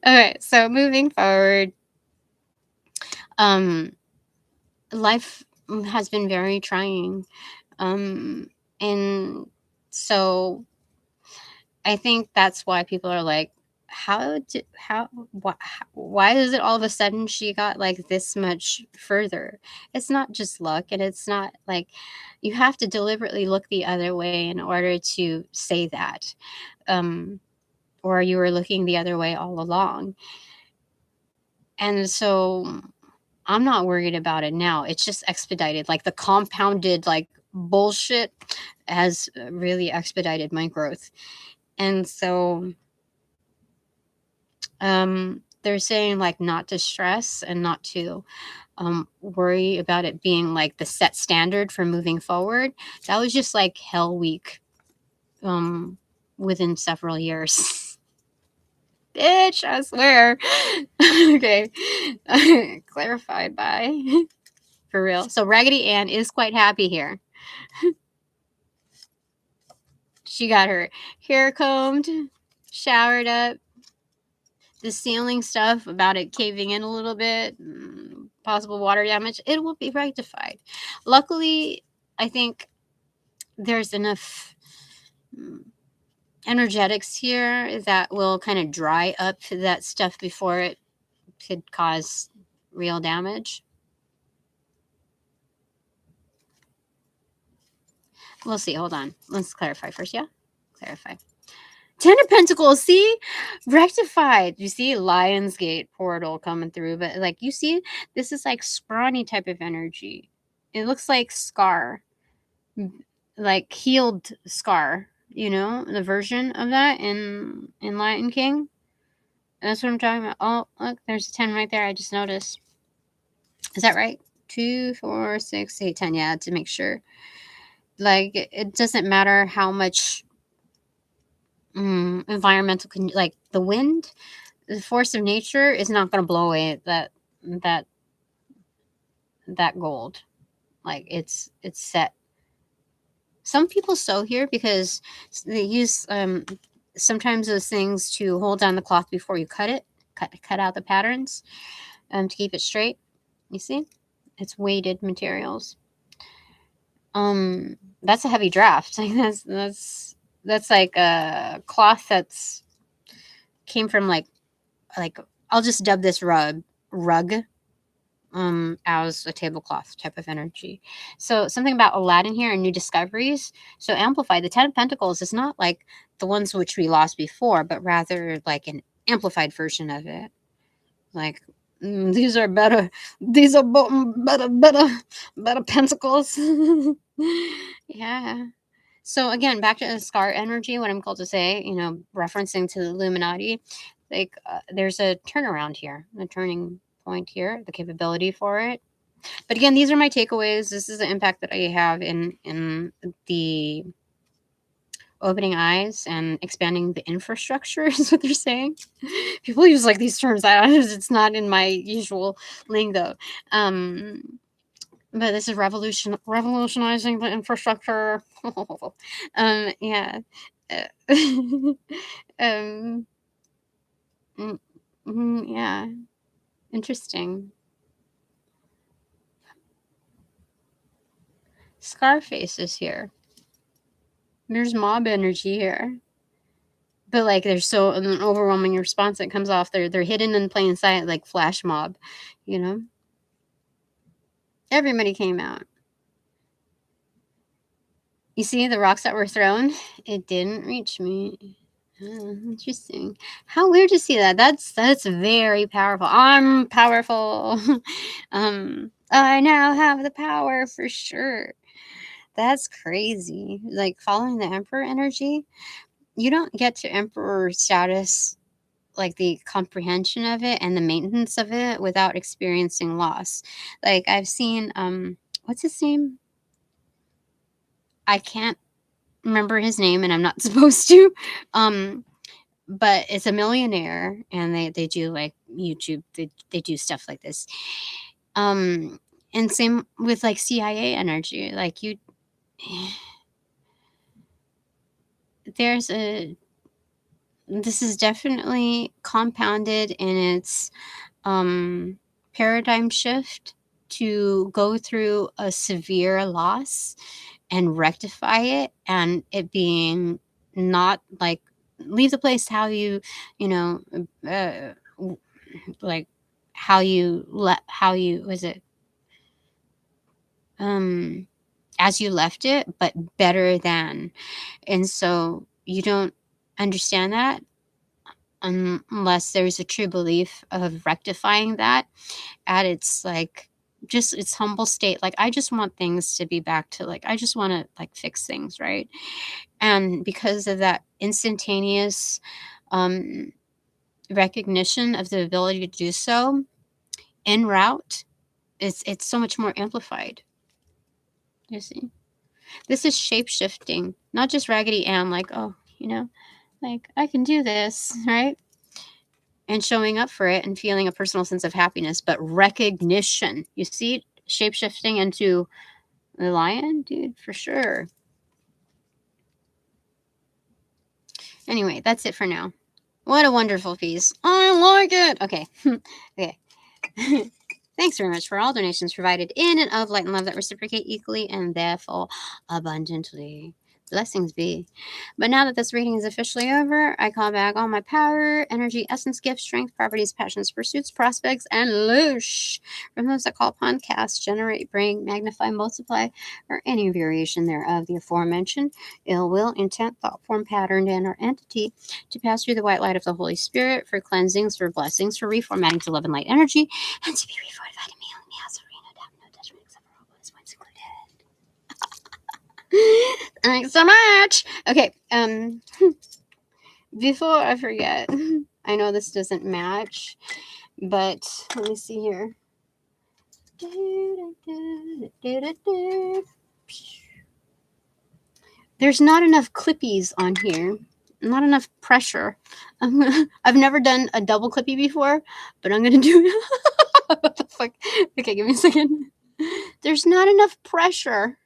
Okay, so moving forward, life has been very trying. And so I think that's why people are like, why is it all of a sudden she got like this much further? It's not just luck, and it's not like you have to deliberately look the other way in order to say that, or you were looking the other way all along. And so I'm not worried about it now. It's just expedited, like the compounded like bullshit has really expedited my growth. And so they're saying like not to stress and not to worry about it being like the set standard for moving forward. That was just like hell week within several years. Bitch, I swear. Okay. Clarified by for real. So Raggedy Ann is quite happy here. She got her hair combed, showered up. The ceiling stuff about it caving in a little bit, possible water damage, it will be rectified. Luckily, I think there's enough energetics here that will kind of dry up that stuff before it could cause real damage. We'll see. Hold on. Let's clarify first. Yeah? Clarify. 10 of Pentacles, see? Rectified. You see Lionsgate portal coming through. But like, you see, this is like scrawny type of energy. It looks like Scar. Like healed Scar. The version of that in Lion King. And that's what I'm talking about. Oh, look, there's a 10 right there. I just noticed. Is that right? 2, 4, 6, 8, 10. Yeah, to make sure. Like, it doesn't matter how much environmental, like the wind, the force of nature is not going to blow away that gold. Like, it's set. Some people sew here because they use sometimes those things to hold down the cloth before you cut it, cut out the patterns, to keep it straight. You see? It's weighted materials. That's a heavy draft. Like that's like a cloth that's came from like I'll just dub this rug as a tablecloth type of energy. So something about Aladdin here and new discoveries. So amplified. The Ten of Pentacles is not like the ones which we lost before, but rather like an amplified version of it. Like these are better. These are better pentacles. Yeah. So again, back to the scar energy. What I'm called to say, referencing to the Illuminati, like there's a turnaround here, a turning point here, the capability for it. But again, these are my takeaways. This is the impact that I have in the opening eyes and expanding the infrastructure is what they're saying. People use like these terms. It's not in my usual lingo. But this is revolutionizing the infrastructure. Yeah. um, yeah. Interesting. Scarface is here. There's mob energy here. But like there's so an overwhelming response that comes off. They're hidden in plain sight like flash mob, Everybody came out. You see the rocks that were thrown? It didn't reach me. Interesting. How weird to see that. That's very powerful. I'm powerful. I now have the power for sure. That's crazy. Like following the emperor energy, you don't get to emperor status, like the comprehension of it and the maintenance of it without experiencing loss. Like I've seen what's his name? I can't remember his name and I'm not supposed to. But it's a millionaire and they do like YouTube, they do stuff like this. And same with like CIA energy. Like there's this is definitely compounded in its paradigm shift to go through a severe loss and rectify it, and it being not like leave the place how you like how you was it as you left it, but better than. And so you don't understand that unless there's a true belief of rectifying that at its like just its humble state. Like I just want things to be back to like I just want to like fix things, right? And because of that instantaneous recognition of the ability to do so en route, it's so much more amplified. You see, this is shape shifting, not just Raggedy Ann, like like I can do this, right? And showing up for it and feeling a personal sense of happiness, but recognition. You see, shape shifting into the lion, dude, for sure. Anyway, that's it for now. What a wonderful piece. I like it. Okay. Okay. Thanks very much for all donations provided in and of light and love that reciprocate equally and therefore abundantly. Blessings be. But now that this reading is officially over, I call back all my power, energy, essence, gifts, strength, properties, passions, pursuits, prospects, and loosh from those that call upon, cast, generate, bring, magnify, multiply, or any variation thereof the aforementioned ill will, intent, thought form, pattern, and or entity to pass through the white light of the Holy Spirit for cleansings, for blessings, for reformatting to love and light energy, and to be refortified and healing me as a arena to have no judgment except for all what is once included. Thanks so much. Okay. Before I forget, I know this doesn't match, but let me see here. There's not enough clippies on here. Not enough pressure. I've never done a double clippy before, but I'm gonna do it. What the fuck? Okay, give me a second. There's not enough pressure.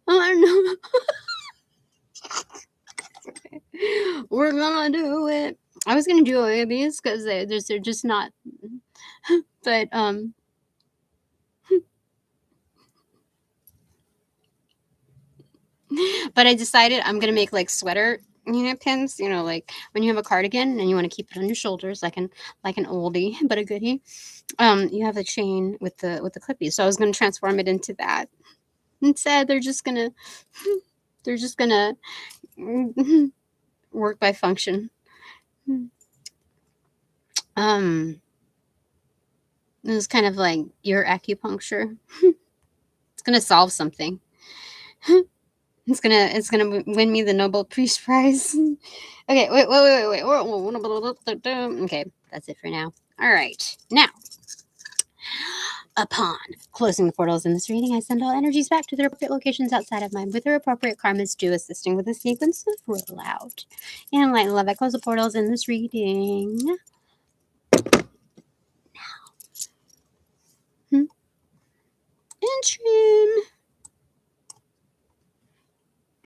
Oh no. Okay. We're gonna do it. I was gonna do these because they're just not. But But I decided I'm gonna make like sweater, pins. Like when you have a cardigan and you want to keep it on your shoulders, like an oldie but a goodie. You have a chain with the clippies. So I was gonna transform it into that. Instead, they're just gonna work by function. It was kind of like your acupuncture. It's gonna solve something. It's gonna win me the Nobel Peace Prize. Okay, wait. Okay, that's it for now. All right, now. Upon closing the portals in this reading, I send all energies back to their appropriate locations outside of mine, with their appropriate karmas due, assisting with the sequence of rollout. And light and love, I close the portals in this reading.